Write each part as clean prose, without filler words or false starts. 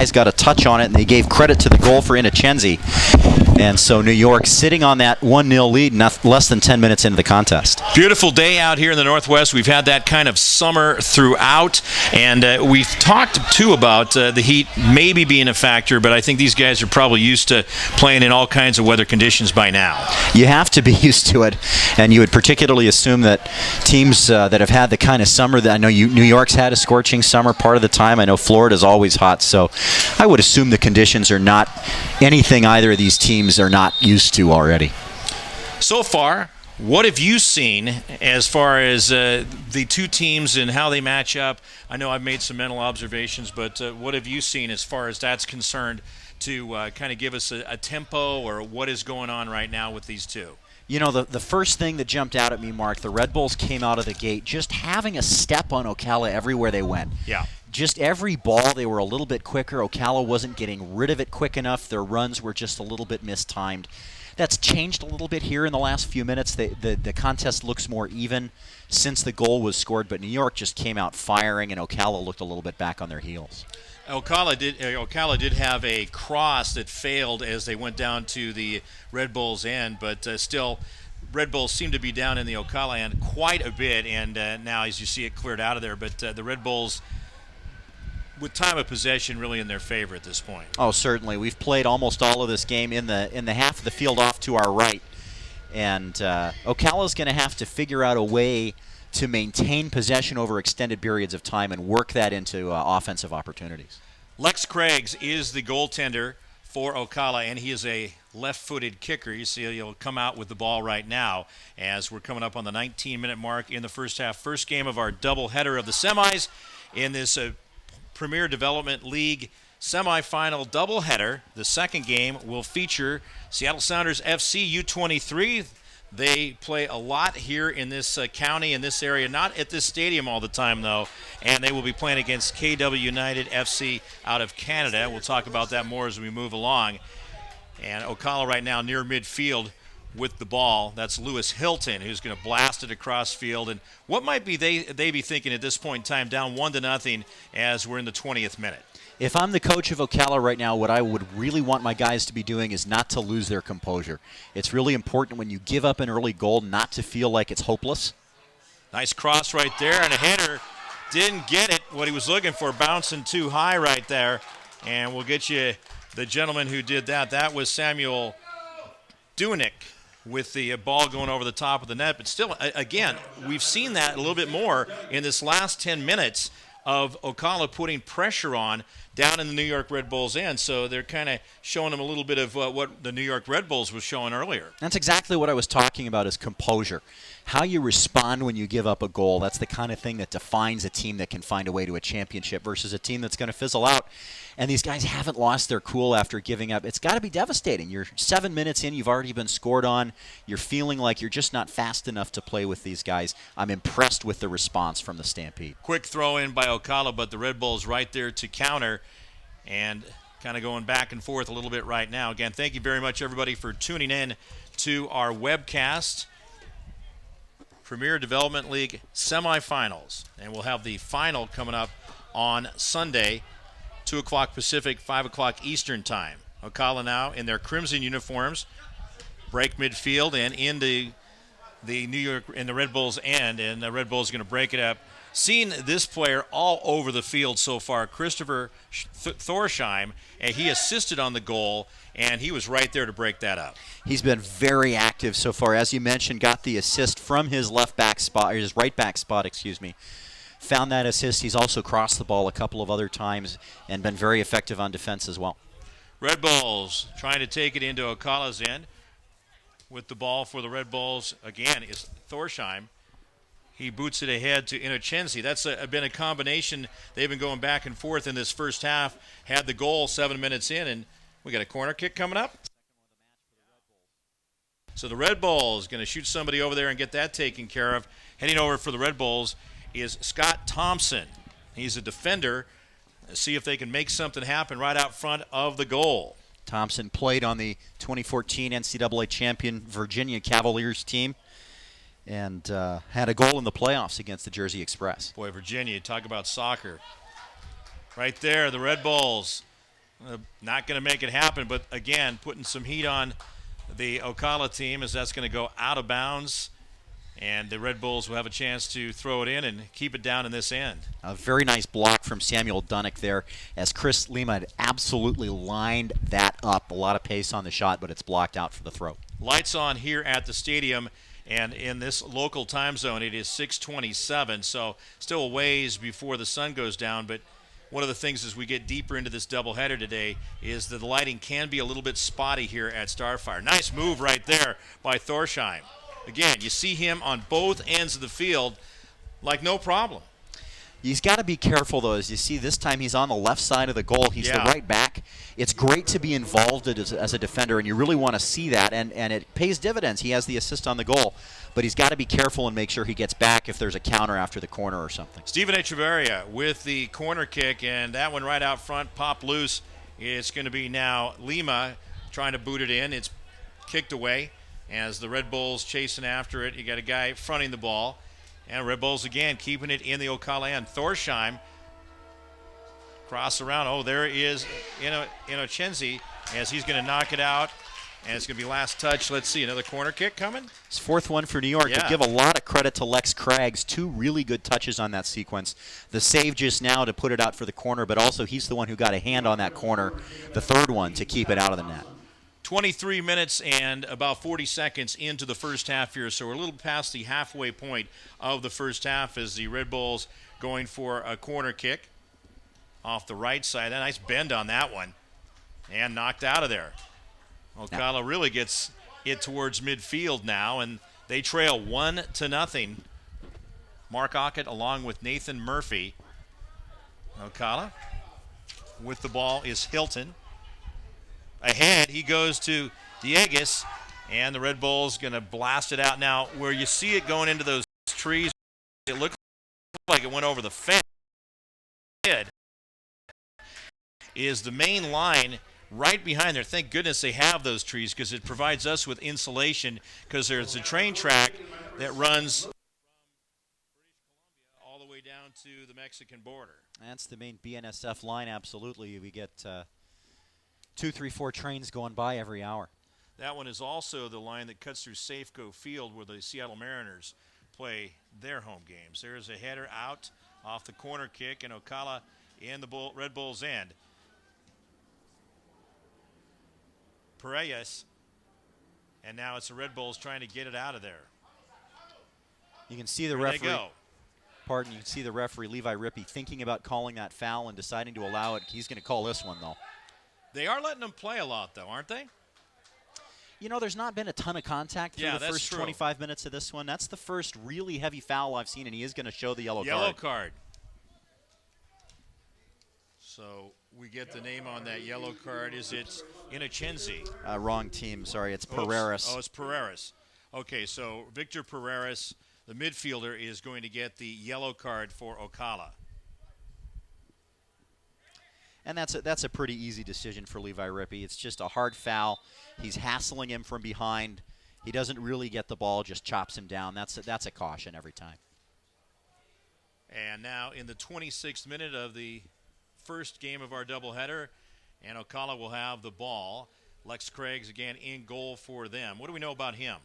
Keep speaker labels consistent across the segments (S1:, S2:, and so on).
S1: guys got a touch on it, and they gave credit to the goal for Inochenzi. And so New York sitting on that 1-0 lead less than 10 minutes into the contest.
S2: Beautiful day out here in the Northwest. We've had that kind of summer throughout, and we've talked, too, about the heat maybe being a factor, but I think these guys are probably used to playing in all kinds of weather conditions by now.
S1: You have to be used to it, and you would particularly assume that teams that have had the kind of summer that I know New York's had a scorching summer part of the time. I know Florida's always hot, so I would assume the conditions are not anything either of these teams are not used to already.
S2: So far, what have you seen as far as the two teams and how they match up? I know I've made some mental observations, but what have you seen as far as that's concerned to kind of give us a tempo or what is going on right now with these two?
S1: You know, the first thing that jumped out at me, Mark, the Red Bulls came out of the gate just having a step on Ocala everywhere they went.
S2: Yeah.
S1: Just every ball, they were a little bit quicker. Ocala wasn't getting rid of it quick enough. Their runs were just a little bit mistimed. That's changed a little bit here in the last few minutes. The contest looks more even since the goal was scored, but New York just came out firing, and Ocala looked a little bit back on their heels.
S2: Ocala did have a cross that failed as they went down to the Red Bulls' end, but still, Red Bulls seem to be down in the Ocala end quite a bit, and now as you see it cleared out of there, but the Red Bulls, with time of possession really in their favor at this point.
S1: Oh, certainly. We've played almost all of this game in the half of the field off to our right, and Ocala's going to have to figure out a way to maintain possession over extended periods of time and work that into offensive opportunities.
S2: Lex Craigs is the goaltender for Ocala, and he is a left-footed kicker. You see he'll come out with the ball right now as we're coming up on the 19-minute mark in the first half. First game of our doubleheader of the semis in this Premier Development League semifinal doubleheader. The second game will feature Seattle Sounders FC U23. They play a lot here in this county, in this area, not at this stadium all the time, though, and they will be playing against KW United FC out of Canada. We'll talk about that more as we move along. And Ocala right now near midfield with the ball. That's Lewis Hilton, who's going to blast it across field. And what might be they be thinking at this point in time, down 1-0 as we're in the 20th minute?
S1: If I'm the coach of Ocala right now, what I would really want my guys to be doing is not to lose their composure. It's really important when you give up an early goal not to feel like it's hopeless.
S2: Nice cross right there, and a header didn't get it, what he was looking for, bouncing too high right there. And we'll get you the gentleman who did that. That was Samuel Duinick with the ball going over the top of the net. But still, again, we've seen that a little bit more in this last 10 minutes of Ocala putting pressure on down in the New York Red Bulls' end. So they're kind of showing them a little bit of what the New York Red Bulls was showing earlier.
S1: That's exactly what I was talking about, is composure. How you respond when you give up a goal, that's the kind of thing that defines a team that can find a way to a championship versus a team that's going to fizzle out. And these guys haven't lost their cool after giving up. It's got to be devastating. You're 7 minutes in, you've already been scored on. You're feeling like you're just not fast enough to play with these guys. I'm impressed with the response from the Stampede.
S2: Quick throw in by Ocala, but the Red Bulls right there to counter and kind of going back and forth a little bit right now. Again, thank you very much, everybody, for tuning in to our webcast. Premier Development League semifinals. And we'll have the final coming up on Sunday, 2 o'clock Pacific, 5 o'clock Eastern time. Ocala now in their crimson uniforms, break midfield and into the New York in the Red Bulls' end, and the Red Bulls going to break it up. Seen this player all over the field so far, Christopher Thorsheim, and he assisted on the goal, and he was right there to break that up.
S1: He's been very active so far. As you mentioned, got the assist from his left back spot, or his right back spot, excuse me. Found that assist. He's also crossed the ball a couple of other times and been very effective on defense as well.
S2: Red Bulls trying to take it into Ocala's end. With the ball for the Red Bulls, again, is Thorsheim. He boots it ahead to Inochenzi. That's been a combination. They've been going back and forth in this first half. Had the goal 7 minutes in, and we got a corner kick coming up. So the Red Bulls going to shoot somebody over there and get that taken care of. Heading over for the Red Bulls is Scott Thompson. He's a defender. Let's see if they can make something happen right out front of the goal.
S1: Thompson played on the 2014 NCAA champion Virginia Cavaliers team and had a goal in the playoffs against the Jersey Express.
S2: Boy, Virginia, talk about soccer. Right there, the Red Bulls Not going to make it happen, but again, putting some heat on the Ocala team as that's going to go out of bounds. And the Red Bulls will have a chance to throw it in and keep it down in this end.
S1: A very nice block from Samuel Dunnick there as Chris Lima had absolutely lined that up. A lot of pace on the shot, but it's blocked out for the throw.
S2: Lights on here at the stadium, and in this local time zone, it is 6:27, so still a ways before the sun goes down. But one of the things as we get deeper into this doubleheader today is that the lighting can be a little bit spotty here at Starfire. Nice move right there by Thorsheim. Again, you see him on both ends of the field like no problem.
S1: He's got to be careful, though. As you see, this time he's on the left side of the goal. He's the right back. It's great to be involved as a defender, and you really want to see that, and it pays dividends. He has the assist on the goal, but he's got to be careful and make sure he gets back if there's a counter after the corner or something.
S2: Steven Echeverria with the corner kick, and that one right out front, popped loose. It's going to be now Lima trying to boot it in. It's kicked away as the Red Bulls chasing after it. You got a guy fronting the ball. And Red Bulls again keeping it in the Ocala end. Thorsheim cross around. Oh, there is Inochenzi as he's going to knock it out. And it's going to be last touch. Let's see, another corner kick coming.
S1: It's fourth one for New York.
S2: Yeah.
S1: To give a lot of credit to Lex Craggs. Two really good touches on that sequence. The save just now to put it out for the corner, but also he's the one who got a hand on that corner, the third one, to keep it out of the net.
S2: 23 minutes and about 40 seconds into the first half here, so we're a little past the halfway point of the first half as the Red Bulls going for a corner kick off the right side. A nice bend on that one and knocked out of there. Ocala really gets it towards midfield now, and they trail 1-0. Mark Ockett along with Nathan Murphy. Ocala with the ball is Hilton. Ahead, he goes to Diegues, and the Red Bulls going to blast it out. Now, where you see it going into those trees, it looked like it went over the fence. Is the main line right behind there. Thank goodness they have those trees because it provides us with insulation because there's a train track that runs all the way down to the Mexican border.
S1: That's the main BNSF line, absolutely. We get 2, 3, 4 trains going by every hour.
S2: That one is also the line that cuts through Safeco Field where the Seattle Mariners play their home games. There's a header out off the corner kick, and Ocala in the Red Bulls end. Pereyes, and now it's the Red Bulls trying to get it out of there.
S1: You can see the referee. You can see the referee, Levi Rippey, thinking about calling that foul and deciding to allow it. He's going to call this one, though.
S2: They are letting them play a lot, though, aren't they?
S1: You know, there's not been a ton of contact through the first 25 minutes of this one. That's the first really heavy foul I've seen, and he is going to show the yellow card.
S2: Yellow card. So we get the name on that yellow card. Is it Inochenzi?
S1: Wrong team. Sorry, it's Pereiras.
S2: Oh, it's Pereiras. Okay, so Victor Pereiras, the midfielder, is going to get the yellow card for Ocala.
S1: And that's a pretty easy decision for Levi Rippey. It's just a hard foul. He's hassling him from behind. He doesn't really get the ball, just chops him down. That's a caution every time.
S2: And now in the 26th minute of the first game of our doubleheader, and Ocala will have the ball. Lex Craggs again in goal for them. What do we know about him?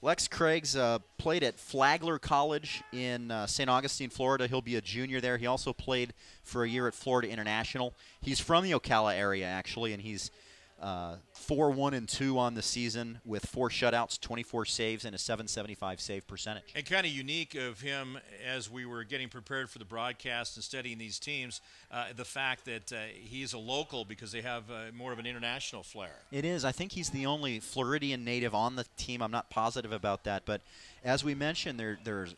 S1: Lex Craggs played at Flagler College in St. Augustine, Florida. He'll be a junior there. He also played for a year at Florida International. He's from the Ocala area, actually, and he's 4-1-2 on the season with 4 shutouts, 24 saves, and a .775 save percentage.
S2: And kind of unique of him as we were getting prepared for the broadcast and studying these teams, the fact that he's a local because they have more of an international flair.
S1: It is. I think he's the only Floridian native on the team. I'm not positive about that. But as we mentioned, there's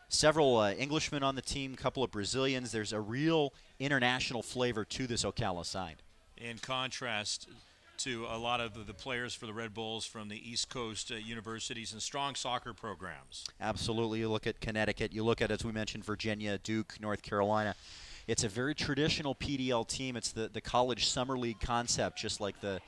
S1: several Englishmen on the team, a couple of Brazilians. There's a real international flavor to this Ocala side.
S2: In contrast to a lot of the players for the Red Bulls from the East Coast universities and strong soccer programs.
S1: Absolutely. You look at Connecticut. You look at, as we mentioned, Virginia, Duke, North Carolina. It's a very traditional PDL team. It's the college summer league concept, just like the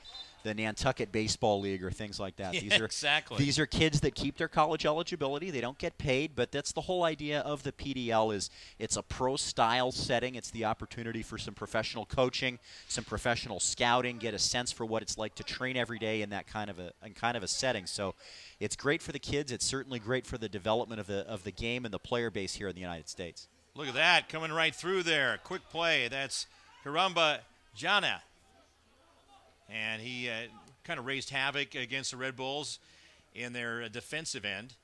S1: Nantucket Baseball League or things like that.
S2: Yeah, exactly.
S1: These are kids that keep their college eligibility. They don't get paid, but that's the whole idea of the PDL. Is it's a pro-style setting. It's the opportunity for some professional coaching, some professional scouting, get a sense for what it's like to train every day in that kind of a setting. So it's great for the kids. It's certainly great for the development of the game and the player base here in the United States.
S2: Look at that, coming right through there. Quick play. That's Karamba Jana. And he kind of raised havoc against the Red Bulls in their defensive end.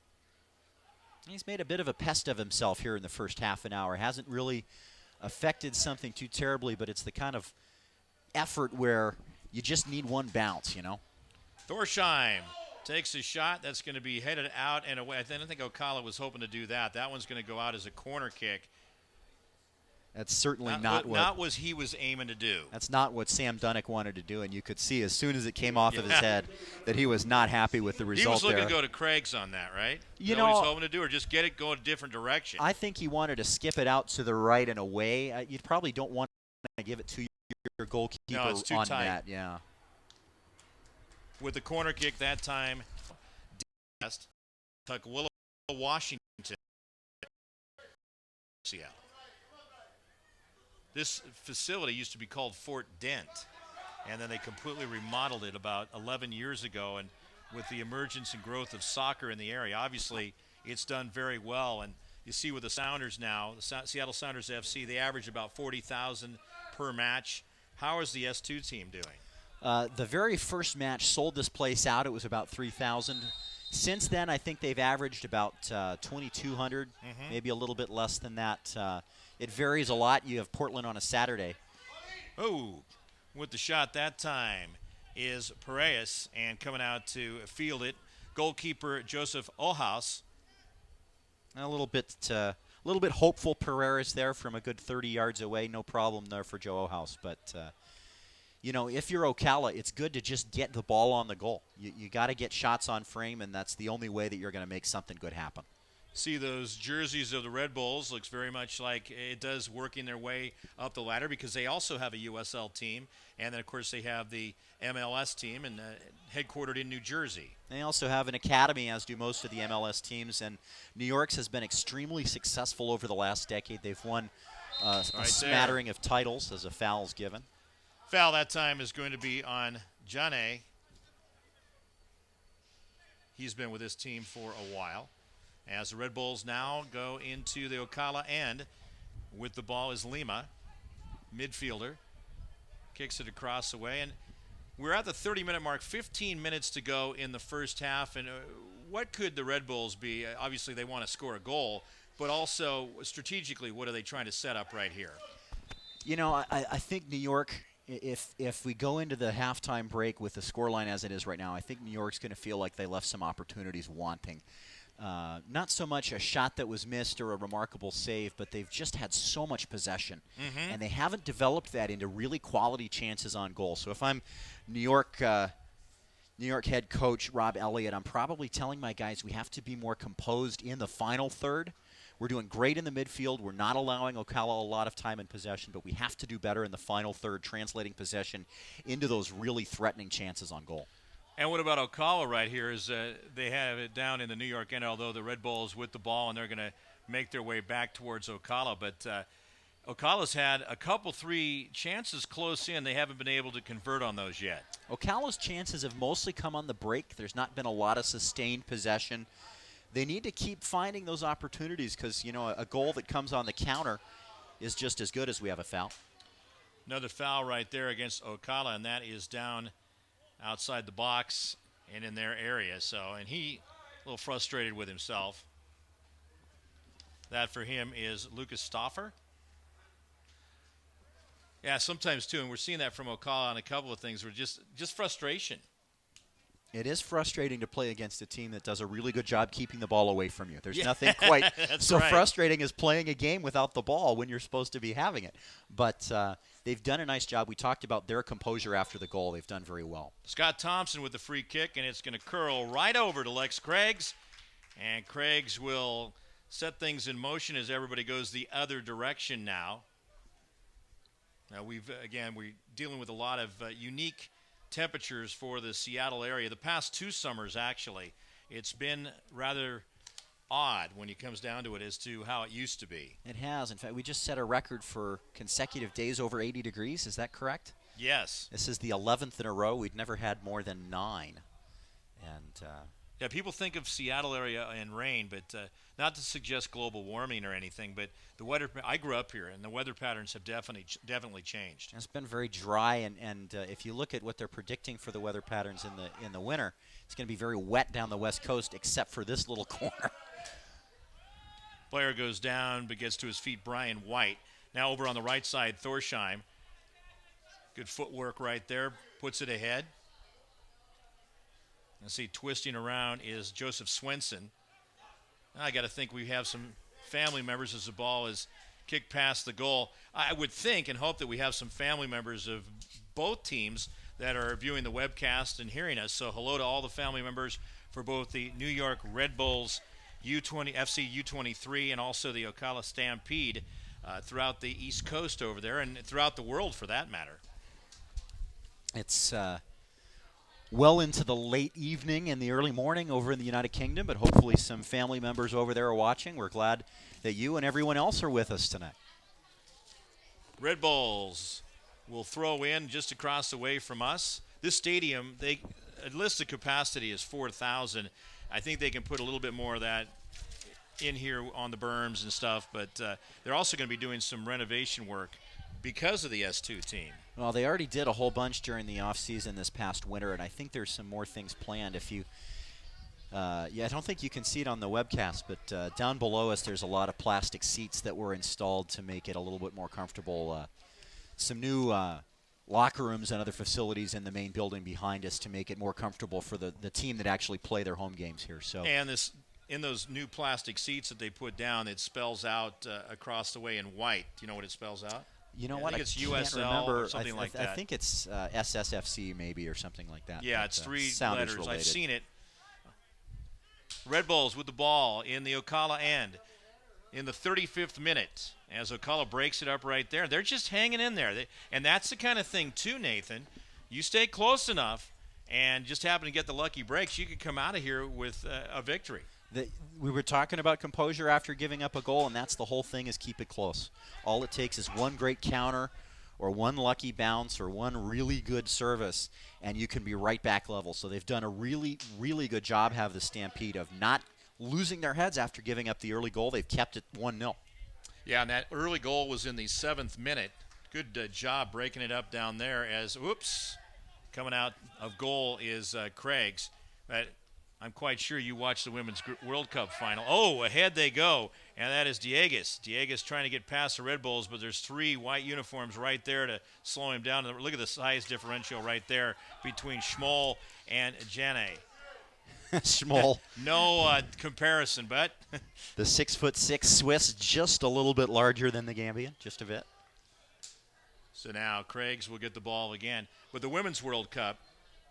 S1: He's made a bit of a pest of himself here in the first half an hour. Hasn't really affected something too terribly, but it's the kind of effort where you just need one bounce, you know.
S2: Thorsheim takes a shot. That's going to be headed out and away. I don't think Ocala was hoping to do that. That one's going to go out as a corner kick.
S1: That's certainly
S2: not what he was aiming to do.
S1: That's not what Sam Dunnick wanted to do, and you could see as soon as it came off of his head that he was not happy with the result.
S2: He was looking
S1: there.
S2: to go to Craig's on that, right?
S1: You
S2: know
S1: know
S2: what he's hoping to do, or just get it going a different direction?
S1: I think he wanted to skip it out to the right and away. You probably don't want to give it to your goalkeeper
S2: no, it's too
S1: on
S2: tight.
S1: that. Yeah.
S2: With the corner kick that time, Tukwila, Washington. Seattle. This facility used to be called Fort Dent, and then they completely remodeled it about 11 years ago. And with the emergence and growth of soccer in the area, obviously it's done very well. And you see with the Sounders now, the Seattle Sounders FC, they average about 40,000 per match. How is the S2 team doing?
S1: The very first match sold this place out. It was about 3,000. Since then, I think they've averaged about 2,200, maybe a little bit less than that. It varies a lot. You have Portland on a Saturday.
S2: Oh, with the shot that time is Perez, and coming out to field it, goalkeeper Joseph Ohaus.
S1: A little bit hopeful Pereira's there from a good 30 yards away. No problem there for Joe Ohaus. But, you know, if you're Ocala, it's good to just get the ball on the goal. You got to get shots on frame, and that's the only way that you're going to make something good happen.
S2: See those jerseys of the Red Bulls, looks very much like it does working their way up the ladder, because they also have a USL team, and then of course they have the MLS team, and headquartered in New Jersey.
S1: They also have an academy, as do most of the MLS teams, and New York's has been extremely successful over the last decade. They've won a smattering of titles as a foul's given.
S2: Foul that time is going to be on Jane. He's been with this team for a while. As the Red Bulls now go into the Ocala end, with the ball is Lima, midfielder, kicks it across the way, and we're at the 30-minute mark, 15 minutes to go in the first half, and what could the Red Bulls be? Obviously they want to score a goal, but also strategically, what are they trying to set up right here?
S1: You know, I think New York, if we go into the halftime break with the scoreline as it is right now, I think New York's going to feel like they left some opportunities wanting. Not so much a shot that was missed or a remarkable save, but they've just had so much possession. And they haven't developed that into really quality chances on goal. So if I'm New York head coach Rob Elliott, I'm probably telling my guys we have to be more composed in the final third. We're doing great in the midfield. We're not allowing Ocala a lot of time in possession, but we have to do better in the final third, translating possession into those really threatening chances on goal.
S2: And what about Ocala right here is they have it down in the New York end, although the Red Bulls with the ball, and they're going to make their way back towards Ocala. But Ocala's had a couple, 3 chances close in. They haven't been able to convert on those yet.
S1: Ocala's chances have mostly come on the break. There's not been a lot of sustained possession. They need to keep finding those opportunities because, you know, a goal that comes on the counter is just as good as we have a foul.
S2: Another foul right there against Ocala, and that is down outside the box and in their area. So, and he a little frustrated with himself. That for him is Lucas Stoffer. Yeah, sometimes too, and we're seeing that from Ocala on a couple of things. We're just frustration.
S1: It is frustrating to play against a team that does a really good job keeping the ball away from you. There's nothing quite so frustrating as playing a game without the ball when you're supposed to be having it. But they've done a nice job. We talked about their composure after the goal. They've done very well.
S2: Scott Thompson with the free kick, and it's going to curl right over to Lex Craigs. And Craigs will set things in motion as everybody goes the other direction now. Now we're dealing with a lot of unique temperatures for the Seattle area. The past 2 summers, actually, it's been rather odd when it comes down to it as to how it used to be.
S1: It has. In fact, we just set a record for consecutive days over 80 degrees. Is that correct?
S2: Yes.
S1: This is the 11th in a row. We'd never had more than 9. And
S2: yeah, people think of Seattle area and rain, but not to suggest global warming or anything. But the weather, I grew up here, and the weather patterns have definitely changed.
S1: it's been very dry. And if you look at what they're predicting for the weather patterns in the winter, it's going to be very wet down the West Coast, except for this little corner.
S2: Player goes down, but gets to his feet. Brian White. Now over on the right side, Thorsheim. Good footwork right there. Puts it ahead. And see, twisting around is Joseph Swenson. I got to think we have some family members as the ball is kicked past the goal. I would think and hope that we have some family members of both teams that are viewing the webcast and hearing us. So hello to all the family members for both the New York Red Bulls FC U23 and also the Ocala Stampede throughout the East Coast over there and throughout the world for that matter.
S1: It's well into the late evening and the early morning over in the United Kingdom, but hopefully some family members over there are watching. We're glad that you and everyone else are with us tonight.
S2: Red Bulls will throw in just across the way from us. This stadium, they listed capacity is 4,000. I think they can put a little bit more of that in here on the berms and stuff, but they're also going to be doing some renovation work because of the S2 team.
S1: Well, they already did a whole bunch during the off-season this past winter, and I think there's some more things planned. If you, I don't think you can see it on the webcast, but down below us there's a lot of plastic seats that were installed to make it a little bit more comfortable. Some new locker rooms and other facilities in the main building behind us to make it more comfortable for the team that actually play their home games here. So.
S2: And in those new plastic seats that they put down, it spells out across the way in white. Do you know what it spells out?
S1: You know what?
S2: I think it's
S1: can't
S2: USL
S1: remember.
S2: or something like that.
S1: I think it's SSFC maybe or something like that.
S2: Yeah,
S1: but,
S2: it's 3
S1: Sounders
S2: letters.
S1: related.
S2: I've seen it. Red Bulls with the ball in the Ocala end in the 35th minute as Ocala breaks it up right there. They're just hanging in there. And that's the kind of thing, too, Nathan. You stay close enough and just happen to get the lucky breaks, you could come out of here with a victory.
S1: We were talking about composure after giving up a goal, and that's the whole thing is keep it close. All it takes is one great counter or one lucky bounce or one really good service, and you can be right back level. So they've done a really, really good job, have the Stampede, of not losing their heads after giving up the early goal. They've kept it 1-0.
S2: Yeah, and that early goal was in the 7th minute. Good job breaking it up down there as, coming out of goal is Craig's. But I'm quite sure you watched the Women's World Cup final. Oh, ahead they go, and that is Dieguez. Dieguez trying to get past the Red Bulls, but there's 3 white uniforms right there to slow him down. Look at the size differential right there between Schmoll and Jane.
S1: Schmoll.
S2: No comparison, but
S1: the 6'6" Swiss, just a little bit larger than the Gambian, just a bit.
S2: So now Craigs will get the ball again. But the Women's World Cup,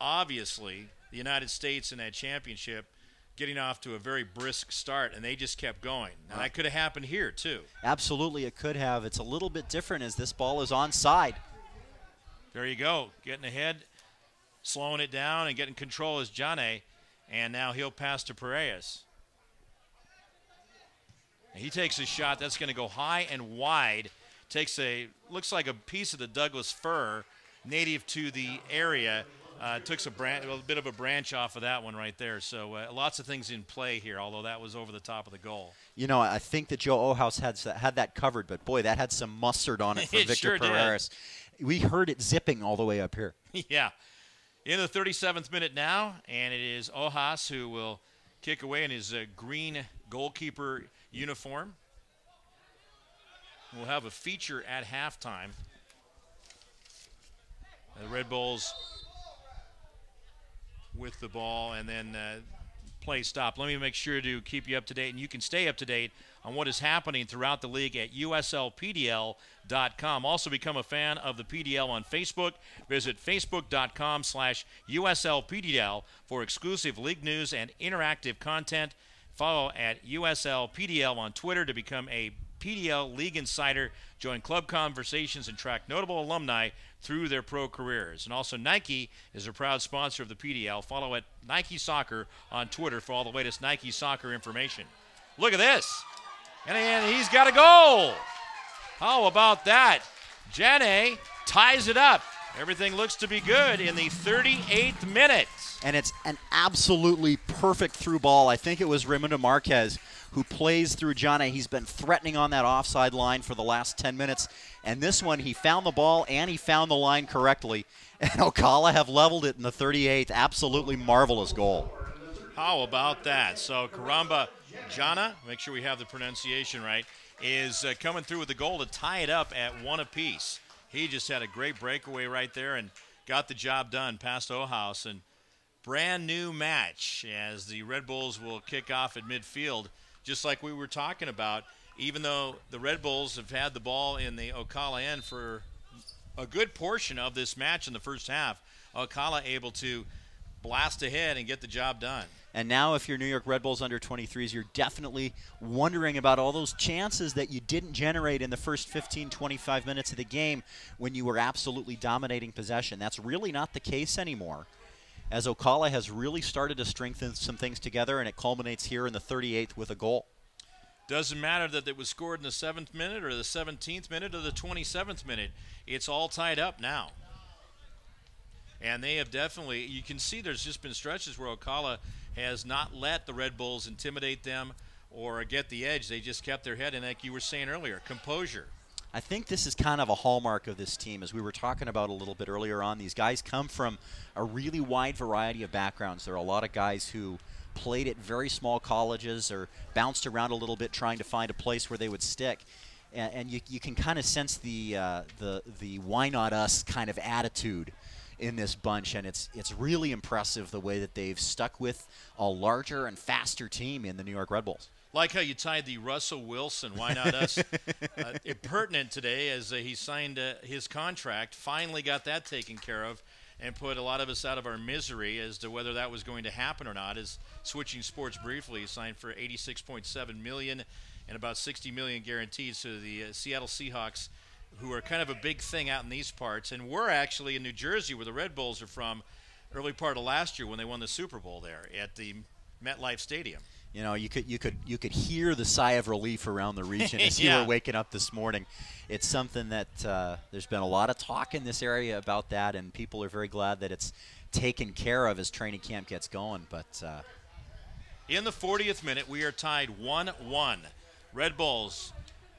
S2: obviously, the United States in that championship getting off to a very brisk start, and they just kept going. Now, that could have happened here, too.
S1: Absolutely, it could have. It's a little bit different as this ball is onside.
S2: There you go. Getting ahead, slowing it down, and getting control is Jane. And now he'll pass to Paredes. And he takes a shot. That's going to go high and wide. Looks like a piece of the Douglas fir native to the area. Took a bit of a branch off of that one right there. So lots of things in play here, although that was over the top of the goal.
S1: You know, I think that Joe Ohaus had that covered, but boy, that had some mustard on it for
S2: It
S1: Victor
S2: sure
S1: Paredes. We heard it zipping all the way up here.
S2: Yeah. In the 37th minute now, and it is Ohaus who will kick away in his green goalkeeper uniform. We'll have a feature at halftime. The Red Bulls with the ball, and then play stop. Let me make sure to keep you up to date, and you can stay up to date on what is happening throughout the league at uslpdl.com. Also become a fan of the PDL on Facebook. Visit facebook.com/uslpdl for exclusive league news and interactive content. Follow at uslpdl on Twitter to become a PDL League Insider. Join club conversations and track notable alumni through their pro careers. And also, Nike is a proud sponsor of the PDL. Follow at Nike Soccer on Twitter for all the latest Nike Soccer information. Look at this. And he's got a goal. How about that? Jane ties it up. Everything looks to be good in the 38th minute.
S1: And it's an absolutely perfect through ball. I think it was Raimundo Marquez who plays through Jane. He's been threatening on that offside line for the last 10 minutes. And this one, he found the ball and he found the line correctly. And Ocala have leveled it in the 38th. Absolutely marvelous goal.
S2: How about that? So Karamba Jana, make sure we have the pronunciation right, is coming through with the goal to tie it up at one apiece. He just had a great breakaway right there and got the job done past Ohaus. And brand new match as the Red Bulls will kick off at midfield, just like we were talking about. Even though the Red Bulls have had the ball in the Ocala end for a good portion of this match in the first half, Ocala able to blast ahead and get the job done.
S1: And now if you're New York Red Bulls under 23s, you're definitely wondering about all those chances that you didn't generate in the first 15, 25 minutes of the game when you were absolutely dominating possession. That's really not the case anymore, as Ocala has really started to strengthen some things together, and it culminates here in the 38th with a goal.
S2: Doesn't matter that it was scored in the 7th minute or the 17th minute or the 27th minute. It's all tied up now. And they have definitely, you can see there's just been stretches where Ocala has not let the Red Bulls intimidate them or get the edge. They just kept their head in, like you were saying earlier, composure.
S1: I think this is kind of a hallmark of this team, as we were talking about a little bit earlier on. These guys come from a really wide variety of backgrounds. There are a lot of guys who played at very small colleges or bounced around a little bit trying to find a place where they would stick. And you can kind of sense the why not us kind of attitude in this bunch, and it's really impressive the way that they've stuck with a larger and faster team in the New York Red Bulls.
S2: Like how you tied the Russell Wilson, why not us, pertinent today as he signed his contract, finally got that taken care of, and put a lot of us out of our misery as to whether that was going to happen or not. As switching sports briefly, he signed for $86.7 million and about $60 million guaranteed to the Seattle Seahawks, who are kind of a big thing out in these parts. And we're actually in New Jersey, where the Red Bulls are from, early part of last year when they won the Super Bowl there at the MetLife Stadium.
S1: You know, you could hear the sigh of relief around the region as
S2: Yeah.
S1: you were waking up this morning. It's something that there's been a lot of talk in this area about that, and people are very glad that it's taken care of as training camp gets going. But
S2: in the 40th minute, we are tied 1-1. Red Bulls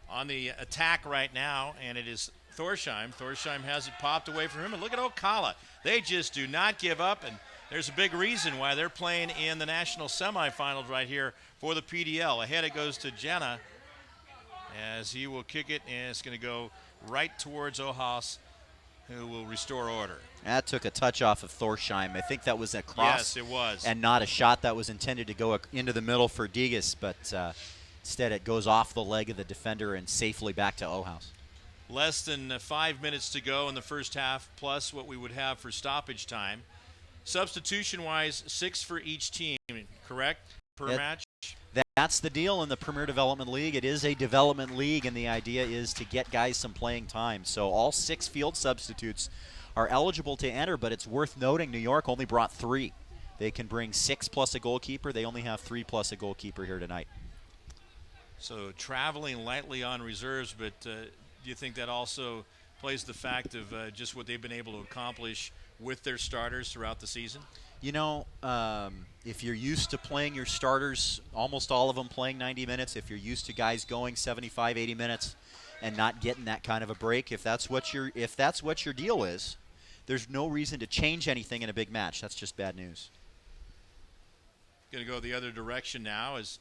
S2: on the attack right now, and it is Thorsheim. Thorsheim has it popped away from him, and look at Ocala. They just do not give up, and there's a big reason why they're playing in the national semifinals right here for the PDL. Ahead it goes to Jenna as he will kick it, and it's going to go right towards Ohaus, who will restore order.
S1: that took a touch off of Thorsheim. I think that was a cross.
S2: Yes, it was.
S1: And not a shot that was intended to go into the middle for Degas, but instead it goes off the leg of the defender and safely back to Ohaus.
S2: Less than 5 minutes to go in the first half, plus what we would have for stoppage time. Substitution-wise, 6 for each team, correct, per match?
S1: That's the deal in the Premier Development League. It is a development league, and the idea is to get guys some playing time. So all 6 field substitutes are eligible to enter, but it's worth noting New York only brought 3. They can bring 6 plus a goalkeeper. They only have 3 plus a goalkeeper here tonight.
S2: So traveling lightly on reserves, but do you think that also plays the fact of just what they've been able to accomplish with their starters throughout the season?
S1: You know, if you're used to playing your starters, almost all of them playing 90 minutes, if you're used to guys going 75, 80 minutes and not getting that kind of a break, if that's what your deal is, there's no reason to change anything in a big match. That's just bad news.
S2: Going to go the other direction now as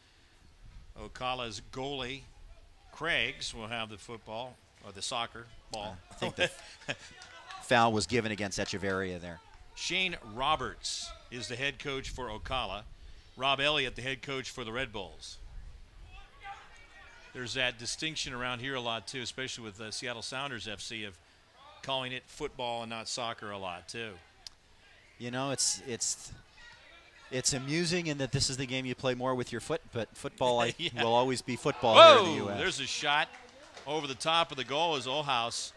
S2: Ocala's goalie, Craigs, will have the football, or the soccer ball.
S1: I think the foul was given against Echeverria there.
S2: Shane Roberts is the head coach for Ocala. Rob Elliott, the head coach for the Red Bulls. There's that distinction around here a lot, too, especially with Seattle Sounders FC, of calling it football and not soccer a lot, too.
S1: You know, It's amusing in that this is the game you play more with your foot, but football
S2: Yeah.
S1: will always be football here in the
S2: Whoa!
S1: U.S.
S2: There's a shot over the top of the goal as Olhaus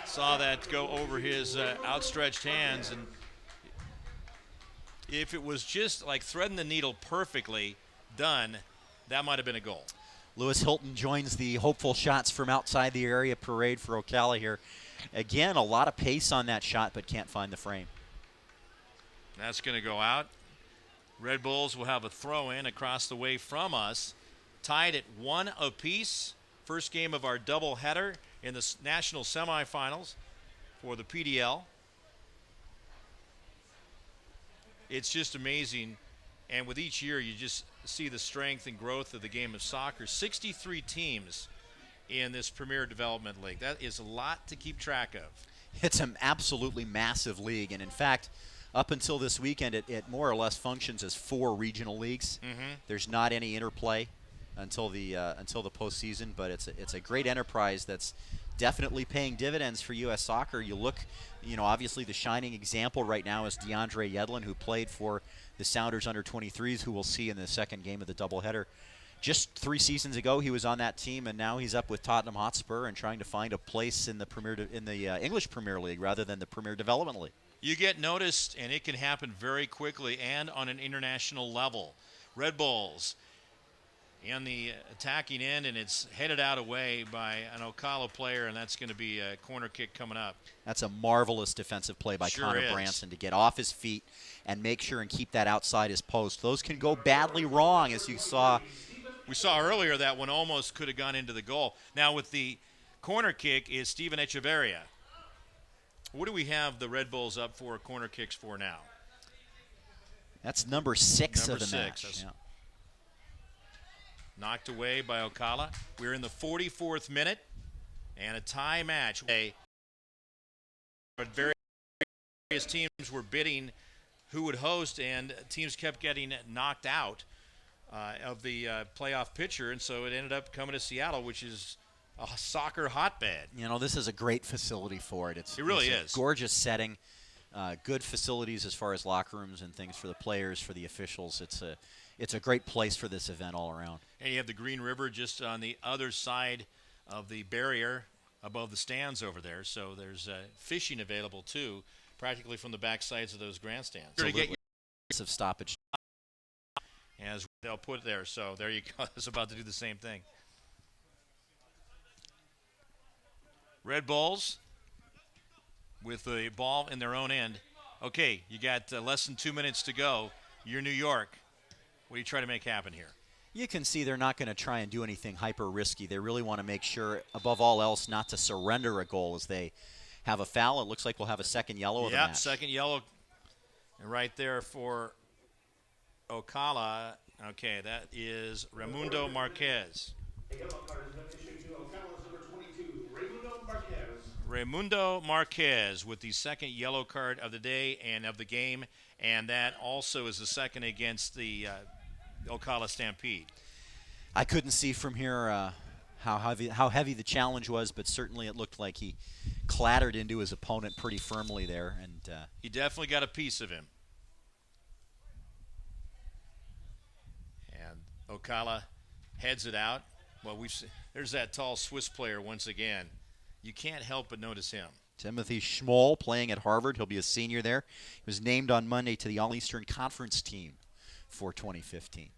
S2: saw that go over his outstretched hands. And if it was just like threading the needle perfectly done, that might have been a goal.
S1: Lewis Hilton joins the hopeful shots from outside the area parade for Ocala here. Again, a lot of pace on that shot, but can't find the frame.
S2: That's going to go out. Red Bulls will have a throw in across the way from us. Tied at 1 apiece. First game of our doubleheader in the national semifinals for the PDL. It's just amazing. And with each year, you just see the strength and growth of the game of soccer. 63 teams in this Premier Development League. That is a lot to keep track of.
S1: It's an absolutely massive league. And in fact, up until this weekend, it more or less functions as 4 regional leagues. There's not any interplay until the postseason, but it's a great enterprise that's definitely paying dividends for U.S. soccer. You look, obviously the shining example right now is DeAndre Yedlin, who played for the Sounders under-23s, who we'll see in the second game of the doubleheader. Just 3 seasons ago, he was on that team, and now he's up with Tottenham Hotspur and trying to find a place in the English Premier League rather than the Premier Development League.
S2: You get noticed, and it can happen very quickly and on an international level. Red Bulls in the attacking end, and it's headed out away by an Ocala player, and that's going to be a corner kick coming up.
S1: That's a marvelous defensive play by Connor Branson to get off his feet and make sure and keep that outside his post. Those can go badly wrong, as you saw.
S2: We saw earlier that one almost could have gone into the goal. Now with the corner kick is Steven Echeverria. What do we have the Red Bulls up for corner kicks for now?
S1: That's number 6 of the match. Yeah.
S2: Knocked away by Ocala. We're in the 44th minute and a tie match. Various teams were bidding who would host, and teams kept getting knocked out of the playoff picture, and so it ended up coming to Seattle, which is a soccer hotbed.
S1: This is a great facility for it.
S2: It really is.
S1: A gorgeous setting, good facilities as far as locker rooms and things for the players, for the officials. It's a great place for this event all around.
S2: And you have the Green River just on the other side of the barrier above the stands over there, so there's fishing available too, practically from the back sides of those grandstands.
S1: Absolutely. Of stoppage.
S2: As they'll put there, so there you go. It's about to do the same thing. Red Bulls with the ball in their own end. Okay, you got less than 2 minutes to go. You're New York. What do you try to make happen here?
S1: You can see they're not going to try and do anything hyper risky. They really want to make sure, above all else, not to surrender a goal as they have a foul. It looks like we'll have a second yellow of the match.
S2: Yep, second yellow right there for Ocala. Okay, that is Raimundo Marquez. Raimundo Marquez with the second yellow card of the day and of the game, and that also is the second against the Ocala Stampede.
S1: I couldn't see from here how heavy the challenge was, but certainly it looked like he clattered into his opponent pretty firmly there, and
S2: he definitely got a piece of him. And Ocala heads it out. Well, there's that tall Swiss player once again. You can't help but notice him.
S1: Timothy Schmoll playing at Harvard. He'll be a senior there. He was named on Monday to the All-Eastern Conference team for 2015.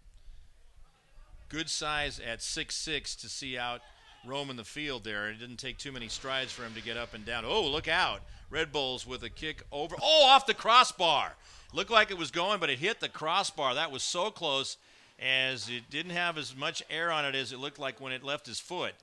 S2: Good size at 6'6" to see out roaming the field there. It didn't take too many strides for him to get up and down. Oh, look out. Red Bulls with a kick over. Oh, off the crossbar. Looked like it was going, but it hit the crossbar. That was so close, as it didn't have as much air on it as it looked like when it left his foot.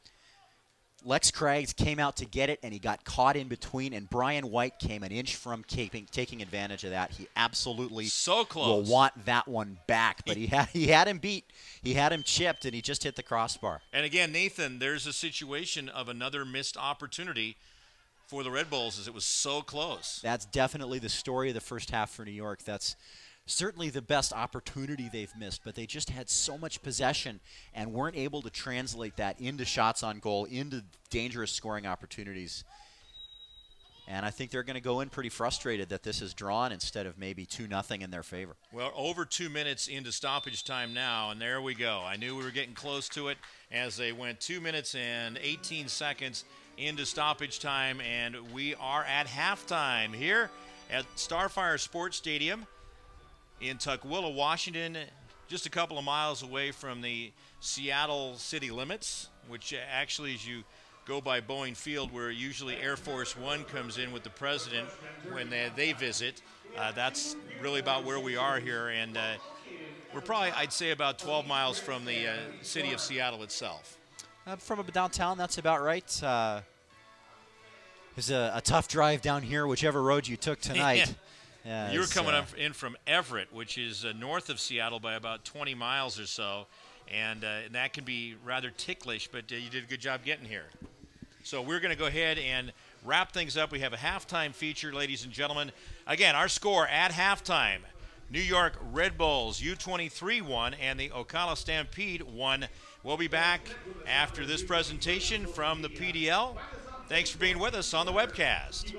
S1: Lex Craggs came out to get it, and he got caught in between, and Brian White came an inch from taking advantage of that. He absolutely will want that one back, but he had him beat. He had him chipped, and he just hit the crossbar.
S2: And again, Nathan, there's a situation of another missed opportunity for the Red Bulls, as it was so close.
S1: That's definitely the story of the first half for New York. That's certainly the best opportunity they've missed, but they just had so much possession and weren't able to translate that into shots on goal, into dangerous scoring opportunities. And I think they're going to go in pretty frustrated that this is drawn instead of maybe 2-0 in their favor.
S2: Well, over 2 minutes into stoppage time now, and there we go. I knew we were getting close to it as they went 2 minutes and 18 seconds into stoppage time, and we are at halftime here at Starfire Sports Stadium in Tukwila, Washington, just a couple of miles away from the Seattle city limits, which actually, as you go by Boeing Field, where usually Air Force One comes in with the president when they visit. That's really about where we are here, and we're probably, I'd say, about 12 miles from the city of Seattle itself.
S1: From downtown, that's about right. It's a tough drive down here, whichever road you took tonight.
S2: You were coming in from Everett, which is north of Seattle by about 20 miles or so, and that can be rather ticklish, but you did a good job getting here. So we're going to go ahead and wrap things up. We have a halftime feature, ladies and gentlemen. Again, our score at halftime: New York Red Bulls U23 won and the Ocala Stampede won. We'll be back after this presentation from the PDL. Thanks for being with us on the webcast.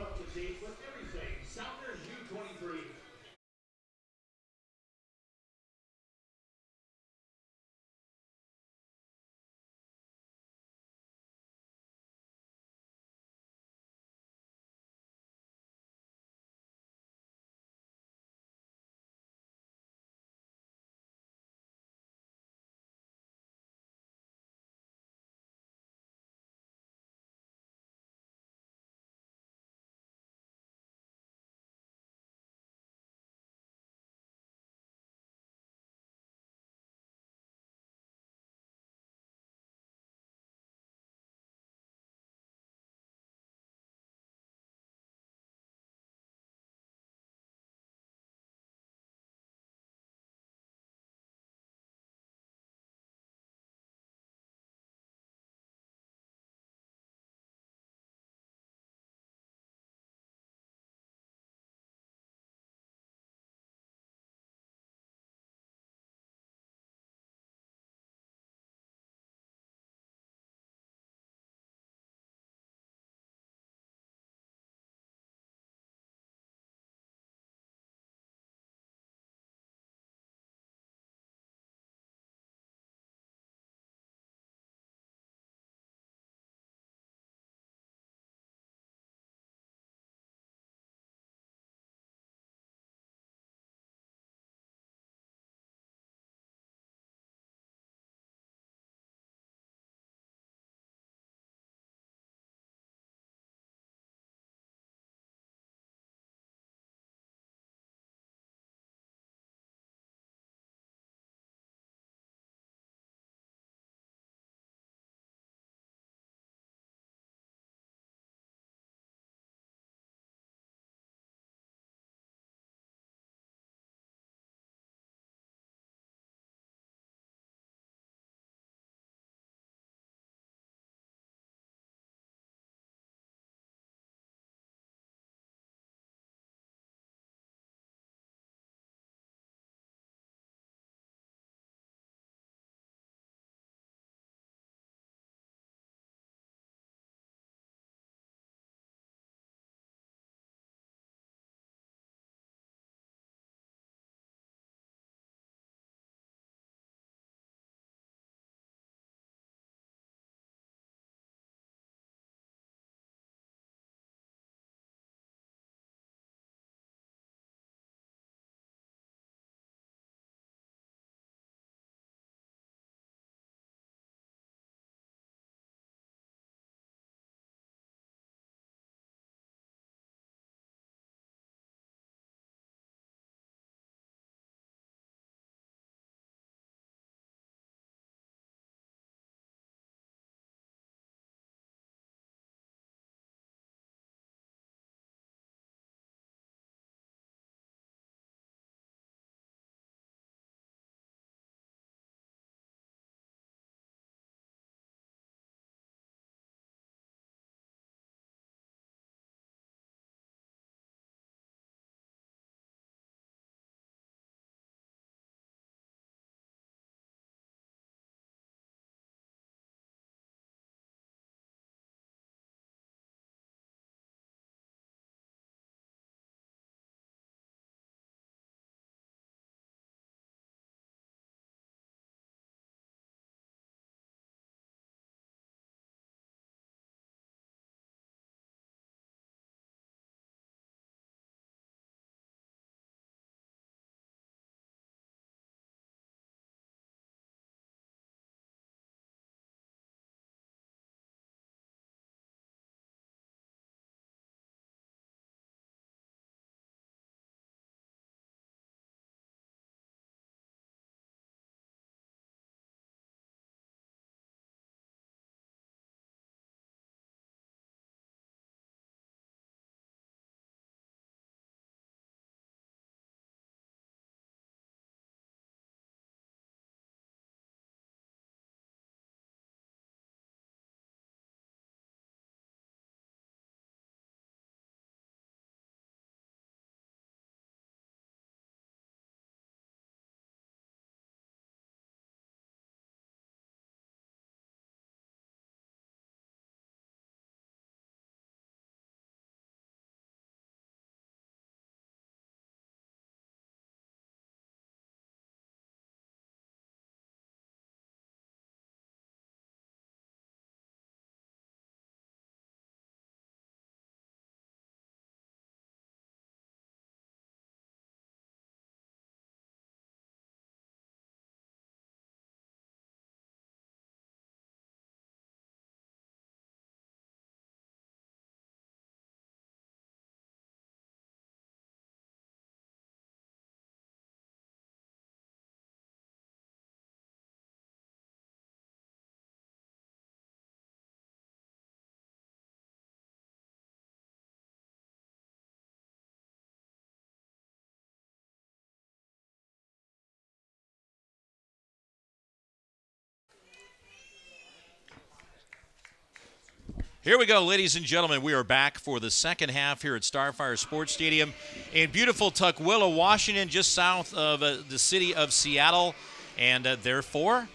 S2: Here we go, ladies and gentlemen. We are back for the second half here at Starfire Sports Stadium in beautiful Tukwila, Washington, just south of the city of Seattle. And therefore,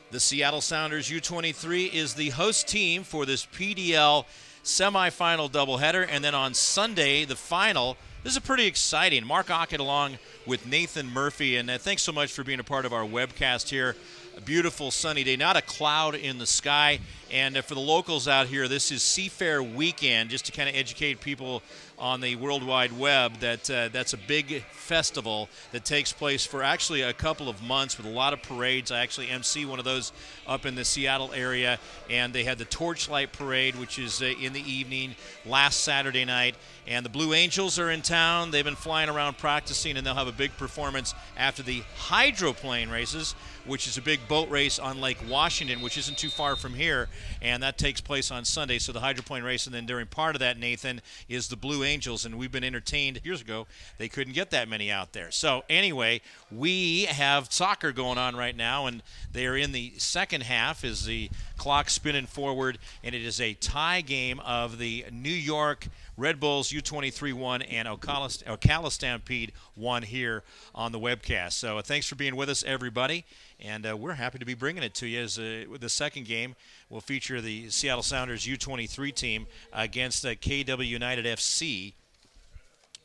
S2: the Seattle Sounders U23 is the host team for this PDL semifinal doubleheader. And then on Sunday, the final. This is pretty exciting. Mark Ockett along with Nathan Murphy. And thanks so much for being a part of our webcast here. A beautiful sunny day, not a cloud in the sky. And for the locals out here, this is Seafair Weekend, just to kind of educate people on the World Wide Web that that's a big festival that takes place for actually a couple of months with a lot of parades. I actually MC one of those up in the Seattle area, and they had the Torchlight Parade, which is in the evening last Saturday night. And the Blue Angels are in town. They've been flying around practicing, and they'll have a big performance after the hydroplane races, which is a big boat race on Lake Washington, which isn't too far from here, and that takes place on Sunday. So the hydroplane race, and then during part of that, Nathan, is the Blue Angels, and we've been entertained. Years ago, they couldn't get that many out there. So anyway, we have soccer going on right now, and they are in the second half as the clock spinning forward, and it is a tie game of the New York Red Bulls U23 won and Ocala Stampede won here on the webcast. So thanks for being with us, everybody. And we're happy to be bringing it to you as the second game will feature the Seattle Sounders U23 team against KW United FC.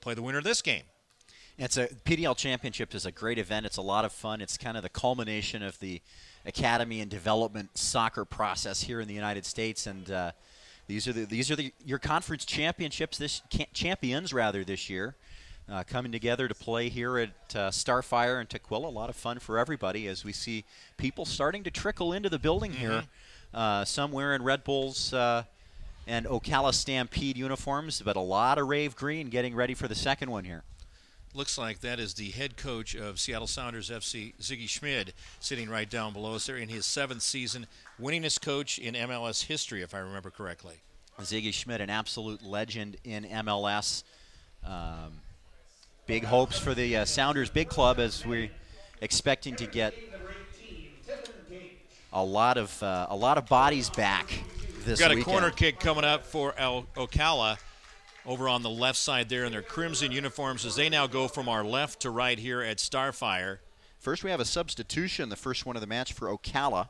S2: Play the winner of this game.
S1: It's a PDL Championship is a great event. It's a lot of fun. It's kind of the culmination of the academy and development soccer process here in the United States, and these are your conference championships, champions this year, coming together to play here at Starfire and Tukwila. A lot of fun for everybody as we see people starting to trickle into the building here, some wearing Red Bulls and Ocala Stampede uniforms, but a lot of Rave Green getting ready for the second one here.
S2: Looks like that is the head coach of Seattle Sounders FC, Ziggy Schmid, sitting right down below us there in his 7th season, winningest coach in MLS history, if I remember correctly.
S1: Ziggy Schmid, an absolute legend in MLS. Big hopes for the Sounders big club as we're expecting to get a lot of bodies back this
S2: We've got
S1: weekend.
S2: A corner kick coming up for Ocala over on the left side there in their crimson uniforms as they now go from our left to right here at Starfire.
S1: First, we have a substitution, the first one of the match for Ocala,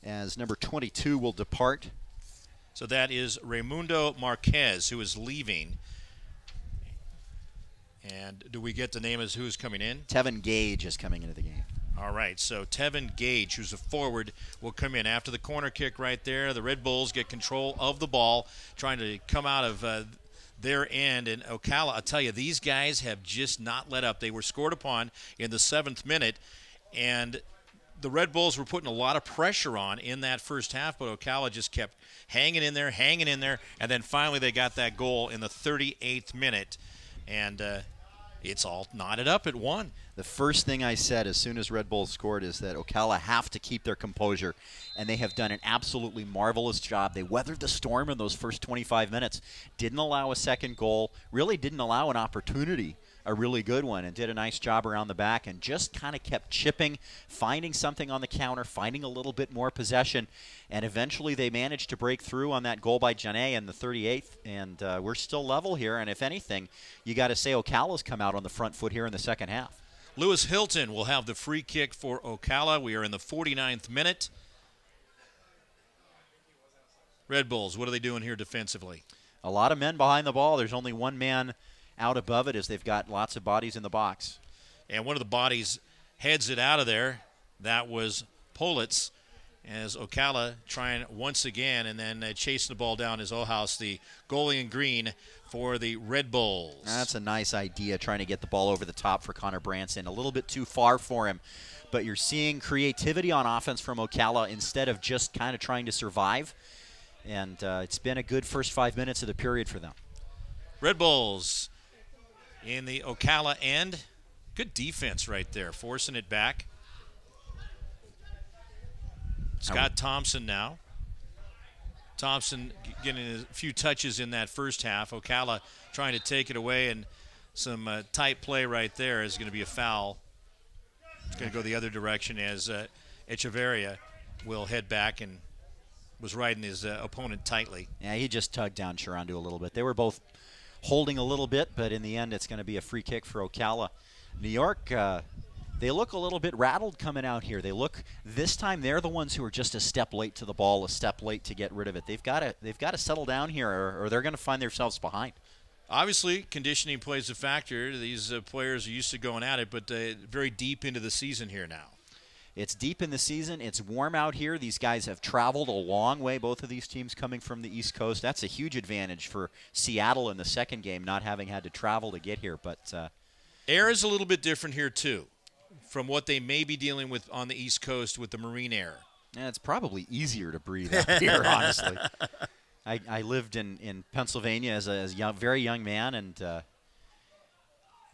S1: as number 22 will depart.
S2: So that is Raimundo Marquez, who is leaving. And do we get the name as who's coming in?
S1: Tevin Gage is coming into the game.
S2: All right, so Tevin Gage, who's a forward, will come in after the corner kick right there. The Red Bulls get control of the ball, trying to come out of their end. And Ocala, I'll tell you, these guys have just not let up. They were scored upon in the 7th minute, and the Red Bulls were putting a lot of pressure on in that first half, but Ocala just kept hanging in there, and then finally they got that goal in the 38th minute, and it's all knotted up at 1.
S1: The first thing I said as soon as Red Bulls scored is that Ocala have to keep their composure, and they have done an absolutely marvelous job. They weathered the storm in those first 25 minutes, didn't allow a second goal, really didn't allow an opportunity, a really good one, and did a nice job around the back and just kind of kept chipping, finding something on the counter, finding a little bit more possession, and eventually they managed to break through on that goal by Janet in the 38th, and we're still level here, and if anything, you got to say Ocala's come out on the front foot here in the second half.
S2: Lewis Hilton will have the free kick for Ocala. We are in the 49th minute. Red Bulls, what are they doing here defensively?
S1: A lot of men behind the ball. There's only one man out above it as they've got lots of bodies in the box.
S2: And one of the bodies heads it out of there. That was Politz, as Ocala trying once again, and then chasing the ball down is Ohaus, the goalie in green for the Red Bulls.
S1: That's a nice idea, trying to get the ball over the top for Connor Branson. A little bit too far for him, but you're seeing creativity on offense from Ocala instead of just kind of trying to survive, and it's been a good first 5 minutes of the period for them.
S2: Red Bulls in the Ocala end. Good defense right there, forcing it back. Scott Thompson now. Thompson getting a few touches in that first half. Ocala trying to take it away, and some tight play right there is going to be a foul. It's going to go the other direction as Echeverria will head back and was riding his opponent tightly.
S1: Yeah, he just tugged down Sharandu a little bit. They were both holding a little bit, but in the end, it's going to be a free kick for Ocala. New York, they look a little bit rattled coming out here. They look this time they're the ones who are just a step late to the ball, a step late to get rid of it. They've got to settle down here, or they're going to find themselves behind.
S2: Obviously, conditioning plays a factor. These players are used to going at it, but very deep into the season here now.
S1: It's deep in the season. It's warm out here. These guys have traveled a long way, both of these teams coming from the East Coast. That's a huge advantage for Seattle in the second game, not having had to travel to get here. But
S2: air is a little bit different here, too, from what they may be dealing with on the East Coast with the marine air.
S1: Yeah, it's probably easier to breathe out here, honestly. I lived in Pennsylvania as a very young man, and the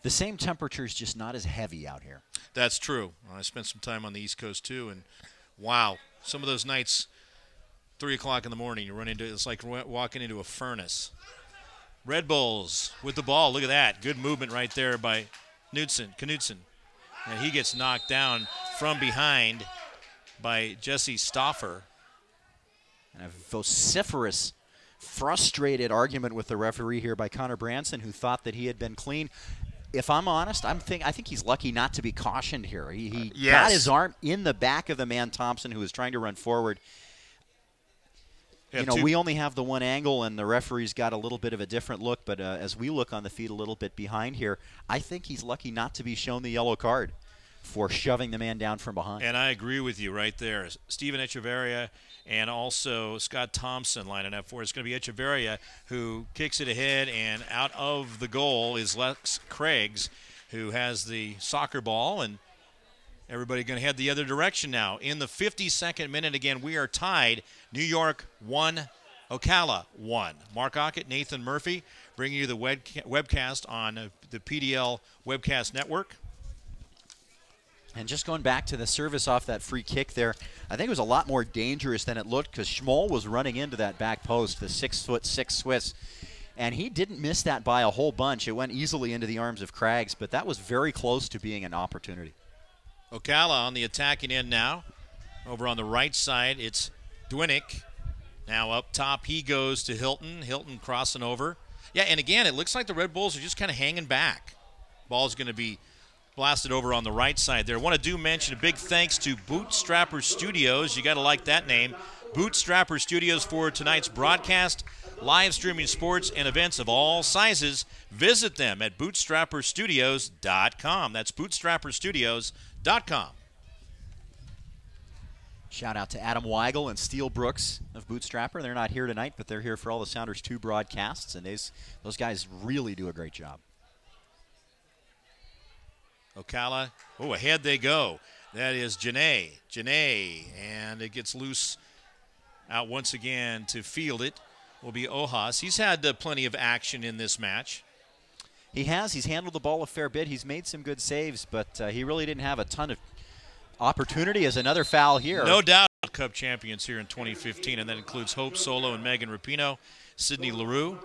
S1: same temperature is just not as heavy out here.
S2: That's true. I spent some time on the East Coast, too, and wow, some of those nights, 3 o'clock in the morning, you run into it's like walking into a furnace. Red Bulls with the ball. Look at that. Good movement right there by Knudsen. And he gets knocked down from behind by Jesse Stoffer.
S1: And a vociferous, frustrated argument with the referee here by Connor Branson, who thought that he had been clean. If I'm honest, I think he's lucky not to be cautioned here. He got his arm in the back of the man Thompson, who was trying to run forward. We only have the one angle, and the referee's got a little bit of a different look. But as we look on the feed a little bit behind here, I think he's lucky not to be shown the yellow card for shoving the man down from behind.
S2: And I agree with you right there. Steven Echeverria and also Scott Thompson lining up for it. It's going to be Echeverria who kicks it ahead, and out of the goal is Lex Craigs, who has the soccer ball, and everybody going to head the other direction now. In the 52nd minute, again, we are tied. New York 1, Ocala 1. Mark Ockett, Nathan Murphy, bringing you the webcast on the PDL Webcast Network.
S1: And just going back to the service off that free kick there, I think it was a lot more dangerous than it looked because Schmoll was running into that back post, the 6'6" Swiss. And he didn't miss that by a whole bunch. It went easily into the arms of Craigs, but that was very close to being an opportunity.
S2: Ocala on the attacking end now. Over on the right side, it's Dwinick. Now up top, he goes to Hilton. Hilton crossing over. Yeah, and again, it looks like the Red Bulls are just kind of hanging back. Ball's going to be blasted over on the right side there. I want to do mention a big thanks to Bootstrapper Studios. You got to like that name. Bootstrapper Studios for tonight's broadcast, live streaming sports and events of all sizes. Visit them at bootstrapperstudios.com. That's bootstrapperstudios.com.
S1: Shout out to Adam Weigel and Steele Brooks of Bootstrapper. They're not here tonight, but they're here for all the Sounders 2 broadcasts, and those guys really do a great job.
S2: Ocala, ahead they go. That is Janae, and it gets loose out once again to field it. Will be Ojas. He's had plenty of action in this match.
S1: He has. He's handled the ball a fair bit. He's made some good saves, but he really didn't have a ton of opportunity. As another foul here.
S2: No doubt. Cup champions here in 2015, and that includes Hope Solo and Megan Rapinoe, Sydney LaRue.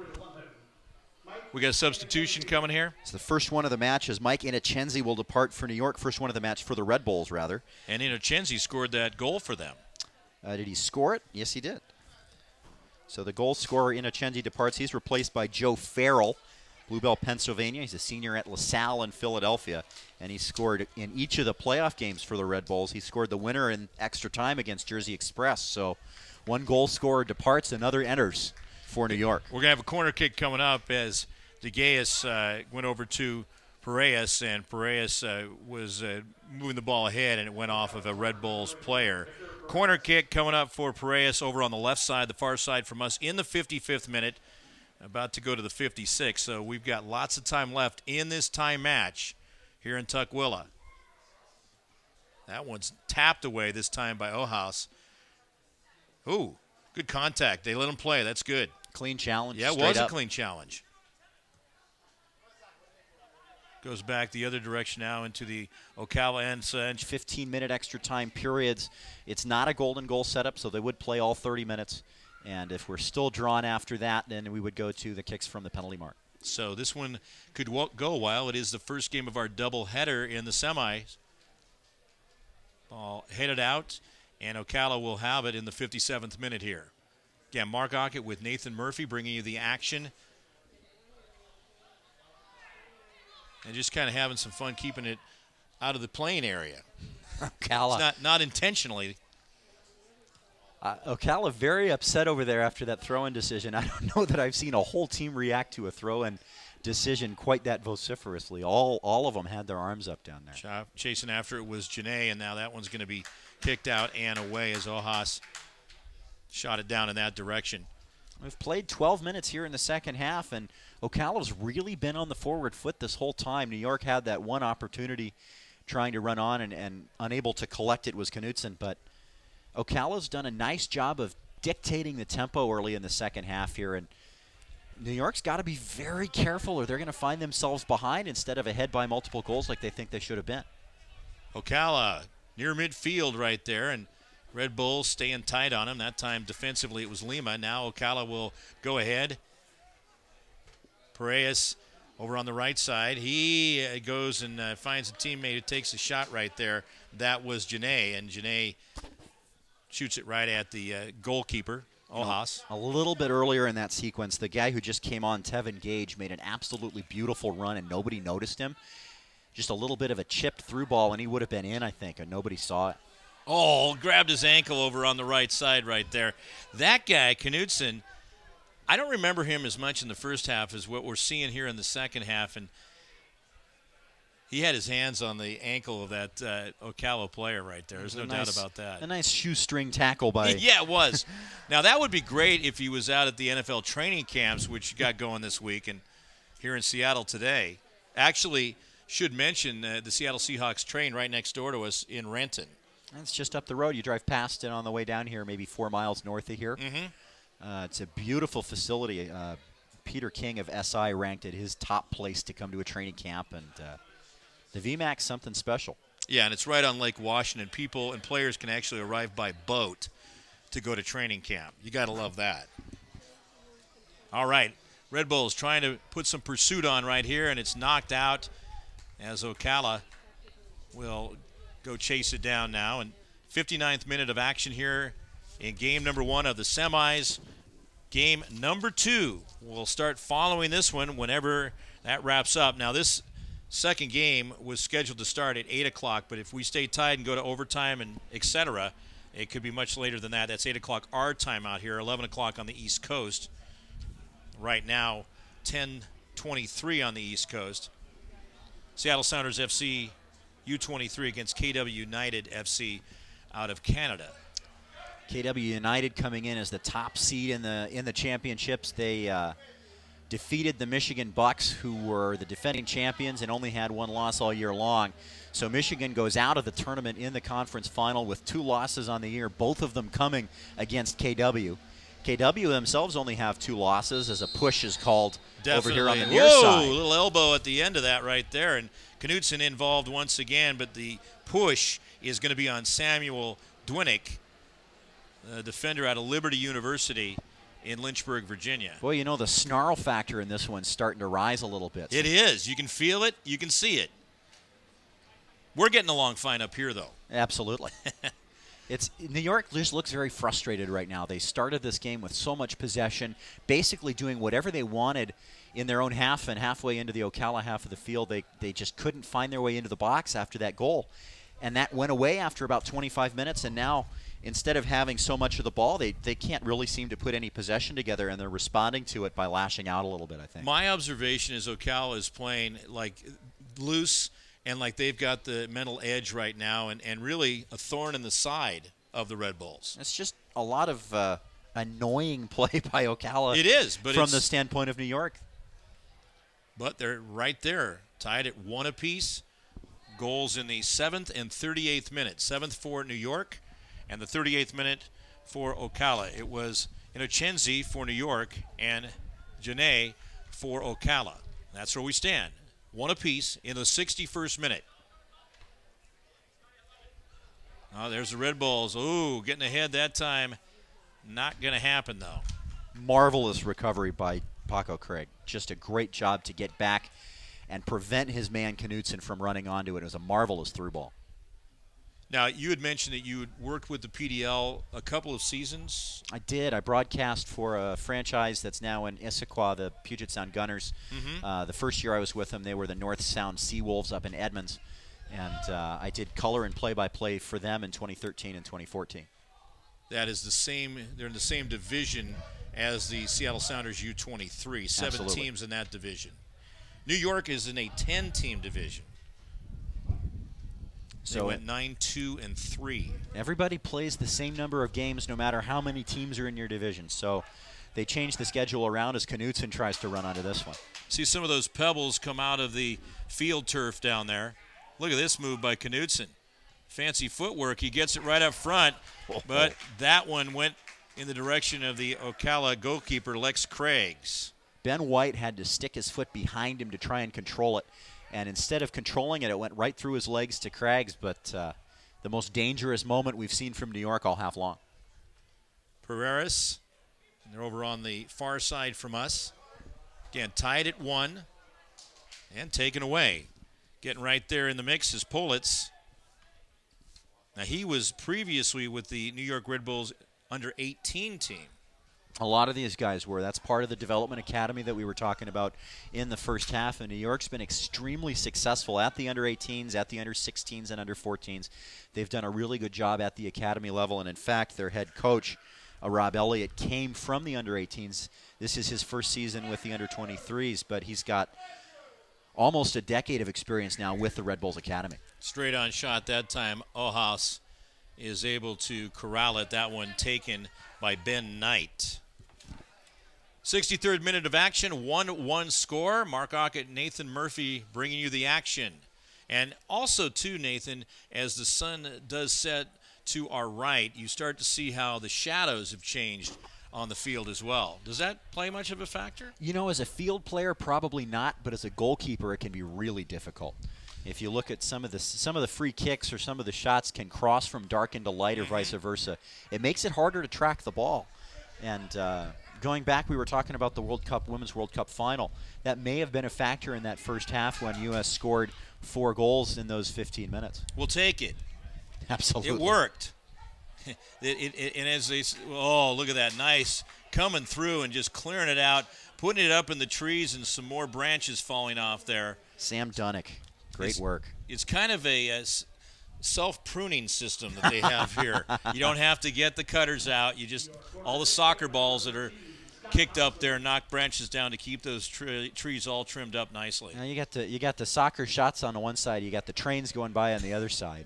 S2: We got a substitution coming here.
S1: It's the first one of the match as Mike Inochenzi will depart for New York. First one of the match for the Red Bulls, rather.
S2: And Inochenzi scored that goal for them.
S1: Did he score it? Yes, he did. So the goal scorer, Inochenzi, departs. He's replaced by Joe Farrell, Bluebell, Pennsylvania. He's a senior at LaSalle in Philadelphia, and he scored in each of the playoff games for the Red Bulls. He scored the winner in extra time against Jersey Express. So one goal scorer departs, another enters for New York.
S2: We're going to have a corner kick coming up as DeGaius went over to Piraeus, and Piraeus was moving the ball ahead, and it went off of a Red Bulls player. Corner kick coming up for Piraeus over on the left side, the far side from us, in the 55th minute, about to go to the 56th. So we've got lots of time left in this tie match here in Tukwila. That one's tapped away this time by Ojas. Ooh, good contact. They let him play. That's good.
S1: Clean challenge.
S2: Yeah, it was a clean challenge. Goes back the other direction now into the Ocala end.
S1: 15-minute extra time periods. It's not a golden goal setup, so they would play all 30 minutes. And if we're still drawn after that, then we would go to the kicks from the penalty mark.
S2: So this one could go a while. It is the first game of our doubleheader in the semis. Ball headed out, And Ocala will have it in the 57th minute here. Again, Mark Ockett with Nathan Murphy bringing you the action. And just kind of having some fun keeping it out of the playing area.
S1: Ocala.
S2: It's not intentionally.
S1: Ocala very upset over there after that throw-in decision. I don't know that I've seen a whole team react to a throw-in decision quite that vociferously. All of them had their arms up down there.
S2: Chasing after it was Janae, and now that one's going to be kicked out and away as Ojas shot it down in that direction.
S1: We've played 12 minutes here in the second half, and Ocala's really been on the forward foot this whole time. New York had that one opportunity trying to run on, and unable to collect it was Knutson, but Ocala's done a nice job of dictating the tempo early in the second half here, and New York's got to be very careful or they're going to find themselves behind instead of ahead by multiple goals like they think they should have been.
S2: Ocala near midfield right there, and Red Bulls staying tight on him. That time defensively it was Lima. Now Ocala will go ahead. Paredes over on the right side. He goes and finds a teammate who takes a shot right there. That was Janae, and Janae shoots it right at the goalkeeper, Ojas.
S1: A little bit earlier in that sequence, the guy who just came on, Tevin Gage, made an absolutely beautiful run, and nobody noticed him. Just a little bit of a chipped through ball, and he would have been in, I think, and nobody saw it.
S2: Oh, grabbed his ankle over on the right side right there. That guy, Knutson, I don't remember him as much in the first half as what we're seeing here in the second half, and he had his hands on the ankle of that Ocala player right there. There's no doubt about that.
S1: A nice shoestring tackle by...
S2: Yeah, it was. Now, that would be great if he was out at the NFL training camps, which got going this week, and here in Seattle today. Actually, should mention the Seattle Seahawks train right next door to us in Renton.
S1: It's just up the road. You drive past it on the way down here, maybe 4 miles north of here. It's a beautiful facility. Peter King of SI ranked it his top place to come to a training camp, and the VMAC's something special.
S2: Yeah, and it's right on Lake Washington. People and players can actually arrive by boat to go to training camp. You got to love that. All right, Red Bulls trying to put some pursuit on right here, and it's knocked out as Ocala will go chase it down now. And 59th minute of action here in game number 1 of the semis. Game number 2 will start following this one whenever that wraps up. Now, this second game was scheduled to start at 8 o'clock, but if we stay tied and go to overtime and etc., it could be much later than that. That's 8 o'clock our time out here, 11 o'clock on the East Coast. Right now, 10:23 on the East Coast. Seattle Sounders FC U23 against KW United FC out of Canada.
S1: KW United coming in as the top seed in the championships. They defeated the Michigan Bucks, who were the defending champions and only had one loss all year long. So Michigan goes out of the tournament in the conference final with 2 losses on the year, both of them coming against KW. KW themselves only have 2 losses as a push is called over here on the near side.
S2: Whoa, little elbow at the end of that right there. And Knutson involved once again, but the push is going to be on Samuel Dwinick, the defender out of Liberty University in Lynchburg, Virginia.
S1: Boy, you know, the snarl factor in this one's starting to rise a little bit.
S2: It is. You can feel it. You can see it. We're getting along fine up here, though.
S1: Absolutely. New York just looks very frustrated right now. They started this game with so much possession, basically doing whatever they wanted in their own half, and halfway into the Ocala half of the field, they just couldn't find their way into the box after that goal. And that went away after about 25 minutes, and now instead of having so much of the ball, they can't really seem to put any possession together, and they're responding to it by lashing out a little bit, I think.
S2: My observation is Ocala is playing like loose and like they've got the mental edge right now, and really a thorn in the side of the Red Bulls.
S1: It's just a lot of annoying play by Ocala.
S2: It is, but
S1: from the standpoint of New York.
S2: But they're right there, tied at 1 apiece. Goals in the 7th and 38th minute. 7th for New York, and the 38th minute for Ocala. It was Innochenzi for New York and Janae for Ocala. That's where we stand. 1 apiece in the 61st minute. Oh, there's the Red Bulls. Ooh, getting ahead that time. Not going to happen, though.
S1: Marvelous recovery by Paco Craig. Just a great job to get back and prevent his man Knutson from running onto it. It was a marvelous through ball.
S2: Now, you had mentioned that you had worked with the PDL a couple of seasons.
S1: I did. I broadcast for a franchise that's now in Issaquah, the Puget Sound Gunners. The first year I was with them, they were the North Sound Seawolves up in Edmonds. And I did color and play-by-play for them in 2013 and 2014.
S2: That is the same. They're in the same division as the Seattle Sounders U23. Seven
S1: Absolutely.
S2: teams in that division. New York is in a 10-team division. They
S1: So
S2: went 9-2-3.
S1: everybody plays the same number of games no matter how many teams are in your division. So they changed the schedule around as Knutson tries to run onto this one.
S2: See some of those pebbles come out of the field turf down there. Look at this move by Knutson. Fancy footwork. He gets it right up front, but that one went in the direction of the Ocala goalkeeper, Lex Craigs.
S1: Ben White had to stick his foot behind him to try and control it. And instead of controlling it, it went right through his legs to Craigs. But the most dangerous moment we've seen from New York all half long.
S2: Pereiras, and they're over on the far side from us. Again, tied at 1 and taken away. Getting right there in the mix is Politz. Now, he was previously with the New York Red Bulls under-18 team.
S1: A lot of these guys were. That's part of the development academy that we were talking about in the first half. And New York's been extremely successful at the under-18s, at the under-16s, and under-14s. They've done a really good job at the academy level. And, in fact, their head coach, Rob Elliott, came from the under-18s. This is his first season with the under-23s, but he's got almost a decade of experience now with the Red Bulls Academy.
S2: Straight on shot that time. Ohaus is able to corral it. That one taken by Ben Knight. 63rd minute of action, 1-1 score. Mark Ockett, Nathan Murphy bringing you the action. And also, too, Nathan, as the sun does set to our right, you start to see how the shadows have changed on the field as well. Does that play much of a factor?
S1: You know, as a field player, probably not, but as a goalkeeper, it can be really difficult. If you look at some of the free kicks or some of the shots can cross from dark into light or vice versa, it makes it harder to track the ball. And going back, we were talking about the Women's World Cup final. That may have been a factor in that first half when U.S. scored 4 goals in those 15 minutes.
S2: We'll take it.
S1: Absolutely.
S2: It worked. And as they, look at that, nice coming through and just clearing it out, putting it up in the trees and some more branches falling off there.
S1: Sam Dunnick, great work.
S2: It's kind of a self-pruning system that they have here. You don't have to get the cutters out. You just, all the soccer balls that are kicked up there, knock branches down to keep those trees all trimmed up nicely.
S1: Now you got the soccer shots on the one side. You got the trains going by on the other side.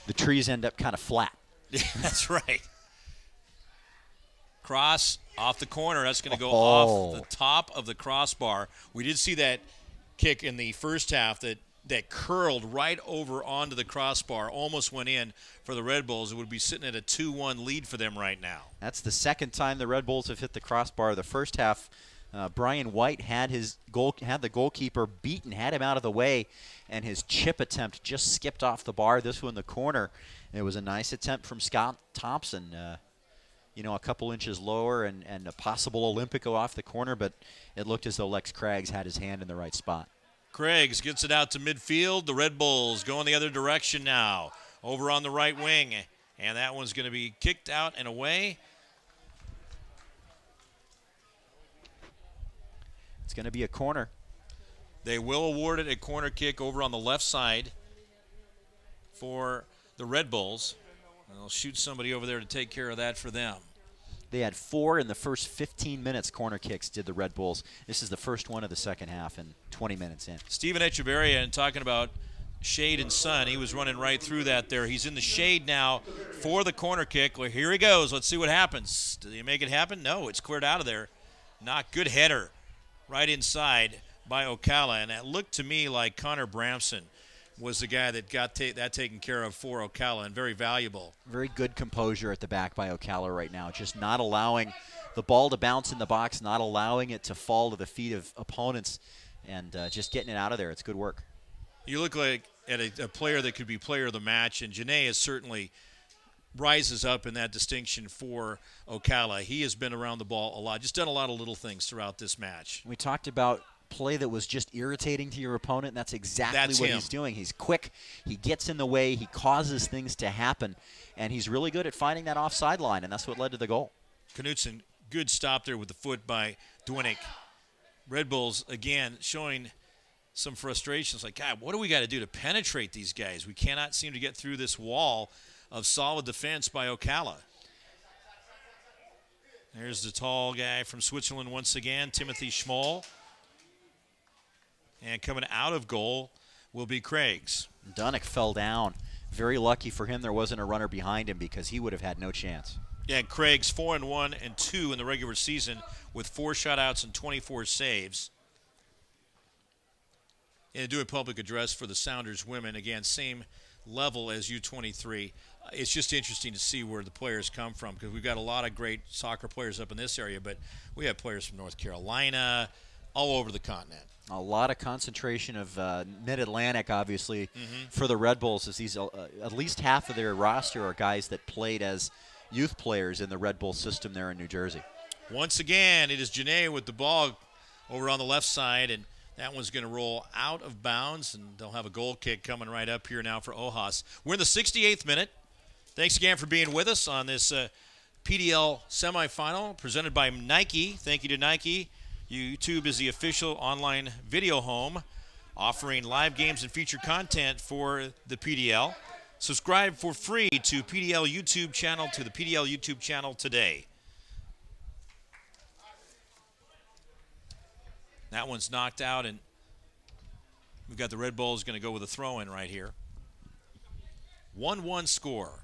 S1: The trees end up kind of flat.
S2: That's right. Cross off the corner. That's going to go off the top of the crossbar. We did see that kick in the first half that curled right over onto the crossbar, almost went in for the Red Bulls. It would be sitting at a 2-1 lead for them right now.
S1: That's the second time the Red Bulls have hit the crossbar. The first half, Brian White had the goalkeeper beaten, had him out of the way, and his chip attempt just skipped off the bar. This one, the corner. It was a nice attempt from Scott Thompson. A couple inches lower and a possible Olympico off the corner, but it looked as though Lex Craigs had his hand in the right spot.
S2: Craigs gets it out to midfield. The Red Bulls going the other direction now, over on the right wing, and that one's going to be kicked out and away.
S1: It's going to be a corner.
S2: They will award it a corner kick over on the left side for the Red Bulls. And they'll shoot somebody over there to take care of that for them.
S1: They had 4 in the first 15 minutes corner kicks, did the Red Bulls. This is the first one of the second half and 20 minutes in.
S2: Steven Echeverria, and talking about shade and sun, he was running right through that there. He's in the shade now for the corner kick. Well, here he goes. Let's see what happens. Do they make it happen? No, it's cleared out of there. Not good header right inside by Ocala. And it looked to me like Connor Bramson was the guy that got that taken care of for Ocala, and very valuable.
S1: Very good composure at the back by Ocala right now, just not allowing the ball to bounce in the box, not allowing it to fall to the feet of opponents, and just getting it out of there. It's good work.
S2: You look like at a player that could be player of the match, and Janae is certainly rises up in that distinction for Ocala. He has been around the ball a lot, just done a lot of little things throughout this match.
S1: We talked about play that was just irritating to your opponent, and that's exactly
S2: That's
S1: what
S2: him.
S1: he's doing. He's quick, he gets in the way, he causes things to happen, and he's really good at finding that offside line, and that's what led to the goal.
S2: Knutson, good stop there with the foot by Dwinick. Red Bulls, again, showing some frustrations. Like, God, what do we got to do to penetrate these guys? We cannot seem to get through this wall of solid defense by Ocala. There's the tall guy from Switzerland once again, Timothy Schmoll. And coming out of goal will be Craigs.
S1: Dunick fell down. Very lucky for him there wasn't a runner behind him because he would have had no chance.
S2: Yeah, and Craigs 4-1 and 2 in the regular season with 4 shutouts and 24 saves. And doing public address for the Sounders women, again, same level as U23. It's just interesting to see where the players come from because we've got a lot of great soccer players up in this area, but we have players from North Carolina, all over the continent.
S1: A lot of concentration of Mid-Atlantic, obviously, for the Red Bulls, as these at least half of their roster are guys that played as youth players in the Red Bull system there in New Jersey.
S2: Once again, it is Janae with the ball over on the left side, and that one's going to roll out of bounds, and they'll have a goal kick coming right up here now for Ojos. We're in the 68th minute. Thanks again for being with us on this PDL semifinal presented by Nike. Thank you to Nike. YouTube is the official online video home offering live games and feature content for the PDL. Subscribe for free to the PDL YouTube channel today. That one's knocked out, and we've got the Red Bulls going to go with a throw-in right here. 1-1 score.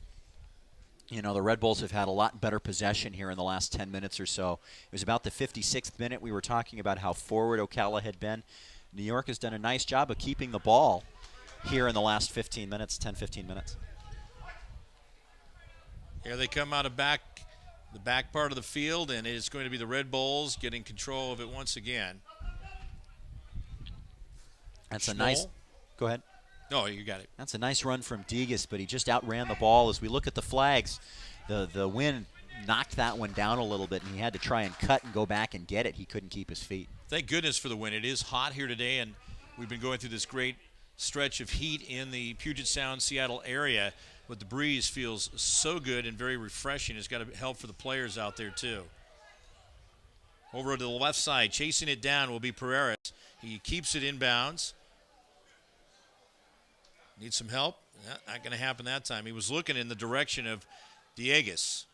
S1: You know, the Red Bulls have had a lot better possession here in the last 10 minutes or so. It was about the 56th minute. We were talking about how forward Ocala had been. New York has done a nice job of keeping the ball here in the last 15 minutes, 10, 15 minutes.
S2: Here they come out of the back part of the field, and it's going to be the Red Bulls getting control of it once again.
S1: That's
S2: Schmoll.
S1: a nice. Go ahead.
S2: No, you got it.
S1: That's a nice run from Degas, but he just outran the ball. As we look at the flags, the wind knocked that one down a little bit, and he had to try and cut and go back and get it. He couldn't keep his feet.
S2: Thank goodness for the win. It is hot here today, and we've been going through this great stretch of heat in the Puget Sound, Seattle area, but the breeze feels so good and very refreshing. It's got to help for the players out there, too. Over to the left side, chasing it down will be Pereira. He keeps it inbounds. Needs some help? Not going to happen that time. He was looking in the direction of Diegas.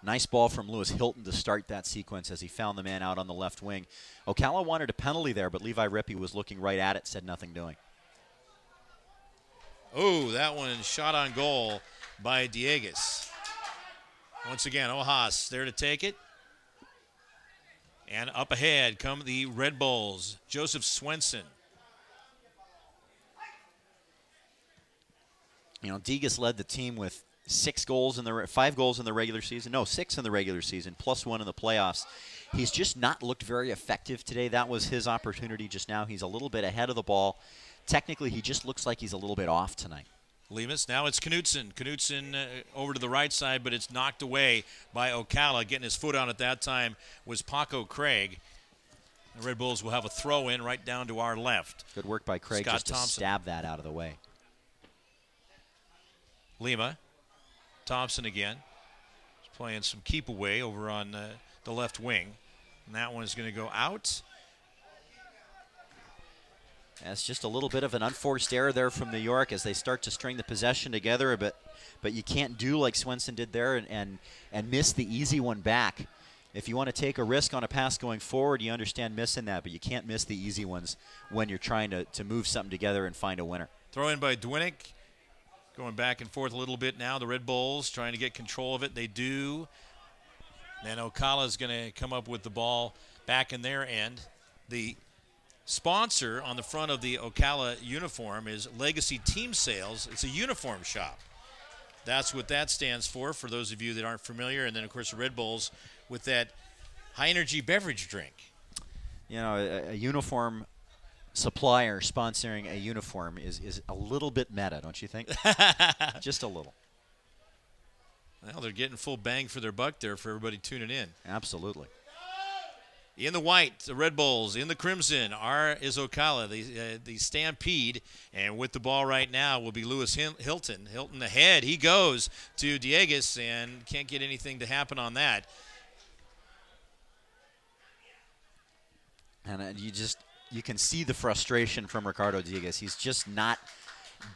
S1: Nice ball from Lewis Hilton to start that sequence as he found the man out on the left wing. Ocala wanted a penalty there, but Levi Rippey was looking right at it, said nothing doing.
S2: Oh, that one shot on goal by Diegas. Once again, Ojos there to take it. And up ahead come the Red Bulls. Joseph Swenson.
S1: You know, Degas led the team with 5 goals in the regular season. No, 6 in the regular season, plus 1 in the playoffs. He's just not looked very effective today. That was his opportunity just now. He's a little bit ahead of the ball. Technically, he just looks like he's a little bit off tonight.
S2: Lemus. Now it's Knutson. Knutson over to the right side, but it's knocked away by Ocala. Getting his foot on at that time was Paco Craig. The Red Bulls will have a throw-in right down to our left.
S1: Good work by Craig
S2: Scott
S1: just
S2: Thompson.
S1: to stab that out of the way.
S2: Lima. Thompson again. He's playing some keep away over on the left wing. And that one is going to go out.
S1: That's just a little bit of an unforced error there from New York as they start to string the possession together, but you can't do like Swenson did there and miss the easy one back. If you want to take a risk on a pass going forward, you understand missing that, but you can't miss the easy ones when you're trying to move something together and find a winner.
S2: Throw in by Dwinick. Going back and forth a little bit now. The Red Bulls trying to get control of it. They do. Then Ocala is going to come up with the ball back in their end. The sponsor on the front of the Ocala uniform is Legacy Team Sales. It's a uniform shop. That's what that stands for those of you that aren't familiar. And then, of course, the Red Bulls with that high-energy beverage drink.
S1: You know, a uniform supplier sponsoring a uniform is a little bit meta, don't you think? Just a little.
S2: Well, they're getting full bang for their buck there for everybody tuning in.
S1: Absolutely.
S2: In the white, the Red Bulls. In the crimson, is Ocala, the Stampede. And with the ball right now will be Lewis Hilton. Hilton ahead. He goes to Diegues and can't get anything to happen on that.
S1: And you can see the frustration from Ricardo Diegues. He's just not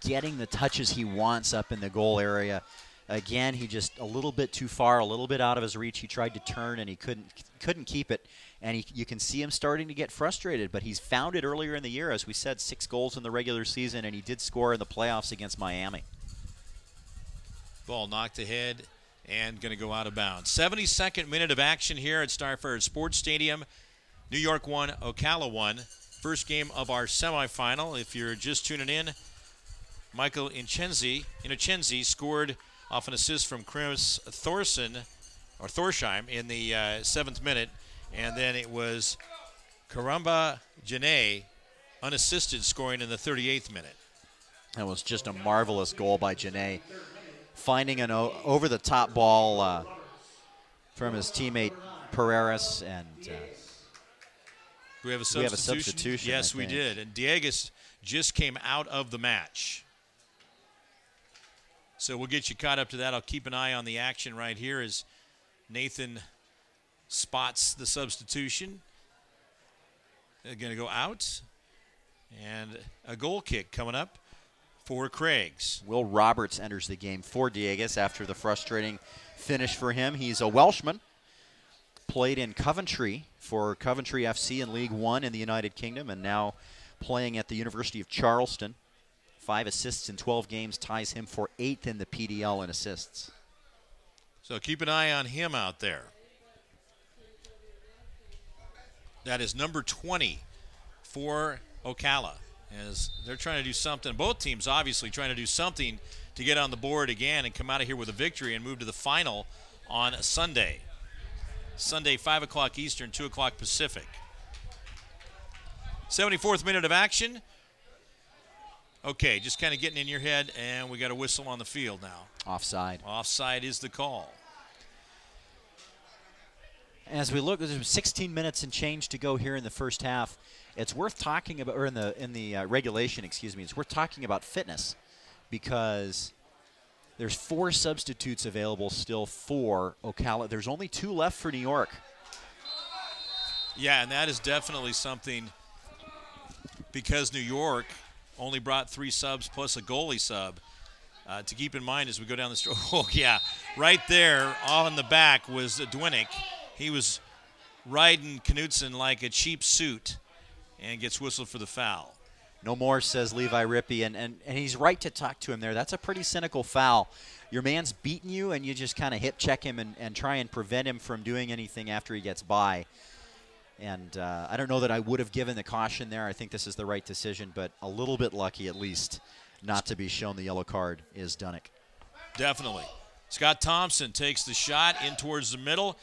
S1: getting the touches he wants up in the goal area. Again, he just a little bit too far, a little bit out of his reach. He tried to turn and he couldn't keep it. And you can see him starting to get frustrated, but he's found it earlier in the year. As we said, 6 goals in the regular season, and he did score in the playoffs against Miami.
S2: Ball knocked ahead and going to go out of bounds. 72nd minute of action here at Starfire Sports Stadium. New York 1, Ocala 1. First game of our semifinal. If you're just tuning in, Michael Innocenzi scored off an assist from Chris Thorsheim in the 7th minute. And then it was Karamba Janae, unassisted, scoring in the 38th minute.
S1: That was just a marvelous goal by Janae, finding an over-the-top ball from his teammate Pereira. And
S2: we have a substitution? Yes, we did. And Diegues just came out of the match. So we'll get you caught up to that. I'll keep an eye on the action right here as Nathan spots the substitution. They're going to go out. And a goal kick coming up for Craigs.
S1: Will Roberts enters the game for Diegues after the frustrating finish for him. He's a Welshman. Played in Coventry for Coventry FC in League One in the United Kingdom, and now playing at the University of Charleston. 5 assists in 12 games ties him for 8th in the PDL in assists.
S2: So keep an eye on him out there. That is number 20 for Ocala, as they're trying to do something. Both teams obviously trying to do something to get on the board again and come out of here with a victory and move to the final on Sunday. Sunday, 5 o'clock Eastern, 2 o'clock Pacific. 74th minute of action. Okay, just kind of getting in your head, and we got a whistle on the field now.
S1: Offside.
S2: Offside is the call.
S1: As we look, there's 16 minutes and change to go here in the first half. It's worth talking about, or in the regulation, excuse me. It's worth talking about fitness, because there's 4 substitutes available still for Ocala. There's only 2 left for New York.
S2: Yeah, and that is definitely something, because New York only brought 3 subs plus a goalie sub. To keep in mind as we go down the street. Oh, yeah, right there on the back was Dwinick. He was riding Knutson like a cheap suit and gets whistled for the foul.
S1: No more, says Levi Rippey, and he's right to talk to him there. That's a pretty cynical foul. Your man's beating you, and you just kind of hip check him and try and prevent him from doing anything after he gets by. And I don't know that I would have given the caution there. I think this is the right decision, but a little bit lucky at least not to be shown the yellow card is Dunnick.
S2: Definitely. Scott Thompson takes the shot in towards the middle,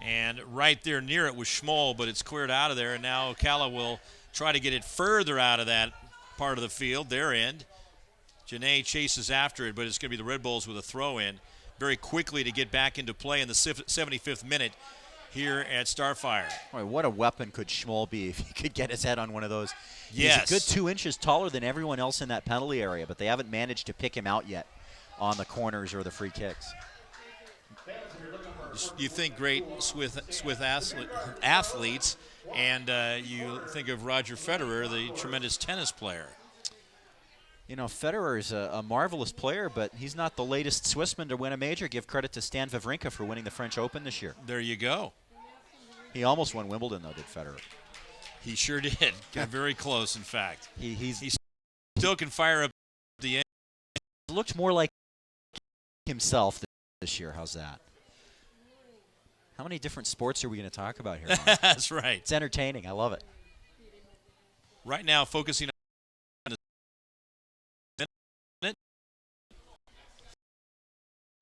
S2: and right there near it was Schmoll, but it's cleared out of there, and now Ocala will try to get it further out of that part of the field, their end. Janae chases after it, but it's going to be the Red Bulls with a throw-in very quickly to get back into play in the 75th minute here at Starfire.
S1: Boy, what a weapon could Schmoll be if he could get his head on one of those.
S2: Yes.
S1: He's a good 2 inches taller than everyone else in that penalty area, but they haven't managed to pick him out yet on the corners or the free kicks.
S2: You think great Swiss athletes, and you think of Roger Federer, the tremendous tennis player.
S1: You know, Federer is a marvelous player, but he's not the latest Swissman to win a major. Give credit to Stan Wawrinka for winning the French Open this year.
S2: There you go.
S1: He almost won Wimbledon, though, did Federer.
S2: He sure did. Got very close, in fact.
S1: He
S2: still can fire up the end.
S1: Looked more like himself this year. How's that? How many different sports are we going to talk about here?
S2: That's right.
S1: It's entertaining. I love it.
S2: Right now, focusing on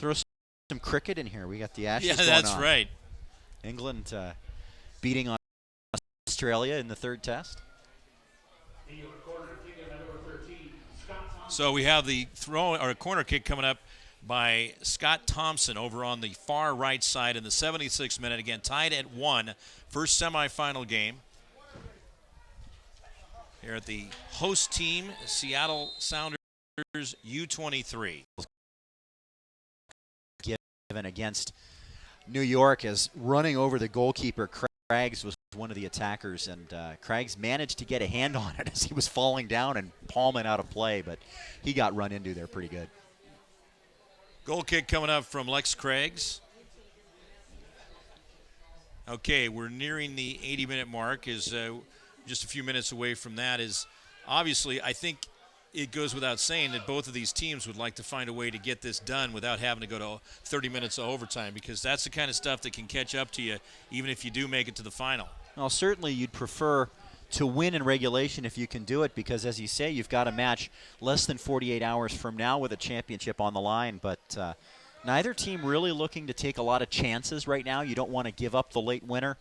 S1: throw some cricket in here. We got the Ashes going
S2: that's
S1: on.
S2: right.
S1: England beating Australia in the 3rd test.
S2: So we have the throw or a corner kick coming up by Scott Thompson over on the far right side in the 76th minute. Again, tied at 1. First semifinal game here at the host team, Seattle Sounders U23.
S1: Given against New York as running over the goalkeeper. Craggs was one of the attackers, and Craggs managed to get a hand on it as he was falling down and palming out of play, but he got run into there pretty good.
S2: Goal kick coming up from Lex Craggs. Okay, we're nearing the 80-minute mark. Is just a few minutes away from that. Is obviously, I think it goes without saying that both of these teams would like to find a way to get this done without having to go to 30 minutes of overtime, because that's the kind of stuff that can catch up to you even if you do make it to the final.
S1: Well, certainly you'd prefer to win in regulation if you can do it, because as you say, you've got a match less than 48 hours from now with a championship on the line, but neither team really looking to take a lot of chances right now. You don't want to give up the late winner.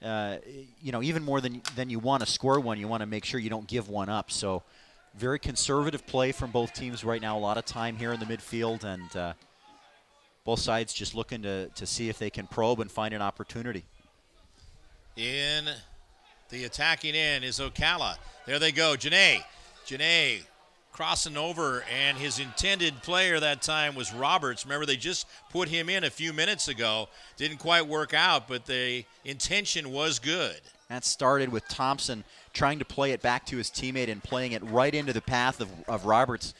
S1: Even more than you want to score one, you want to make sure you don't give one up. So very conservative play from both teams right now. A lot of time here in the midfield, and both sides just looking to see if they can probe and find an opportunity.
S2: In the attacking end is Ocala. There they go. Janae crossing over, and his intended player that time was Roberts. Remember, they just put him in a few minutes ago. Didn't quite work out, but the intention was good.
S1: That started with Thompson trying to play it back to his teammate and playing it right into the path of Roberts,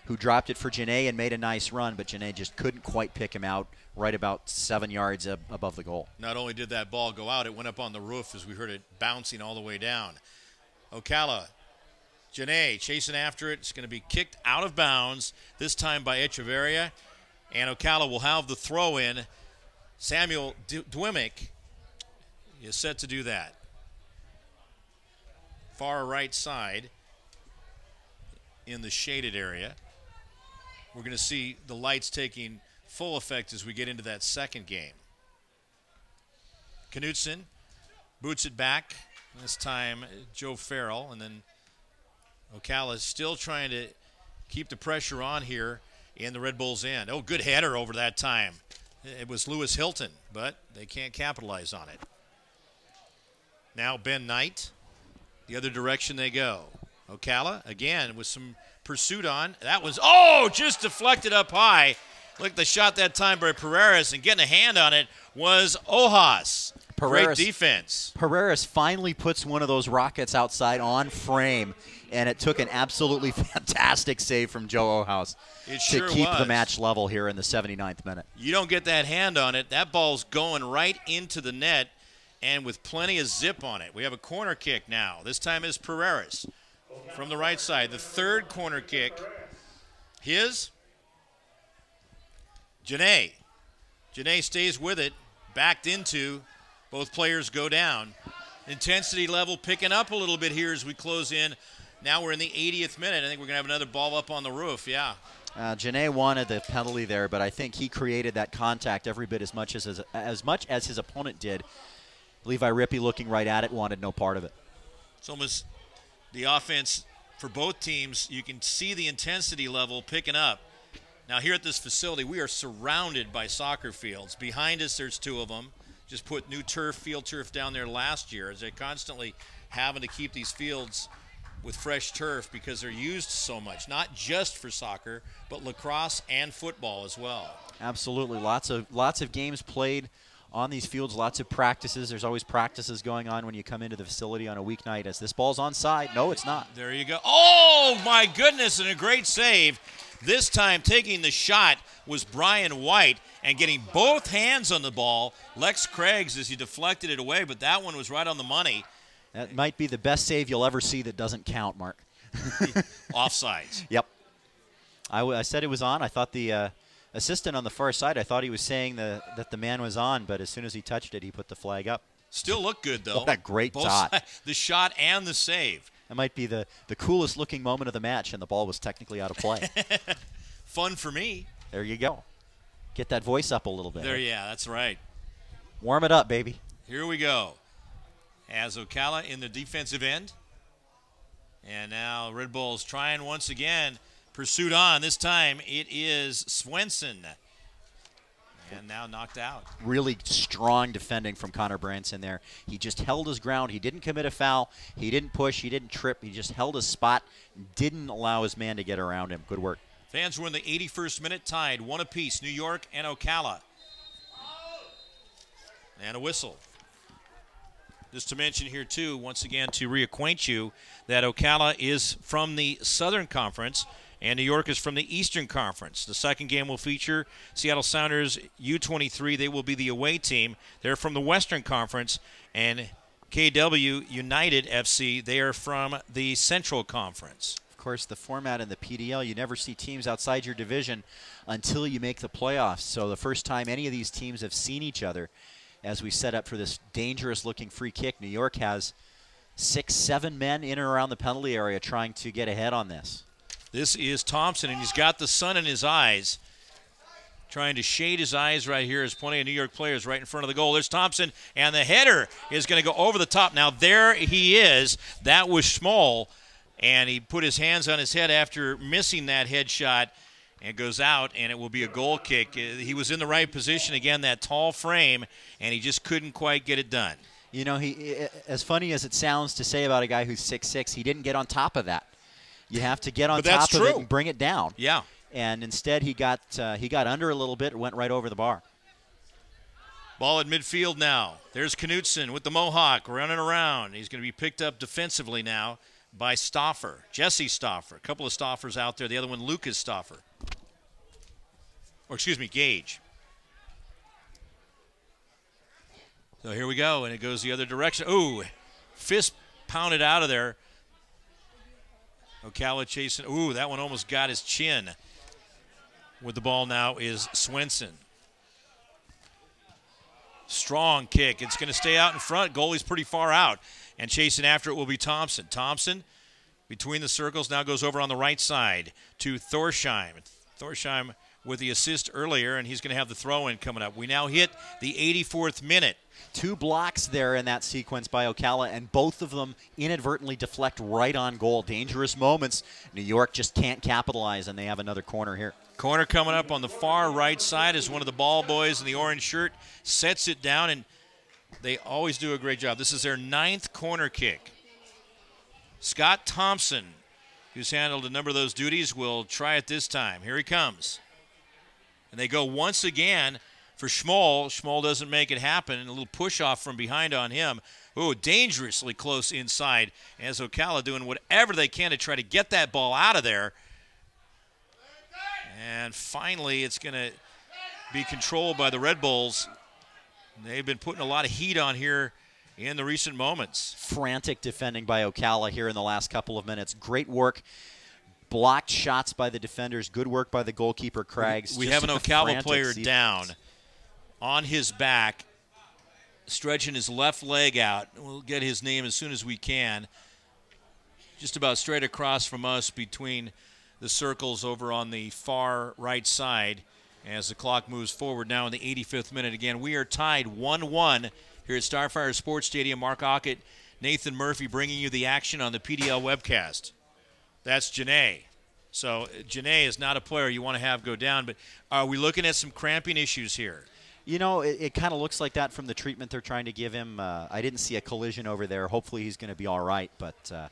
S1: who dropped it for Janae and made a nice run, but Janae just couldn't quite pick him out right about 7 yards above the goal.
S2: Not only did that ball go out, it went up on the roof as we heard it bouncing all the way down. Ocala, Janae chasing after it. It's going to be kicked out of bounds, this time by Echeverria, and Ocala will have the throw in. Samuel Dwimick is set to do that. Far right side in the shaded area. We're going to see the lights taking full effect as we get into that second game. Knutson boots it back. This time Joe Farrell, and then Ocala is still trying to keep the pressure on here in the Red Bulls' end. Oh, good header over that time. It was Lewis Hilton, but they can't capitalize on it. Now Ben Knight. The other direction they go. Ocala, again, with some pursuit on. That was, just deflected up high. Look at the shot that time by Pereira, and getting a hand on it was Ojas. Great defense.
S1: Pereira finally puts one of those rockets outside on frame, and it took an absolutely fantastic save from Joe Ojas to keep the match level here in the 79th minute.
S2: You don't get that hand on it. That ball's going right into the net, and with plenty of zip on it. We have a corner kick now. This time is Pereira's from the right side. The third corner kick. His. Janae. Janae stays with it. Backed into. Both players go down. Intensity level picking up a little bit here as we close in. Now we're in the 80th minute. I think we're going to have another ball up on the roof. Yeah.
S1: Janae wanted the penalty there, but I think he created that contact every bit as much as his opponent did. Levi Rippey, looking right at it, wanted no part of it.
S2: It's almost the offense for both teams. You can see the intensity level picking up. Now here at this facility, we are surrounded by soccer fields. Behind us, there's two of them. Just put new field turf down there last year, as they're constantly having to keep these fields with fresh turf because they're used so much, not just for soccer, but lacrosse and football as well.
S1: Absolutely. Lots of games played on these fields, lots of practices. There's always practices going on when you come into the facility on a weeknight. As this ball's onside. No, it's not.
S2: There you go. Oh, my goodness, and a great save. This time taking the shot was Brian White, and getting both hands on the ball. Lex Craggs as he deflected it away, but that one was right on the money.
S1: That might be the best save you'll ever see that doesn't count, Mark.
S2: Offsides.
S1: Yep. I said it was on. I thought the assistant on the far side, I thought he was saying that the man was on, but as soon as he touched it, he put the flag up.
S2: Still looked good, though.
S1: What a great dot.
S2: The shot and the save.
S1: That might be the coolest looking moment of the match, and the ball was technically out of play.
S2: Fun for me.
S1: There you go. Get that voice up a little bit.
S2: Yeah, that's right.
S1: Warm it up, baby.
S2: Here we go. As Ocala in the defensive end. And now Red Bulls trying once again. Pursued on. This time it is Swenson. And now knocked out.
S1: Really strong defending from Connor Branson there. He just held his ground. He didn't commit a foul. He didn't push. He didn't trip. He just held his spot, didn't allow his man to get around him. Good work.
S2: Fans were in the 81st minute, tied 1 apiece, New York and Ocala. And a whistle. Just to mention here, too, once again, to reacquaint you, that Ocala is from the Southern Conference and New York is from the Eastern Conference. The second game will feature Seattle Sounders U23. They will be the away team. They're from the Western Conference. And KW United FC, they are from the Central Conference.
S1: Of course, the format in the PDL, you never see teams outside your division until you make the playoffs. So the first time any of these teams have seen each other as we set up for this dangerous-looking free kick, New York has 6-7 men in and around the penalty area trying to get ahead on this.
S2: This is Thompson, and he's got the sun in his eyes. Trying to shade his eyes right here. There's plenty of New York players right in front of the goal. There's Thompson, and the header is going to go over the top. Now, there he is. That was Small, and he put his hands on his head after missing that headshot, and goes out, and it will be a goal kick. He was in the right position. Again, that tall frame, and he just couldn't quite get it done.
S1: You know, he, as funny as it sounds to say about a guy who's 6'6", he didn't get on top of that. You have to get on top of it and bring it down.
S2: Yeah.
S1: And instead he got under a little bit and went right over the bar.
S2: Ball at midfield now. There's Knutson with the Mohawk running around. He's going to be picked up defensively now by Stoffer, Jesse Stoffer. A couple of Stoffers out there. The other one, Lucas Stoffer. Or excuse me, Gage. So here we go, and it goes the other direction. Ooh, fist pounded out of there. Ocala chasing. Ooh, that one almost got his chin. With the ball now is Swenson. Strong kick. It's going to stay out in front. Goalie's pretty far out. And chasing after it will be Thompson. Thompson, between the circles, now goes over on the right side to Thorsheim. Thorsheim with the assist earlier, and he's going to have the throw-in coming up. We now hit the 84th minute.
S1: 2 blocks there in that sequence by Ocala, and both of them inadvertently deflect right on goal. Dangerous moments. New York just can't capitalize, and they have another corner here.
S2: Corner coming up on the far right side as one of the ball boys in the orange shirt sets it down, and they always do a great job. This is their 9th corner kick. Scott Thompson, who's handled a number of those duties, will try it this time. Here he comes. And they go once again for Schmoll. Schmoll doesn't make it happen. And a little push-off from behind on him. Ooh, dangerously close inside as Ocala doing whatever they can to try to get that ball out of there. And finally, it's going to be controlled by the Red Bulls. They've been putting a lot of heat on here in the recent moments.
S1: Frantic defending by Ocala here in the last couple of minutes. Great work. Blocked shots by the defenders. Good work by the goalkeeper, Craggs.
S2: We have an Ocala player down on his back, stretching his left leg out. We'll get his name as soon as we can. Just about straight across from us between the circles over on the far right side as the clock moves forward now in the 85th minute. Again, we are tied 1-1 here at Starfire Sports Stadium. Mark Ockett, Nathan Murphy bringing you the action on the PDL webcast. That's Janae. So Janae is not a player you want to have go down, but are we looking at some cramping issues here?
S1: You know, it kind of looks like that from the treatment they're trying to give him. I didn't see a collision over there. Hopefully he's going to be all right. But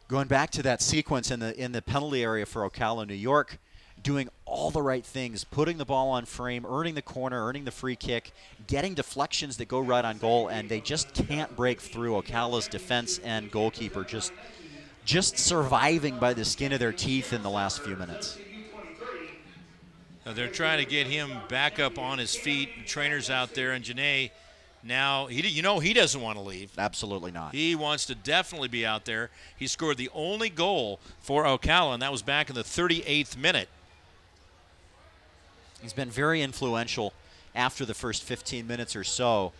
S1: going back to that sequence in the penalty area for Ocala, New York, doing all the right things, putting the ball on frame, earning the corner, earning the free kick, getting deflections that go right on goal, and they just can't break through. Ocala's defense and goalkeeper just surviving by the skin of their teeth in the last few minutes.
S2: They're trying to get him back up on his feet. Trainers out there, and Janae now, he doesn't want to leave.
S1: Absolutely not.
S2: He wants to definitely be out there. He scored the only goal for Ocala, and that was back in the 38th minute.
S1: He's been very influential after the first 15 minutes or so.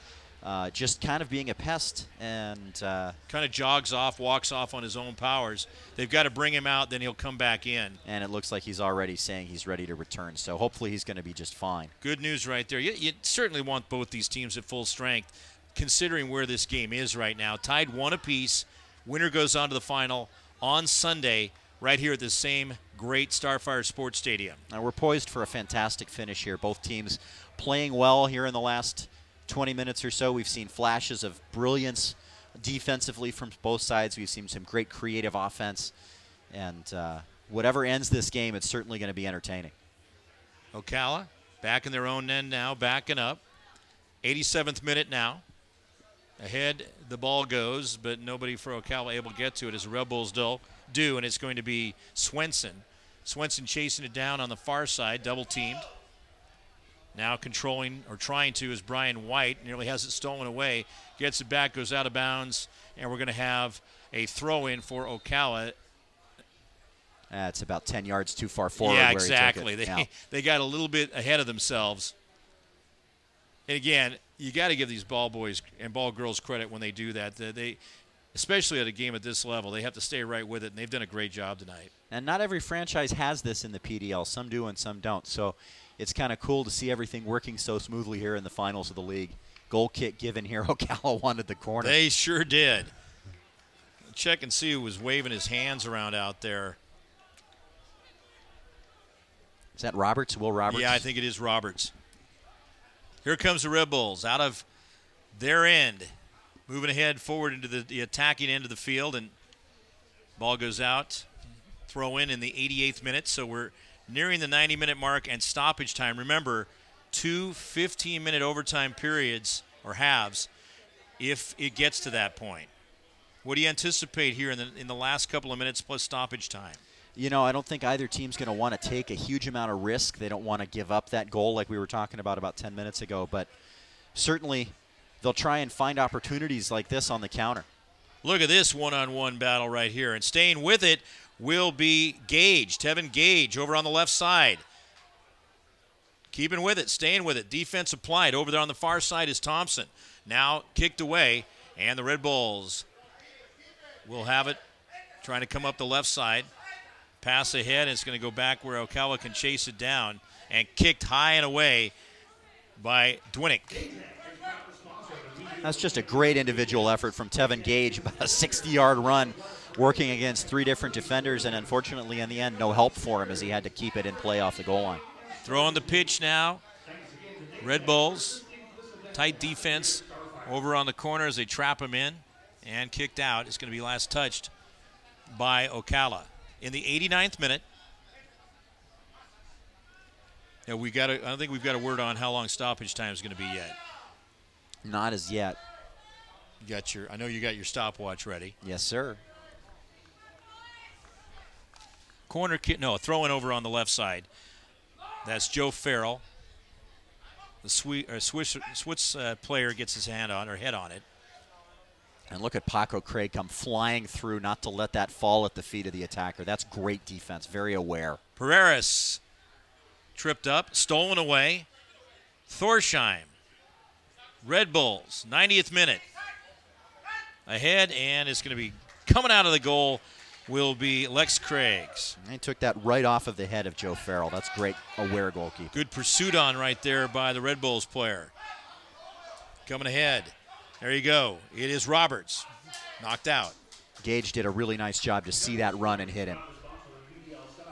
S1: Just kind of being a pest and
S2: kind of jogs off, walks off on his own powers. They've got to bring him out, then he'll come back in.
S1: And it looks like he's already saying he's ready to return. So hopefully he's going to be just fine.
S2: Good news right there. You certainly want both these teams at full strength, considering where this game is right now. Tied 1 apiece. Winner goes on to the final on Sunday right here at the same great Starfire Sports Stadium.
S1: Now we're poised for a fantastic finish here. Both teams playing well here in the last 20 minutes or so. We've seen flashes of brilliance defensively from both sides. We've seen some great creative offense. And whatever ends this game, it's certainly going to be entertaining.
S2: Ocala back in their own end now, backing up. 87th minute now. Ahead, the ball goes, but nobody for Ocala able to get to it as the Red Bulls do, and it's going to be Swenson. Swenson chasing it down on the far side, double teamed. Now controlling, or trying to, is Brian White. Nearly has it stolen away. Gets it back, goes out of bounds, and we're going to have a throw-in for Ocala.
S1: It's about 10 yards too far forward.
S2: Yeah,
S1: where
S2: exactly.
S1: He took it.
S2: They got a little bit ahead of themselves. And again, you got to give these ball boys and ball girls credit when they do that. They, especially at a game at this level, they have to stay right with it, and they've done a great job tonight.
S1: And not every franchise has this in the PDL. Some do and some don't. So it's kind of cool to see everything working so smoothly here in the finals of the league. Goal kick given here. Ocala wanted the corner.
S2: They sure did. Check and see who was waving his hands around out there.
S1: Is that Roberts? Will Roberts?
S2: Yeah, I think it is Roberts. Here comes the Red Bulls out of their end. Moving ahead forward into the attacking end of the field, and ball goes out. Throw in the 88th minute, so we're nearing the 90-minute mark and stoppage time. Remember, 2 15-minute overtime periods, or halves, if it gets to that point. What do you anticipate here in the last couple of minutes plus stoppage time?
S1: You know, I don't think either team's going to want to take a huge amount of risk. They don't want to give up that goal like we were talking about 10 minutes ago. But certainly they'll try and find opportunities like this on the counter.
S2: Look at this one-on-one battle right here. And staying with it will be Gage, Tevin Gage over on the left side. Keeping with it, staying with it. Defense applied. Over there on the far side is Thompson. Now kicked away, and the Red Bulls will have it. Trying to come up the left side. Pass ahead, and it's going to go back where Ocala can chase it down, and kicked high and away by Dwinick.
S1: That's just a great individual effort from Tevin Gage, about a 60-yard run working against 3 different defenders, and unfortunately in the end no help for him as he had to keep it in play off the goal line.
S2: Throwing the pitch now. Red Bulls, tight defense over on the corner as they trap him in, and kicked out. It's going to be last touched by Ocala. In the 89th minute, I don't think we've got a word on how long stoppage time is going to be yet.
S1: Not as yet.
S2: I know you got your stopwatch ready.
S1: Yes, sir.
S2: Corner kick, no, throwing over on the left side. That's Joe Farrell. The Swiss player gets his head on it.
S1: And look at Paco Craig come flying through, not to let that fall at the feet of the attacker. That's great defense, very aware.
S2: Pereira tripped up, stolen away. Thorsheim. Red Bulls, 90th minute. Ahead, and it's going to be coming out of the goal will be Lex Craigs.
S1: And he took that right off of the head of Joe Farrell. That's great, aware goalkeeper.
S2: Good pursuit on right there by the Red Bulls player. Coming ahead. There you go. It is Roberts. Knocked out.
S1: Gage did a really nice job to see that run and hit him.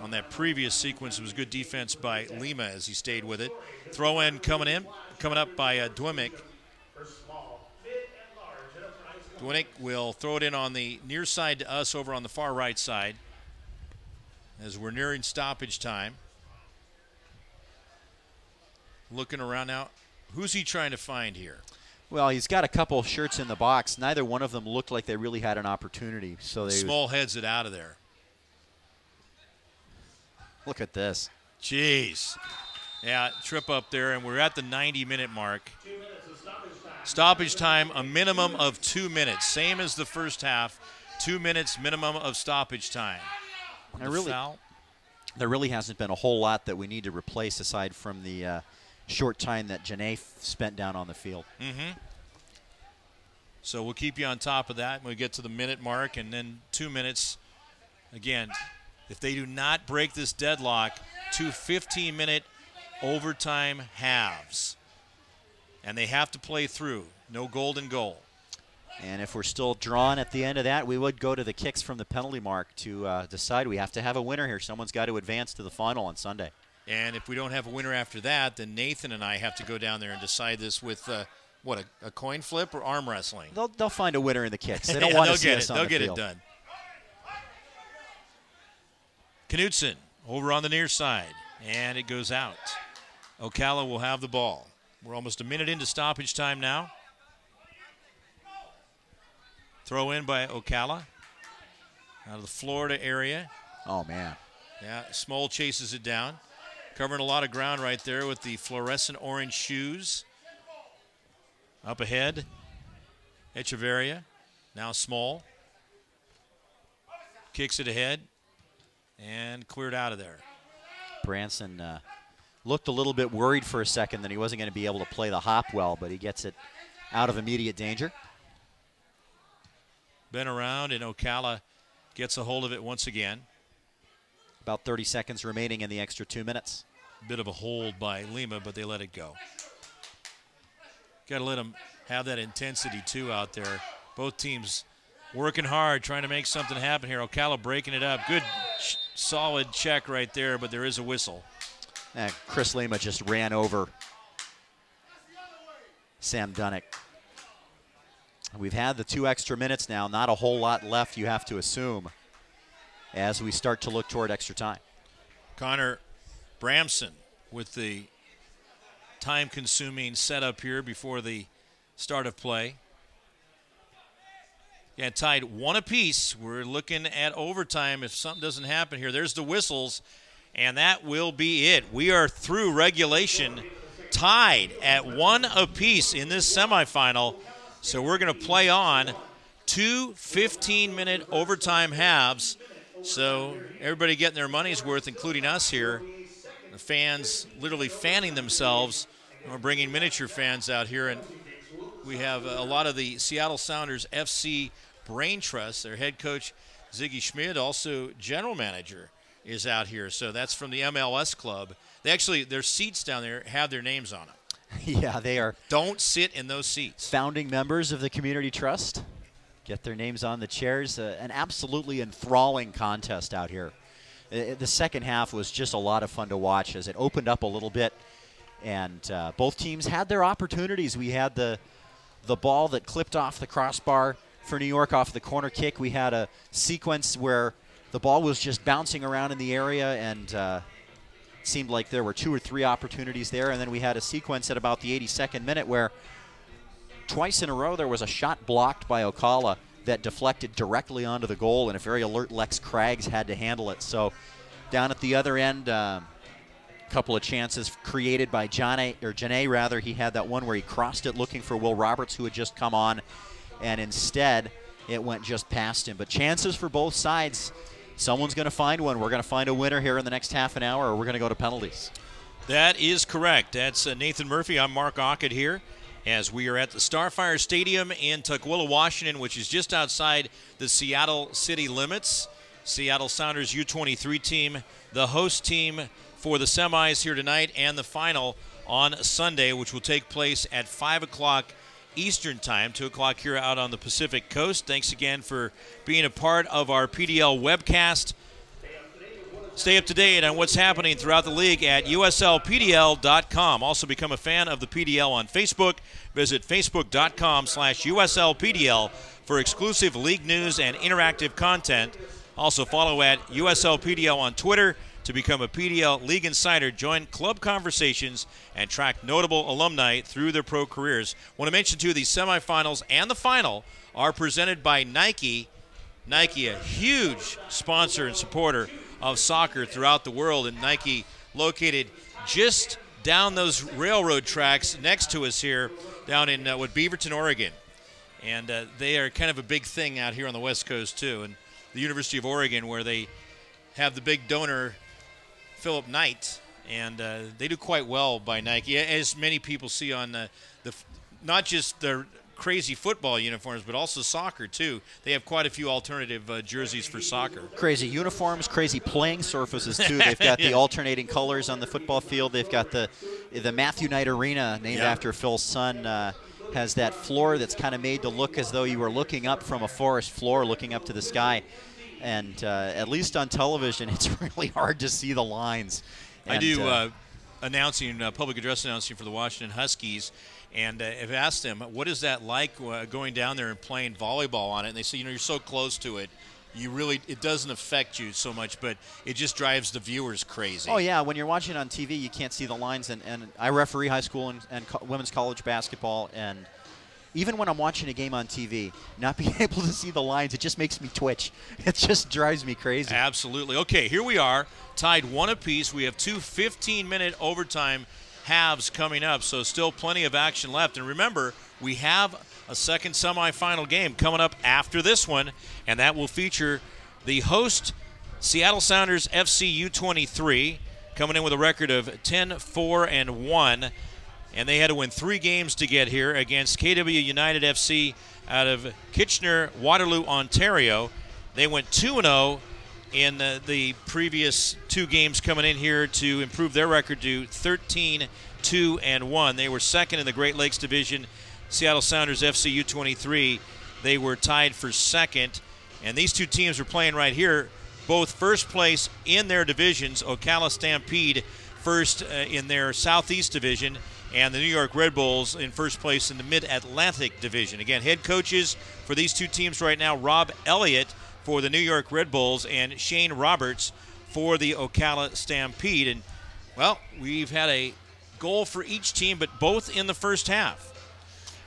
S2: On that previous sequence, it was good defense by Lima as he stayed with it. Throw in coming up by Dwinick. Dwinick will throw it in on the near side to us over on the far right side as we're nearing stoppage time. Looking around now. Who's he trying to find here?
S1: Well, he's got a couple shirts in the box. Neither one of them looked like they really had an opportunity. So
S2: Small heads it out of there.
S1: Look at this.
S2: Jeez. Yeah, trip up there, and we're at the 90-minute mark. Stoppage time, a minimum of 2 minutes. Same as the first half. 2 minutes minimum of stoppage time.
S1: There really hasn't been a whole lot that we need to replace aside from the short time that Janae spent down on the field.
S2: Mm-hmm. So we'll keep you on top of that when we get to the minute mark, and then 2 minutes. Again, if they do not break this deadlock, 2 15-minute overtime halves. And they have to play through. No golden goal.
S1: And if we're still drawn at the end of that, we would go to the kicks from the penalty mark to decide we have to have a winner here. Someone's got to advance to the final on Sunday.
S2: And if we don't have a winner after that, then Nathan and I have to go down there and decide this with, a coin flip or arm wrestling?
S1: They'll find a winner in the kicks. They don't want to see us on the field.
S2: They'll get it done. Knudsen over on the near side, and it goes out. Ocala will have the ball. We're almost a minute into stoppage time now. Throw in by Ocala out of the Florida area.
S1: Oh, man.
S2: Yeah, Small chases it down. Covering a lot of ground right there with the fluorescent orange shoes. Up ahead, Echeverria. Now Small. Kicks it ahead and cleared out of there.
S1: Branson looked a little bit worried for a second that he wasn't going to be able to play the hop well, but he gets it out of immediate danger.
S2: Been around, and Ocala gets a hold of it once again.
S1: About 30 seconds remaining in the extra 2 minutes.
S2: Bit of a hold by Lima, but they let it go. Got to let them have that intensity, too, out there. Both teams working hard, trying to make something happen here. Ocala breaking it up. Good, solid check right there, but there is a whistle.
S1: Chris Lima just ran over Sam Dunnick. We've had the 2 extra minutes now. Not a whole lot left, you have to assume, as we start to look toward extra time.
S2: Connor Bramson with the time-consuming setup here before the start of play. Yeah, tied 1 apiece. We're looking at overtime if something doesn't happen here. There's the whistles, and that will be it. We are through regulation, tied at 1 apiece in this semifinal. So we're going to play on 2 15-minute overtime halves. So everybody getting their money's worth, including us here. The fans literally fanning themselves. We're bringing miniature fans out here, and we have a lot of the Seattle Sounders FC Brain Trust. Their head coach, Ziggy Schmid, also general manager, is out here. So that's from the MLS club. Their seats down there have their names on them.
S1: Yeah, they are.
S2: Don't sit in those seats.
S1: Founding members of the Community Trust. Get their names on the chairs. An absolutely enthralling contest out here. The second half was just a lot of fun to watch as it opened up a little bit. And both teams had their opportunities. We had the ball that clipped off the crossbar for New York off the corner kick. We had a sequence where the ball was just bouncing around in the area, and it seemed like there were 2 or 3 opportunities there. And then we had a sequence at about the 82nd minute where twice in a row there was a shot blocked by Ocala that deflected directly onto the goal, and a very alert Lex Craggs had to handle it. So down at the other end, couple of chances created by Janae. He had that one where he crossed it looking for Will Roberts, who had just come on, and instead it went just past him. But chances for both sides. Someone's going to find one. We're going to find a winner here in the next half an hour, or we're going to go to penalties.
S2: That is correct. That's Nathan Murphy. I'm Mark Ockett here as we are at the Starfire Stadium in Tukwila, Washington, which is just outside the Seattle city limits. Seattle Sounders U23 team, the host team for the semis here tonight and the final on Sunday, which will take place at 5 o'clock Eastern Time, 2 o'clock here out on the Pacific Coast. Thanks again for being a part of our PDL webcast. Stay up to date on what's happening throughout the league at uslpdl.com. Also become a fan of the PDL on Facebook. Visit facebook.com/uslpdl for exclusive league news and interactive content. Also follow at uslpdl on Twitter to become a PDL League Insider. Join club conversations and track notable alumni through their pro careers. Want to mention, too, the semifinals and the final are presented by Nike. Nike, a huge sponsor and supporter of soccer throughout the world, and Nike located just down those railroad tracks next to us here down in Beaverton, Oregon. And they are kind of a big thing out here on the West Coast, too. And the University of Oregon, where they have the big donor, Philip Knight, and they do quite well by Nike, as many people see on not just their crazy football uniforms, but also soccer, too. They have quite a few alternative jerseys for soccer.
S1: Crazy uniforms, crazy playing surfaces, too. They've got the alternating colors on the football field. They've got the Matthew Knight Arena, named after Phil's son, has that floor that's kind of made to look as though you were looking up from a forest floor, looking up to the sky. And at least on television, it's really hard to see the lines.
S2: I
S1: And,
S2: do announcing, public address announcing for the Washington Huskies, and I've asked them, what is that like going down there and playing volleyball on it? And they say, you're so close to it. It doesn't affect you so much, but it just drives the viewers crazy.
S1: Oh, yeah. When you're watching on TV, you can't see the lines. And I referee high school and women's college basketball. And even when I'm watching a game on TV, not being able to see the lines, it just makes me twitch. It just drives me crazy.
S2: Absolutely. Okay, here we are, tied 1 apiece. We have 2 15-minute overtime halves coming up, so still plenty of action left. And remember, we have a second semifinal game coming up after this one, and that will feature the host Seattle Sounders FC U23 coming in with a record of 10-4-1, and they had to win 3 games to get here against KW United FC out of Kitchener, Waterloo, Ontario. They went 2-0 in the previous 2 games coming in here to improve their record to 13-2-1. They were second in the Great Lakes Division. Seattle Sounders FC U23, they were tied for second. And these 2 teams are playing right here, both first place in their divisions. Ocala Stampede first in their Southeast Division, and the New York Red Bulls in first place in the Mid-Atlantic Division. Again, head coaches for these 2 teams right now, Rob Elliott for the New York Red Bulls and Shane Roberts for the Ocala Stampede. And, well, we've had a goal for each team, but both in the first half.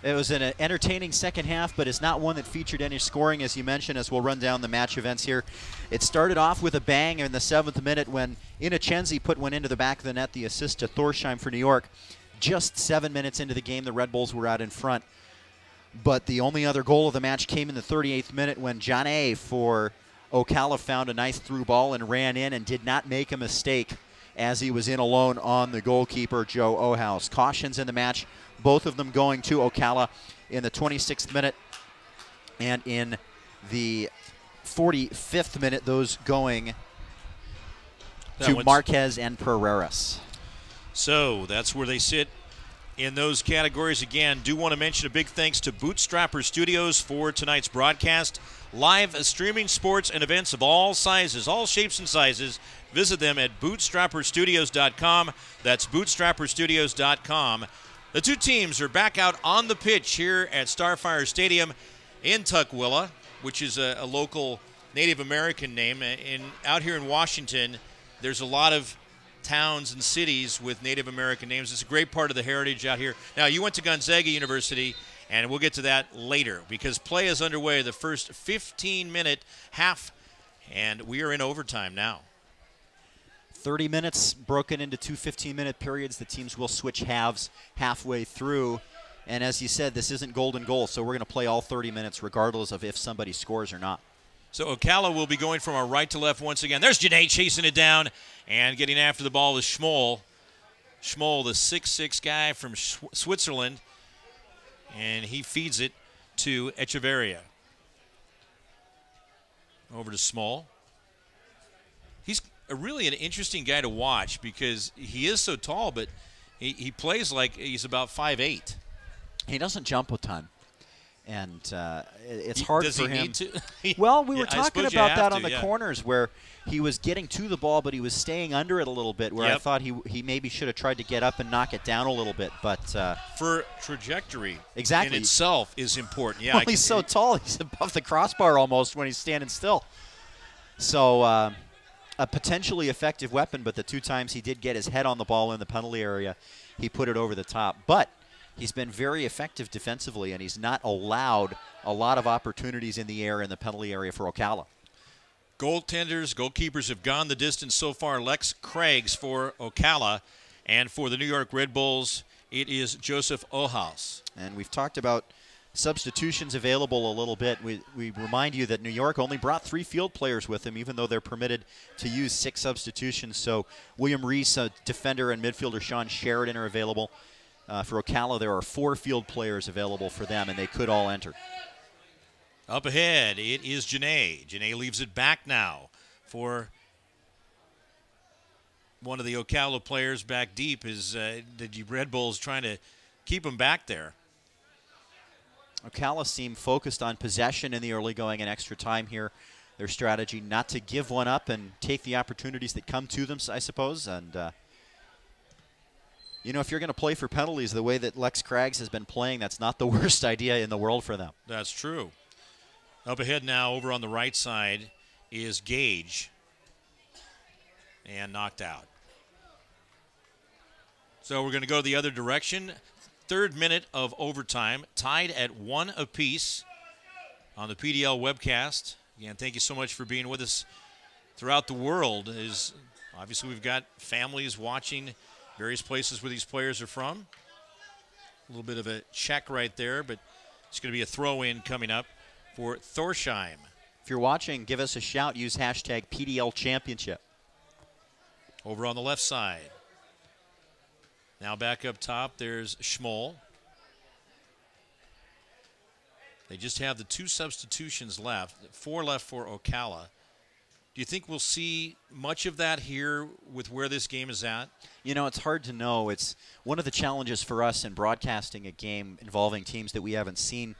S1: It was an entertaining second half, but it's not one that featured any scoring, as you mentioned, as we'll run down the match events here. It started off with a bang in the 7th minute when Inochenzi put one into the back of the net, the assist to Thorsheim for New York. Just 7 minutes into the game, the Red Bulls were out in front. But the only other goal of the match came in the 38th minute when John A. for Ocala found a nice through ball and ran in and did not make a mistake as he was in alone on the goalkeeper, Joe Ohouse. Cautions in the match, both of them going to Ocala in the 26th minute and in the 45th minute, those going to Marquez and Pereiras.
S2: So that's where they sit in those categories. Again, do want to mention a big thanks to Bootstrapper Studios for tonight's broadcast. Live streaming sports and events of all sizes, all shapes and sizes. Visit them at bootstrapperstudios.com. That's bootstrapperstudios.com. The 2 teams are back out on the pitch here at Starfire Stadium in Tukwila, which is a local Native American name. And out here in Washington, there's a lot of towns and cities with Native American names. It's a great part of the heritage out here. Now, you went to Gonzaga University, and we'll get to that later because play is underway, the first 15-minute half, and we are in overtime now.
S1: 30 minutes broken into 2 15-minute periods. The teams will switch halves halfway through. And as you said, this isn't golden goal, so we're going to play all 30 minutes regardless of if somebody scores or not.
S2: So Ocala will be going from our right to left once again. There's Janae chasing it down and getting after the ball with Schmoll. Schmoll, the 6'6" guy from Switzerland, and he feeds it to Echeverria. Over to Small. He's really an interesting guy to watch because he is so tall, but he plays like he's about 5'8".
S1: He doesn't jump a ton. And it's hard for him.
S2: Does he need to?
S1: Well, we were talking about that on the
S2: yeah.
S1: corners where he was getting to the ball, but he was staying under it a little bit, where I thought he maybe should have tried to get up and knock it down a little bit. But
S2: for trajectory
S1: exactly.
S2: in itself is important. Yeah,
S1: well, he's so tall. He's above the crossbar almost when he's standing still. So a potentially effective weapon, but the 2 times he did get his head on the ball in the penalty area, he put it over the top. But he's been very effective defensively, and he's not allowed a lot of opportunities in the air in the penalty area for Ocala.
S2: Goalkeepers have gone the distance so far. Lex Craigs for Ocala, and for the New York Red Bulls, it is Joseph Ohaus.
S1: And we've talked about substitutions available a little bit. We remind you that New York only brought 3 field players with them, even though they're permitted to use 6 substitutions. So William Reese, defender, and midfielder Sean Sheridan are available. For Ocala, there are 4 field players available for them, and they could all enter.
S2: Up ahead, it is Janae. Janae leaves it back now for one of the Ocala players back deep. Is the Red Bulls trying to keep him back there.
S1: Ocala seemed focused on possession in the early going and extra time here. Their strategy not to give one up and take the opportunities that come to them, I suppose. And, if you're going to play for penalties the way that Lex Craggs has been playing, that's not the worst idea in the world for them.
S2: That's true. Up ahead now, over on the right side, is Gage. And knocked out. So we're going to go the other direction. 3rd minute of overtime, tied at 1 apiece on the PDL webcast. Again, thank you so much for being with us throughout the world. Obviously, we've got families watching various places where these players are from. A little bit of a check right there, but it's going to be a throw-in coming up for Thorsheim.
S1: If you're watching, give us a shout. Use hashtag PDL Championship.
S2: Over on the left side. Now back up top, there's Schmoll. They just have the 2 substitutions left, 4 left for Ocala. Do you think we'll see much of that here with where this game is at?
S1: It's hard to know. It's one of the challenges for us in broadcasting a game involving teams that we haven't seen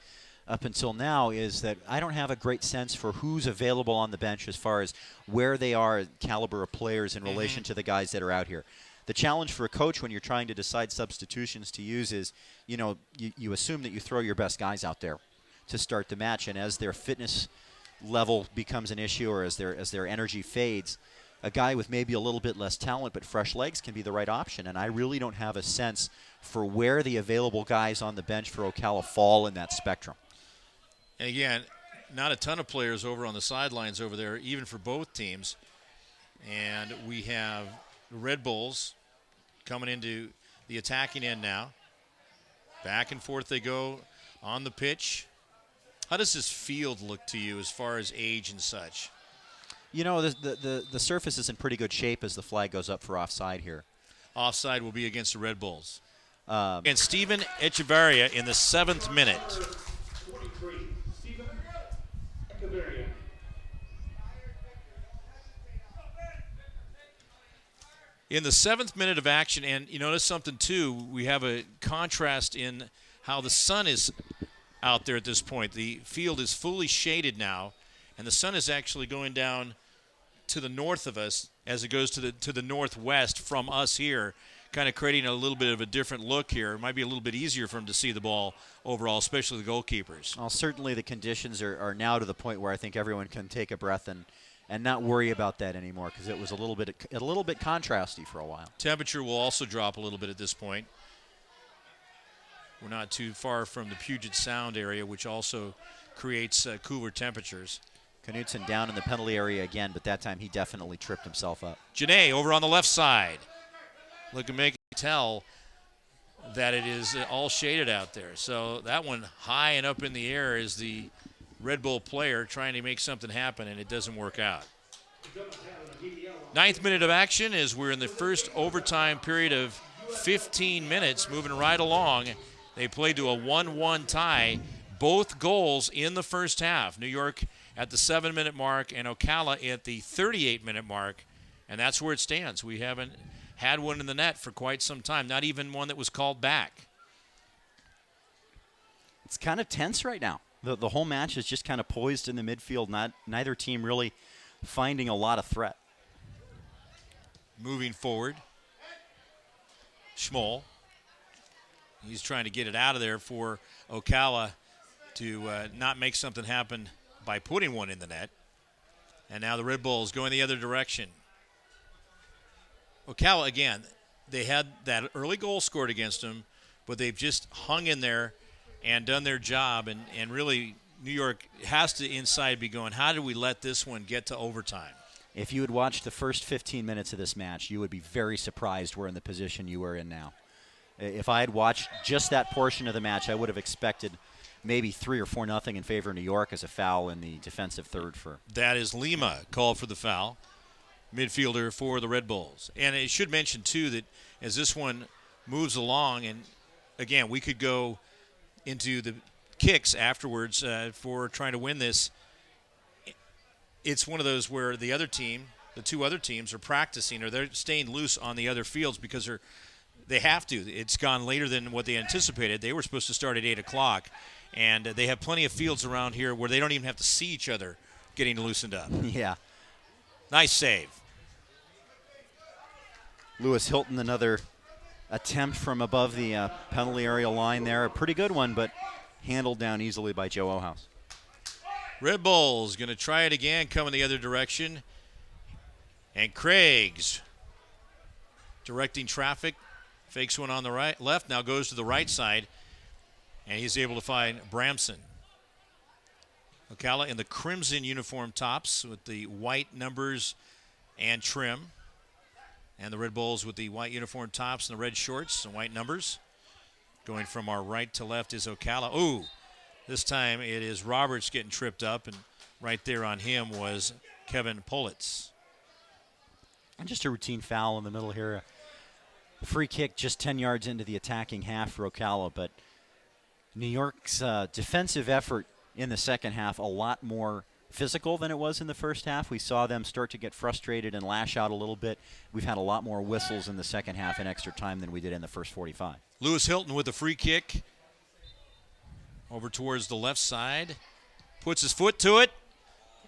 S1: up until now is that I don't have a great sense for who's available on the bench as far as where they are caliber of players in relation to the guys that are out here. The challenge for a coach when you're trying to decide substitutions to use is, you assume that you throw your best guys out there to start the match, and as their fitness level becomes an issue or as their energy fades, a guy with maybe a little bit less talent but fresh legs can be the right option. And I really don't have a sense for where the available guys on the bench for Ocala fall in that spectrum.
S2: And again, not a ton of players over on the sidelines over there, even for both teams. And we have the Red Bulls coming into the attacking end now. Back and forth they go on the pitch. How does this field look to you as far as age and such?
S1: The surface is in pretty good shape as the flag goes up for offside here.
S2: Offside will be against the Red Bulls. And Steven Echevarria in the 7th minute. In the 7th minute of action, and you notice something too, we have a contrast in how the sun is out there at this point. The field is fully shaded now, and the sun is actually going down to the north of us as it goes to the northwest from us here, kind of creating a little bit of a different look here. It might be a little bit easier for them to see the ball overall, especially the goalkeepers.
S1: Well, certainly the conditions are now to the point where I think everyone can take a breath and not worry about that anymore, because it was a little bit contrasty for a while.
S2: Temperature will also drop a little bit at this point. We're not too far from the Puget Sound area, which also creates cooler temperatures.
S1: Knutson down in the penalty area again, but that time he definitely tripped himself up.
S2: Janae over on the left side. Look and make it tell that it is all shaded out there. So that one high and up in the air is the Red Bull player trying to make something happen, and it doesn't work out. 9th minute of action as we're in the first overtime period of 15 minutes, moving right along. They played to a 1-1 tie. Both goals in the first half. New York at the 7-minute mark and Ocala at the 38-minute mark. And that's where it stands. We haven't had one in the net for quite some time, not even one that was called back.
S1: It's kind of tense right now. The whole match is just kind of poised in the midfield, neither team really finding a lot of threat.
S2: Moving forward, Schmoll. He's trying to get it out of there for Ocala to not make something happen by putting one in the net. And now the Red Bulls going the other direction. Ocala, again, they had that early goal scored against them, but they've just hung in there and done their job. And really, New York has to inside be going, how did we let this one get to overtime?
S1: If you had watched the first 15 minutes of this match, you would be very surprised we're in the position you were in now. If I had watched just that portion of the match, I would have expected maybe 3 or 4-0 in favor of New York as a foul in the defensive third for.
S2: That is Lima called for the foul, midfielder for the Red Bulls. And it should mention, too, that as this one moves along, and again, we could go into the kicks afterwards for trying to win this. It's one of those where the other team, the 2 other teams, are practicing or they're staying loose on the other fields because they have to. It's gone later than what they anticipated. They were supposed to start at 8 o'clock, And they have plenty of fields around here where they don't even have to see each other getting loosened up.
S1: Yeah.
S2: Nice save.
S1: Lewis Hilton, another attempt from above the penalty area line there. A pretty good one, but handled down easily by Joe Ohouse.
S2: Red Bulls going to try it again, coming the other direction. And Craig's directing traffic. Fakes one on the right, left, now goes to the right side. And he's able to find Bramson. Ocala in the crimson uniform tops with the white numbers and trim. And the Red Bulls with the white uniform tops and the red shorts and white numbers. Going from our right to left is Ocala. Ooh, this time it is Roberts getting tripped up, and right there on him was Kevin Politz.
S1: And just a routine foul in the middle here. A free kick just 10 yards into the attacking half for Ocala, but New York's defensive effort in the second half a lot more physical than it was in the first half. We saw them start to get frustrated and lash out a little bit. We've had a lot more whistles in the second half in extra time than we did in the first 45.
S2: Lewis Hilton with a free kick over towards the left side. Puts his foot to it,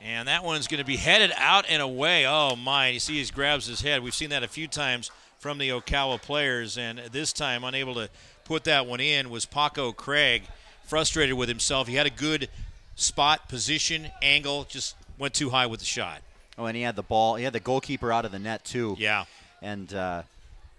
S2: and that one's going to be headed out and away. Oh, my. You see he grabs his head. We've seen that a few times from the Ocala players, and this time unable to put that one in was Paco Craig, frustrated with himself. He had a good spot, position, angle, just went too high with the shot.
S1: Oh, and he had the ball. He had the goalkeeper out of the net, too.
S2: Yeah.
S1: And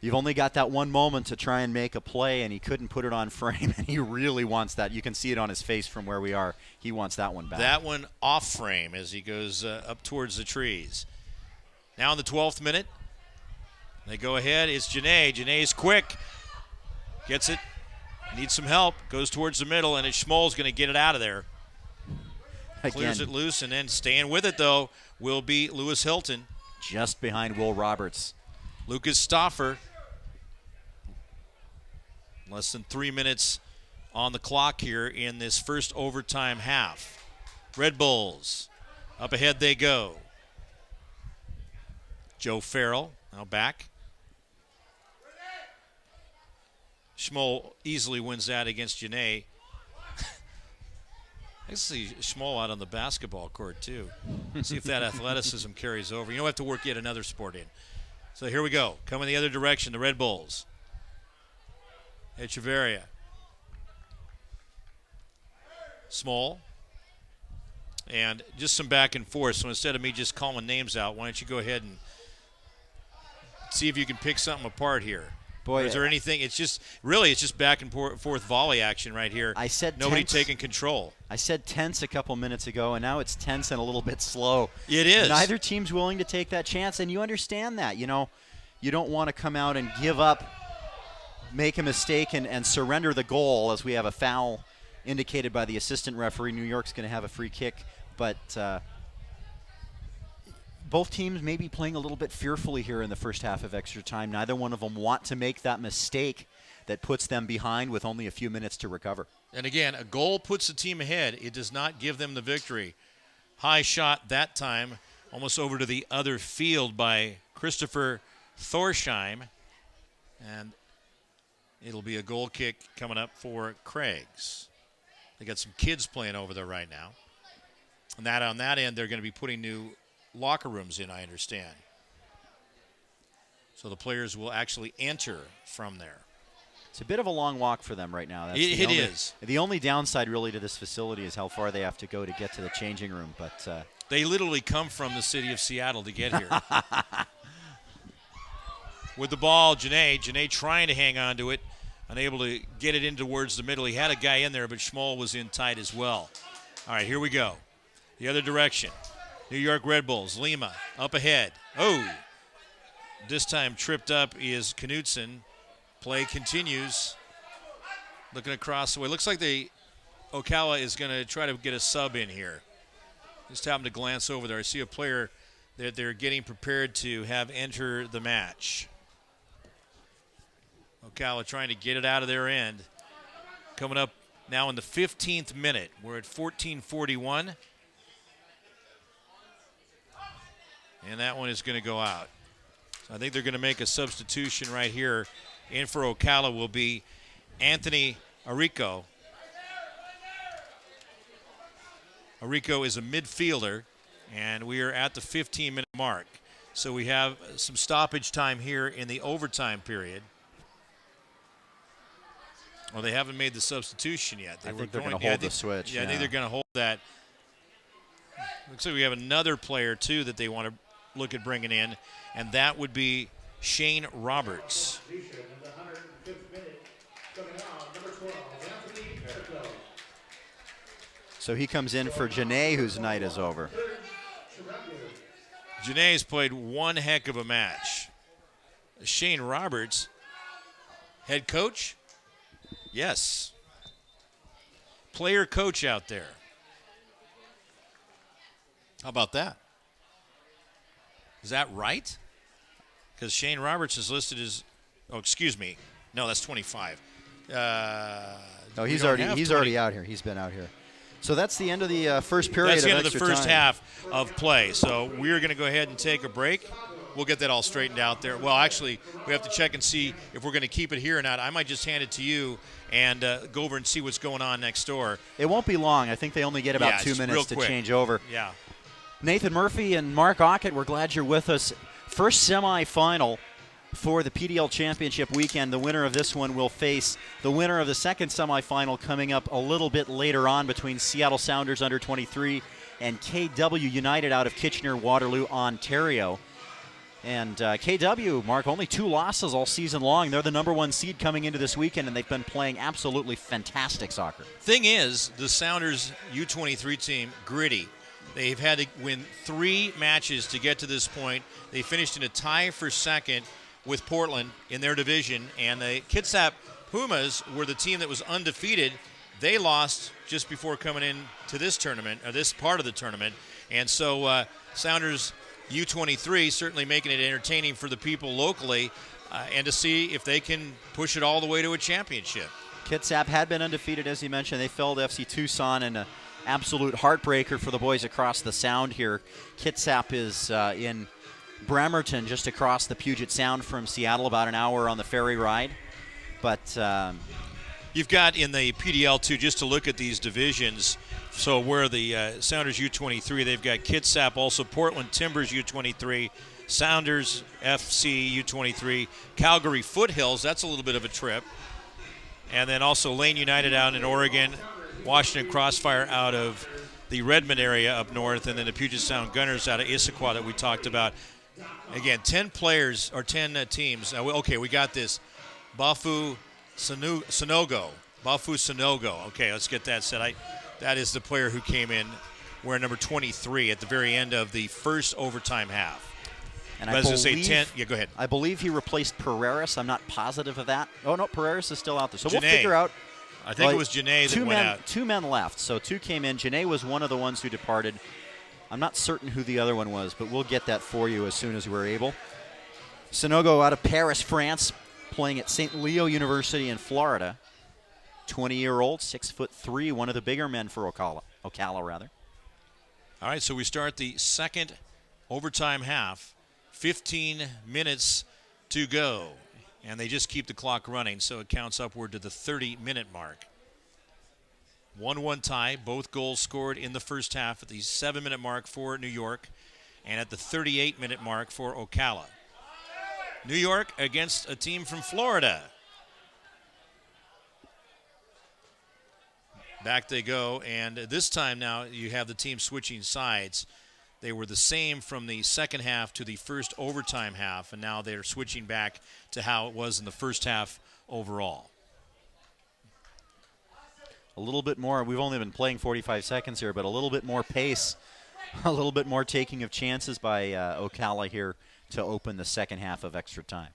S1: you've only got that one moment to try and make a play, and he couldn't put it on frame, and he really wants that. You can see it on his face from where we are. He wants that one back.
S2: That one off frame as he goes up towards the trees. Now in the 12th minute, they go ahead. It's Janae. Janae's quick. Gets it. Needs some help. Goes towards the middle, and Schmoll's going to get it out of there. Clears it loose, and then staying with it, though, will be Lewis Hilton.
S1: Just behind Will Roberts.
S2: Lucas Stauffer. Less than 3 minutes on the clock here in this first overtime half. Red Bulls. Up ahead they go. Joe Farrell now back. Schmoll easily wins that against Janae. I see Schmoll out on the basketball court, too. See if that athleticism carries over. You don't have to work yet another sport in. So here we go. Coming the other direction, the Red Bulls. Echeverria. Small. And just some back and forth. So instead of me just calling names out, why don't you go ahead and see if you can pick something apart here.
S1: Boy,
S2: is there anything? It's just back and forth volley action right here.
S1: I said
S2: nobody
S1: tense.
S2: taking control.
S1: I said tense a couple minutes ago, and now it's tense and a little bit slow.
S2: It is.
S1: Neither team's willing to take that chance, and you understand that. You know, you don't want to come out and give up, make a mistake, and surrender the goal as we have a foul indicated by the assistant referee. New York's going to have a free kick, but both teams may be playing a little bit fearfully here in the first half of extra time. Neither one of them want to make that mistake that puts them behind with only a few minutes to recover.
S2: And again, a goal puts the team ahead. It does not give them the victory. High shot that time, almost over to the other field by Christopher Thorsheim. And it'll be a goal kick coming up for Craig's. They got some kids playing over there right now. And that on that end, they're going to be putting new locker rooms in, I understand. So the players will actually enter from there.
S1: It's a bit of a long walk for them right now.
S2: It is.
S1: The only downside really to this facility is how far they have to go to get to the changing room. But
S2: they literally come from the city of Seattle to get here. With the ball, Janae trying to hang on to it, unable to get it in towards the middle. He had a guy in there, but Schmoll was in tight as well. All right, here we go. The other direction. New York Red Bulls, Lima, up ahead. Oh, this time tripped up is Knutson. Play continues. Looking across the way. Looks like Ocala is going to try to get a sub in here. Just happened to glance over there. I see a player that they're getting prepared to have enter the match. Ocala trying to get it out of their end. Coming up now in the 15th minute. We're at 14:41. And that one is going to go out. So I think they're going to make a substitution right here. In for Ocala will be Anthony Arico. Arico is a midfielder, and we are at the 15-minute mark. So we have some stoppage time here in the overtime period. Well, they haven't made the substitution yet.
S1: I think they're going to hold the switch.
S2: Yeah, I think they're going to hold that. Looks like we have another player, too, that they want to look at bringing in, and that would be Shane Roberts.
S1: So he comes in for Janae, whose night is over.
S2: Janae's played one heck of a match. Shane Roberts, head coach? Yes. Player coach out there. How about that? Is that right? Because Shane Roberts is listed as, oh, excuse me. No, that's 25.
S1: No, he's already out here. He's been out here. So that's the end of the first period.
S2: That's the end of the first
S1: time.
S2: half of play. So we're going to go ahead and take a break. We'll get that all straightened out there. Well, actually, we have to check and see if we're going to keep it here or not. I might just hand it to you and go over and see what's going on next door.
S1: It won't be long. I think they only get about 2 minutes to change over.
S2: Yeah.
S1: Nathan Murphy and Mark Ockett, we're glad you're with us. First semifinal for the PDL Championship weekend. The winner of this one will face the winner of the second semifinal coming up a little bit later on between Seattle Sounders under 23 and KW United out of Kitchener-Waterloo, Ontario. And KW, Mark, only 2 losses all season long. They're the number 1 seed coming into this weekend, and they've been playing absolutely fantastic soccer.
S2: Thing is, the Sounders U23 team, gritty. They've had to win 3 matches to get to this point. They finished in a tie for second with Portland in their division, and the Kitsap Pumas were the team that was undefeated. They lost just before coming in to this tournament, or this part of the tournament, and so Sounders U23 certainly making it entertaining for the people locally, and to see if they can push it all the way to a championship.
S1: Kitsap had been undefeated, as you mentioned. They fell to FC Tucson in an absolute heartbreaker for the boys across the Sound here. Kitsap is in Bremerton, just across the Puget Sound from Seattle, about an hour on the ferry ride. But
S2: you've got in the PDL, too, just to look at these divisions, so where the Sounders U23, they've got Kitsap, also Portland Timbers U23, Sounders FC U23, Calgary Foothills, that's a little bit of a trip. And then also Lane United out in Oregon, Washington Crossfire out of the Redmond area up north, and then the Puget Sound Gunners out of Issaquah that we talked about. Again, 10 players or 10 teams. Okay, we got this. Bafu Sonogo. Bafu Sonogo. Okay, let's get that set. That is the player who came in wearing number 23 at the very end of the first overtime half.
S1: And
S2: I was going to say 10. Yeah, go ahead.
S1: I believe he replaced Pereiras. I'm not positive of that. Oh, no, Pereiras is still out there. So
S2: Janae.
S1: We'll figure out.
S2: I think it was Janae that went out.
S1: 2 men left, so 2 came in. Janae was one of the ones who departed. I'm not certain who the other one was, but we'll get that for you as soon as we're able. Sonogo out of Paris, France, playing at St. Leo University in Florida. 20-year-old, 6'3", one of the bigger men for Ocala. All
S2: right, so we start the second overtime half. 15 minutes to go. And they just keep the clock running, so it counts upward to the 30-minute mark. 1-1 tie, both goals scored in the first half at the 7-minute mark for New York and at the 38-minute mark for Ocala. New York against a team from Florida. Back they go, and this time now you have the team switching sides. They were the same from the second half to the first overtime half, and now they're switching back to how it was in the first half overall.
S1: A little bit more. We've only been playing 45 seconds here, but a little bit more pace, a little bit more taking of chances by Ocala here to open the second half of extra time.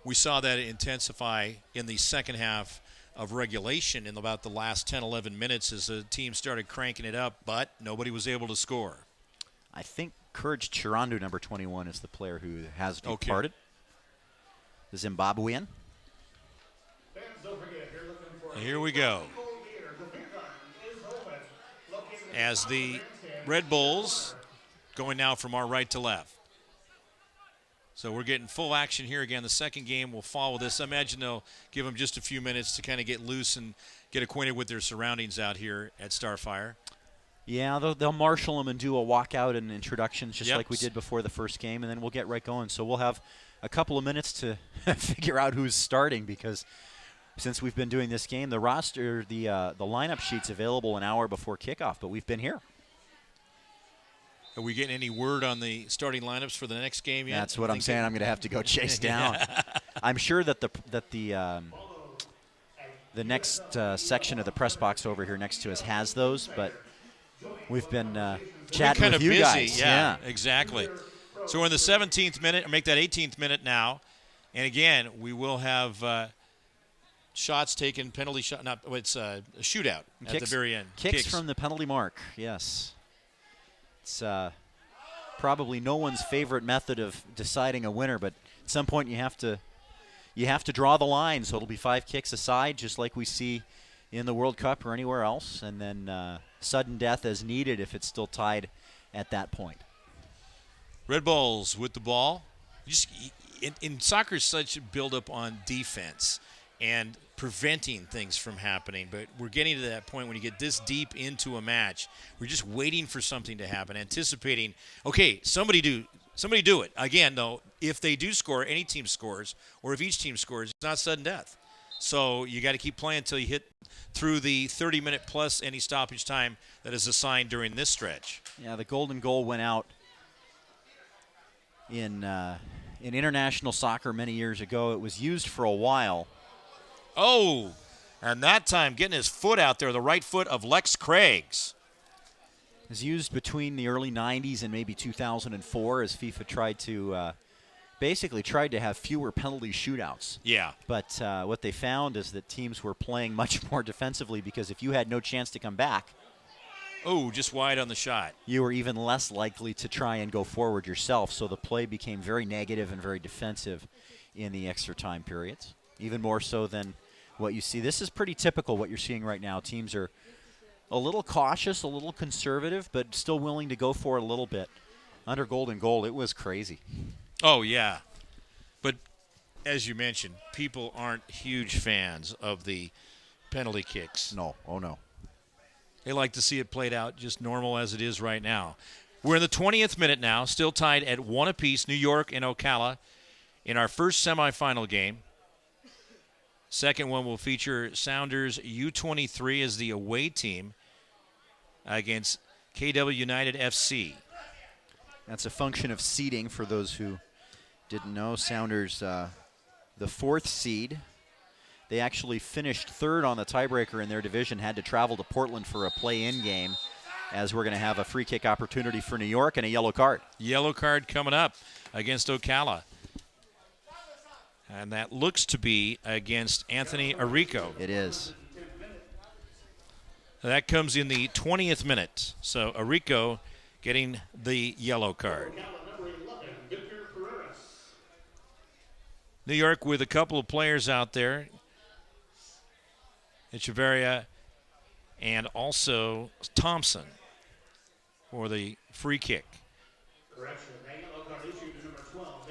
S2: We saw that intensify in the second half of regulation in about the last 10, 11 minutes as the team started cranking it up, but nobody was able to score.
S1: I think Courage Chirandu, number 21, is the player who has departed. The Zimbabwean.
S2: Here we go. As the Red Bulls going now from our right to left. So we're getting full action here again. The second game will follow this. I imagine they'll give them just a few minutes to kind of get loose and get acquainted with their surroundings out here at Starfire.
S1: Yeah, they'll marshal them and do a walkout and introductions just
S2: Yep.
S1: like we did before the first game, and then we'll get right going. So we'll have a couple of minutes to figure out who's starting, because since we've been doing this game, the roster, the lineup sheet's available an hour before kickoff, but we've been here.
S2: Are we getting any word on the starting lineups for the next game yet?
S1: That's what I'm saying. I'm going to have to go chase down. I'm sure that the next section of the press box over here next to us has those, but we've been chatting
S2: kind
S1: with
S2: of
S1: you
S2: busy.
S1: guys.
S2: Yeah, exactly. So we're in the 17th minute, or make that 18th minute now. And again, we will have shots taken, penalty shot. Not it's a shootout at the very end.
S1: Kicks from the penalty mark. Yes, it's probably no one's favorite method of deciding a winner, but at some point you have to draw the line. So it'll be 5 kicks aside, just like we see in the World Cup or anywhere else, and then sudden death as needed if it's still tied at that point.
S2: Red Bulls with the ball. In soccer, such a build-up on defense and preventing things from happening. But we're getting to that point when you get this deep into a match, we're just waiting for something to happen, anticipating, okay, somebody do it. Again, though, if they do score, any team scores, or if each team scores, it's not sudden death. So you got to keep playing until you hit through the 30-minute plus any stoppage time that is assigned during this stretch.
S1: Yeah, the golden goal went out in international soccer many years ago. It was used for a while.
S2: Oh, and that time getting his foot out there, the right foot of Lex Craigs.
S1: It was used between the early 90s and maybe 2004 as FIFA tried to have fewer penalty shootouts.
S2: Yeah.
S1: But what they found is that teams were playing much more defensively, because if you had no chance to come back,
S2: just wide on the shot.
S1: you were even less likely to try and go forward yourself. So the play became very negative and very defensive in the extra time periods, even more so than what you see. This is pretty typical what you're seeing right now. Teams are a little cautious, a little conservative, but still willing to go for it a little bit. Under golden goal, it was crazy.
S2: Oh, yeah. But as you mentioned, people aren't huge fans of the penalty kicks.
S1: No. Oh, no.
S2: They like to see it played out just normal as it is right now. We're in the 20th minute now, still tied at 1 apiece, New York and Ocala, in our first semifinal game. Second one will feature Sounders U23 as the away team against KW United FC.
S1: That's a function of seeding for those who didn't know. Sounders, the 4th seed. They actually finished 3rd on the tiebreaker in their division, had to travel to Portland for a play-in game, as we're going to have a free kick opportunity for New York and a yellow card.
S2: Yellow card coming up against Ocala. And that looks to be against Anthony Arrico.
S1: It is.
S2: That comes in the 20th minute. So Arrico getting the yellow card. New York with a couple of players out there. Echeverria and also Thompson for the free kick.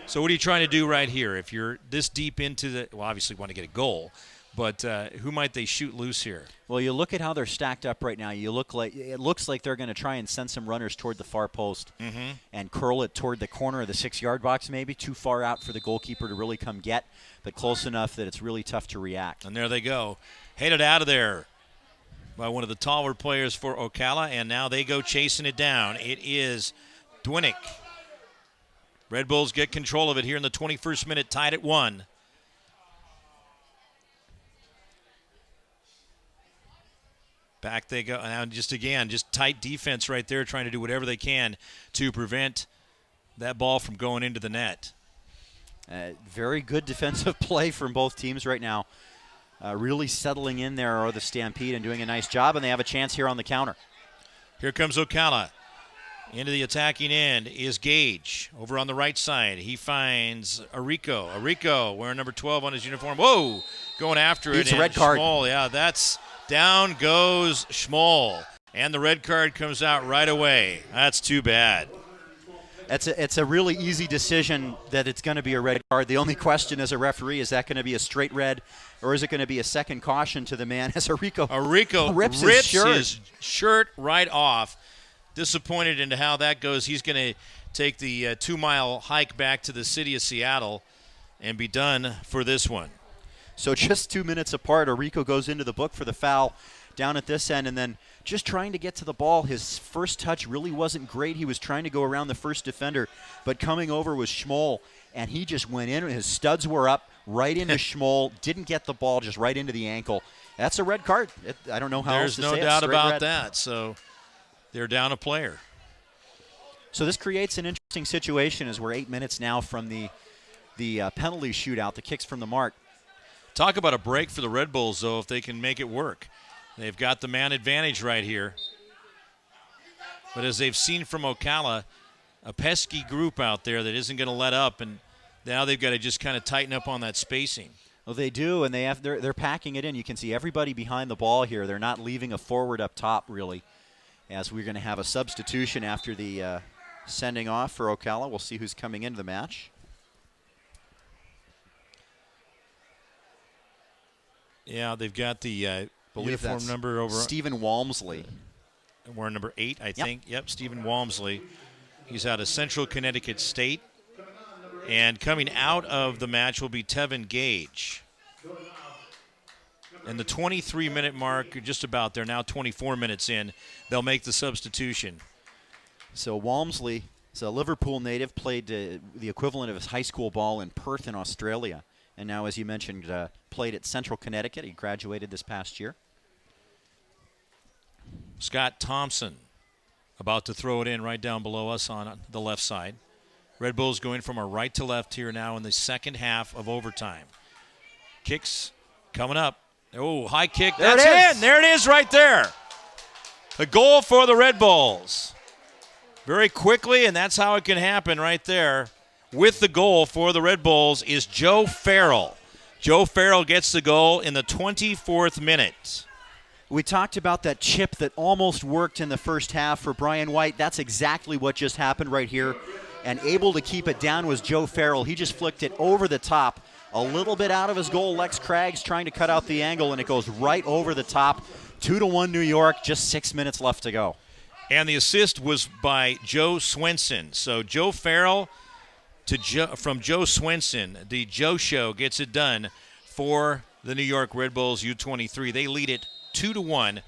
S2: So what are you trying to do right here? If you're this deep into the, well, obviously want to get a goal, but who might they shoot loose here?
S1: Well, you look at how they're stacked up right now. It looks like they're going to try and send some runners toward the far post and curl it toward the corner of the 6-yard box, maybe too far out for the goalkeeper to really come get, but close enough that it's really tough to react.
S2: And there they go. Headed out of there by one of the taller players for Ocala, and now they go chasing it down. It is Dwinick. Red Bulls get control of it here in the 21st minute, tied at 1. Back they go. Now just tight defense right there, trying to do whatever they can to prevent that ball from going into the net.
S1: Very good defensive play from both teams right now. Really settling in there are the Stampede and doing a nice job, and they have a chance here on the counter.
S2: Here comes Ocala. Into the attacking end is Gage. Over on the right side, he finds Arrico. Arrico wearing number 12 on his uniform. Whoa! Going after it.
S1: It's a red card.
S2: Schmoll, yeah, that's down goes Schmoll. And the red card comes out right away. That's too bad.
S1: It's a really easy decision that it's going to be a red card. The only question as a referee, is that going to be a straight red, or is it going to be a second caution to the man as Arrico
S2: rips
S1: his shirt
S2: right off. disappointed into how that goes. He's going to take the 2-mile hike back to the city of Seattle and be done for this one.
S1: So just 2 minutes apart, Orico goes into the book for the foul down at this end, and then just trying to get to the ball. His first touch really wasn't great. He was trying to go around the first defender, but coming over was Schmoll, and he just went in. His studs were up right into Schmoll, didn't get the ball, just right into the ankle. That's a red card. I don't know how else to say it.
S2: There's no doubt about
S1: red.
S2: that. So they're down a player.
S1: So this creates an interesting situation as we're 8 minutes now from the penalty shootout, the kicks from the mark.
S2: Talk about a break for the Red Bulls, though, if they can make it work. They've got the man advantage right here. But as they've seen from Ocala, a pesky group out there that isn't going to let up, and now they've got to just kind of tighten up on that spacing.
S1: Well, they do, and they're packing it in. You can see everybody behind the ball here. They're not leaving a forward up top, really, as we're going to have a substitution after the sending off for Ocala. We'll see who's coming into the match.
S2: Yeah, they've got the uniform number over.
S1: Stephen Walmsley.
S2: We're number 8, I think. Yep, Stephen Walmsley. He's out of Central Connecticut State. And coming out of the match will be Tevin Gage. And the 23-minute mark, just about there, now 24 minutes in, they'll make the substitution.
S1: So Walmsley is a Liverpool native, played the equivalent of his high school ball in Perth in Australia. And now, as you mentioned, played at Central Connecticut. He graduated this past year.
S2: Scott Thompson about to throw it in right down below us on the left side. Red Bulls going from a right to left here now in the second half of overtime. Kicks coming up. Oh, high kick. That's in. There it is right there. A goal for the Red Bulls. Very quickly, and that's how it can happen right there. With the goal for the Red Bulls is Joe Farrell. Joe Farrell gets the goal in the 24th minute.
S1: We talked about that chip that almost worked in the first half for Brian White. That's exactly what just happened right here. And able to keep it down was Joe Farrell. He just flicked it over the top, a little bit out of his goal. Lex Craggs trying to cut out the angle, and it goes right over the top. 2-1 New York, just 6 minutes left to go.
S2: And the assist was by Joe Swenson. So Joe Farrell from Joe Swenson. The Joe Show gets it done for the New York Red Bulls U23. They lead it 2-1,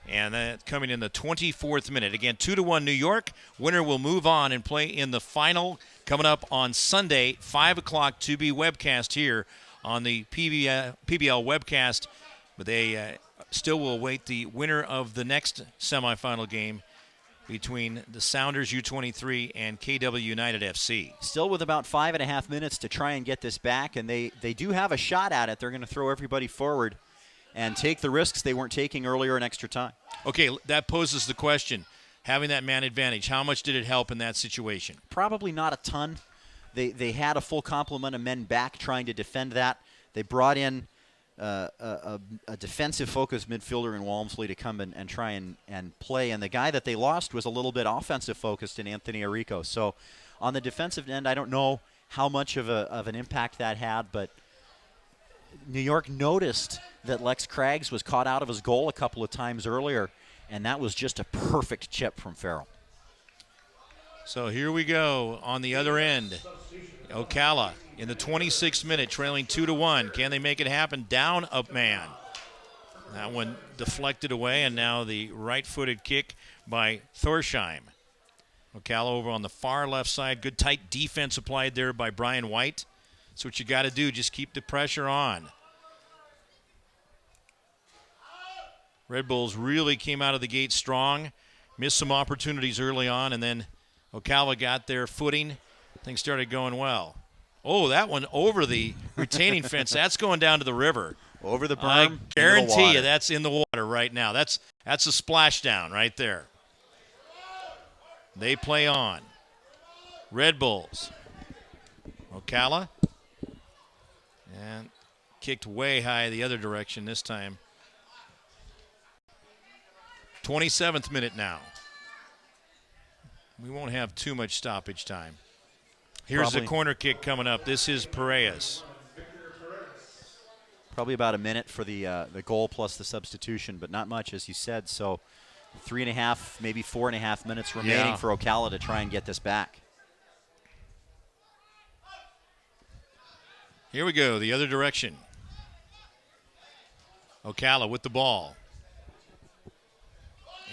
S2: and that coming in the 24th minute. Again, 2-1 New York. Winner will move on and play in the final coming up on Sunday, 5 o'clock to be webcast here on the PBL webcast. But they still will await the winner of the next semifinal game between the Sounders U23 and KW United FC.
S1: Still with about 5.5 minutes to try and get this back, and they do have a shot at it. They're going to throw everybody forward and take the risks they weren't taking earlier in extra time.
S2: Okay, that poses the question. Having that man advantage, how much did it help in that situation?
S1: Probably not a ton. They had a full complement of men back trying to defend that. They brought in a defensive-focused midfielder in Walmsley to come and try and play. And the guy that they lost was a little bit offensive-focused in Anthony Arico. So on the defensive end, I don't know how much of an impact that had, but New York noticed that Lex Craggs was caught out of his goal a couple of times earlier, and that was just a perfect chip from Farrell.
S2: So here we go on the other end. Ocala in the 26th minute, trailing 2-1. Can they make it happen? Down a man. That one deflected away, and now the right-footed kick by Thorsheim. Ocala over on the far left side. Good tight defense applied there by Brian White. That's what you got to do. Just keep the pressure on. Red Bulls really came out of the gate strong. Missed some opportunities early on, and then Ocala got their footing. Things started going well. Oh, that one over the retaining fence. That's going down to the river.
S1: Over the berm.
S2: I guarantee you that's in the water right now. That's a splashdown right there. They play on. Red Bulls. Ocala. And kicked way high the other direction this time. 27th minute now. We won't have too much stoppage time. Here's the corner kick coming up. This is Paredes.
S1: Probably about a minute for the goal plus the substitution, but not much, as you said. So 3.5, maybe 4.5 minutes remaining for Ocala to try and get this back.
S2: Here we go, the other direction. Ocala with the ball.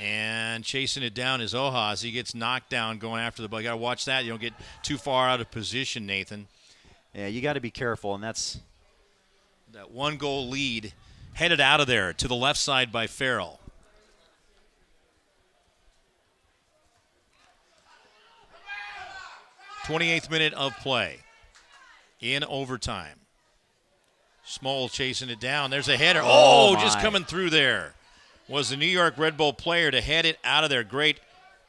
S2: And chasing it down is Ojas. He gets knocked down going after the ball. You got to watch that. You don't get too far out of position, Nathan.
S1: Yeah, you got to be careful, and that's
S2: that 1-goal lead headed out of there to the left side by Farrell. '28th minute of play in overtime. Small chasing it down. There's a header. Oh, just coming through there was the New York Red Bull player to head it out of there. Great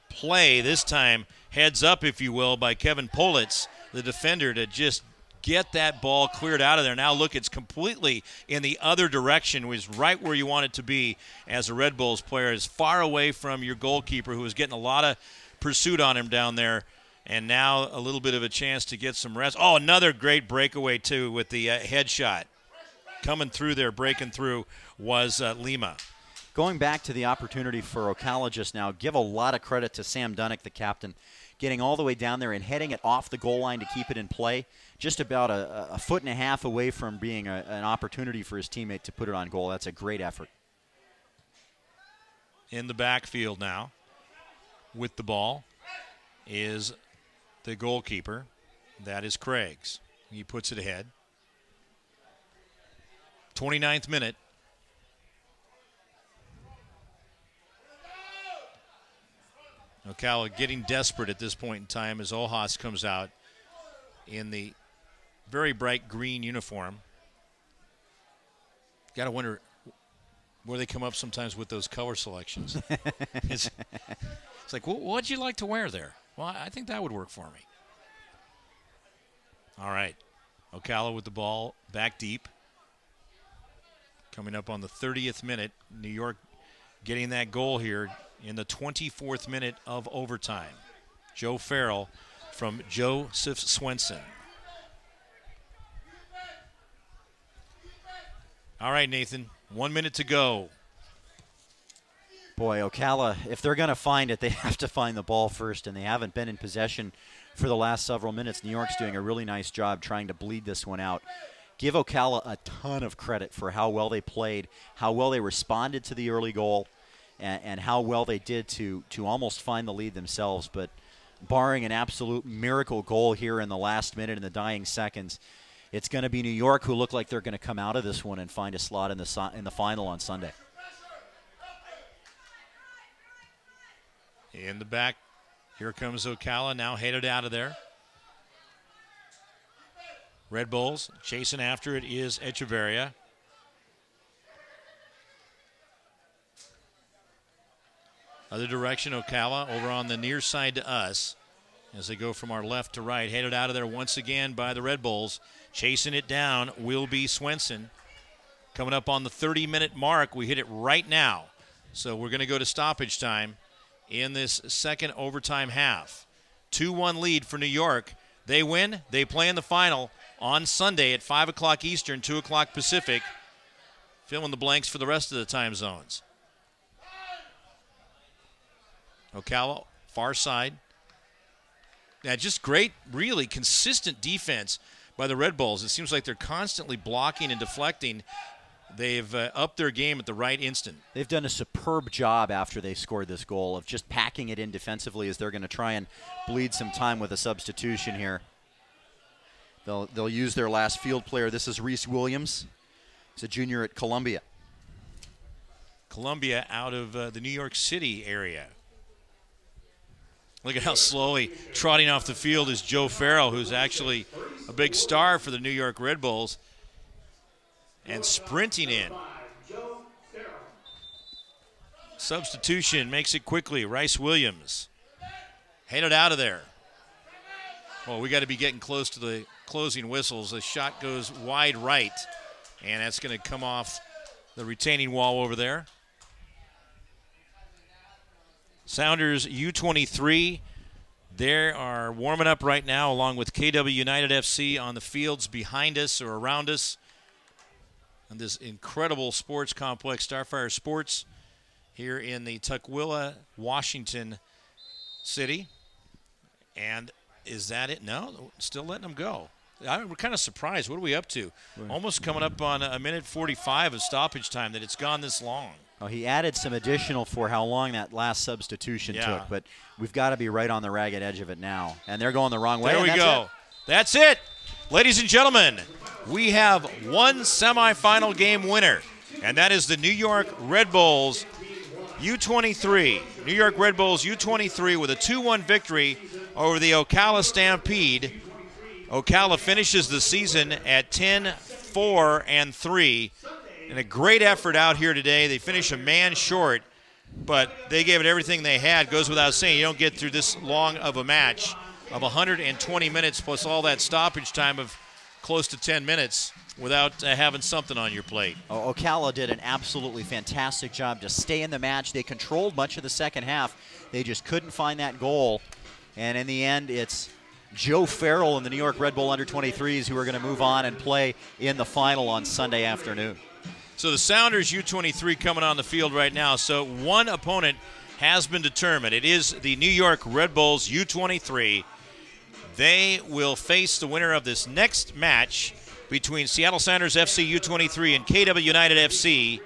S2: play this time, heads up, if you will, by Kevin Politz, the defender, to just get that ball cleared out of there. Now look, it's completely in the other direction. It was right where you want it to be as a Red Bulls player, as far away from your goalkeeper, who was getting a lot of pursuit on him down there. And now a little bit of a chance to get some rest. Oh, another great breakaway, too, with the headshot. Coming through there, breaking through, was Lima.
S1: Going back to the opportunity for Ocala just now, give a lot of credit to Sam Dunnick, the captain, getting all the way down there and heading it off the goal line to keep it in play, just about a foot and a half away from being an opportunity for his teammate to put it on goal. That's a great effort.
S2: In the backfield now with the ball is the goalkeeper. That is Craig's. He puts it ahead. 29th minute. Ocala getting desperate at this point in time as Ojas comes out in the very bright green uniform. Got to wonder where they come up sometimes with those color selections. It's like, what'd you like to wear there? Well, I think that would work for me. All right. Ocala with the ball back deep. Coming up on the 30th minute. New York getting that goal here in the 24th minute of overtime. Joe Farrell from Joseph Swenson. All right, Nathan. 1 minute to go.
S1: Boy, Ocala, if they're going to find it, they have to find the ball first, and they haven't been in possession for the last several minutes. New York's doing a really nice job trying to bleed this one out. Give Ocala a ton of credit for how well they played, how well they responded to the early goal, and how well they did to almost find the lead themselves. But barring an absolute miracle goal here in the last minute in the dying seconds, it's going to be New York who look like they're going to come out of this one and find a slot in the final on Sunday.
S2: In the back, here comes Ocala, now headed out of there. Red Bulls chasing after it is Echeverria. Other direction, Ocala over on the near side to us as they go from our left to right. Headed out of there once again by the Red Bulls. Chasing it down will be Swenson. Coming up on the 30-minute mark. We hit it right now. So we're going to go to stoppage time in this second overtime half. 2-1 lead for New York. They win. They play in the final on Sunday at 5 o'clock Eastern, 2 o'clock Pacific. Fill in the blanks for the rest of the time zones. Ocala, far side. Yeah, just great, really consistent defense by the Red Bulls. It seems like they're constantly blocking and deflecting. They've upped their game at the right instant.
S1: They've done a superb job after they scored this goal of just packing it in defensively as they're going to try and bleed some time with a substitution here. They'll use their last field player. This is Reese Williams. He's a junior at Columbia.
S2: Columbia out of the New York City area. Look at how slowly trotting off the field is Joe Farrell, who's actually a big star for the New York Red Bulls. And sprinting in. Substitution makes it quickly. Rice Williams headed out of there. Well, we got to be getting close to the closing whistles. The shot goes wide right, and that's going to come off the retaining wall over there. Sounders U23, they are warming up right now along with KW United FC on the fields behind us or around us. And this incredible sports complex, Starfire Sports, here in the Tukwila, Washington city. And is that it? No, still letting them go. We're kind of surprised. What are we up to? Almost coming up on a minute 45 of stoppage time that it's gone this long.
S1: Oh, he added some additional for how long that last substitution took, but we've got to be right on the ragged edge of it now. And they're going the wrong way.
S2: There we go. That's it. Ladies and gentlemen, we have one semifinal game winner, and that is the New York Red Bulls U23. New York Red Bulls U23 with a 2-1 victory over the Ocala Stampede. Ocala finishes the season at 10-4-3. And a great effort out here today. They finish a man short, but they gave it everything they had. Goes without saying, you don't get through this long of a match of 120 minutes plus all that stoppage time of close to 10 minutes without having something on your plate.
S1: Oh, Ocala did an absolutely fantastic job to stay in the match. They controlled much of the second half. They just couldn't find that goal. And in the end, it's Joe Farrell and the New York Red Bull under-23s who are going to move on and play in the final on Sunday afternoon.
S2: So the Sounders U23 coming on the field right now. So one opponent has been determined. It is the New York Red Bulls U23. They will face the winner of this next match between Seattle Sounders FC U23 and KW United FC.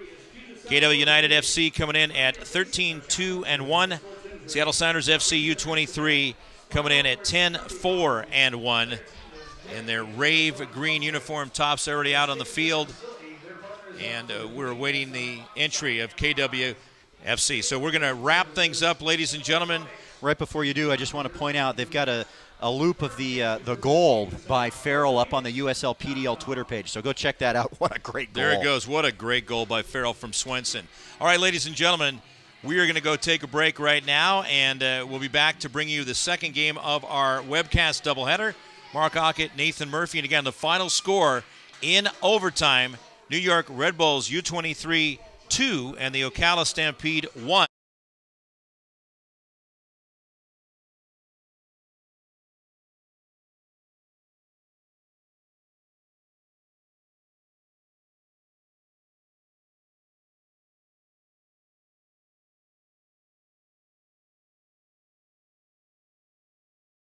S2: KW United FC coming in at 13-2-1. Seattle Sounders FC U23 coming in at 10-4-1. And their rave green uniform tops already out on the field. And we're awaiting the entry of KW FC. So we're going to wrap things up, ladies and gentlemen.
S1: Right before you do, I just want to point out they've got a loop of the goal by Farrell up on the USL PDL Twitter page. So go check that out. What a great goal.
S2: There it goes. What a great goal by Farrell from Swenson. All right, ladies and gentlemen, we are going to go take a break right now, and we'll be back to bring you the second game of our webcast doubleheader. Mark Ockett, Nathan Murphy, and again, the final score in overtime, New York Red Bulls U23 2 and the Ocala Stampede 1.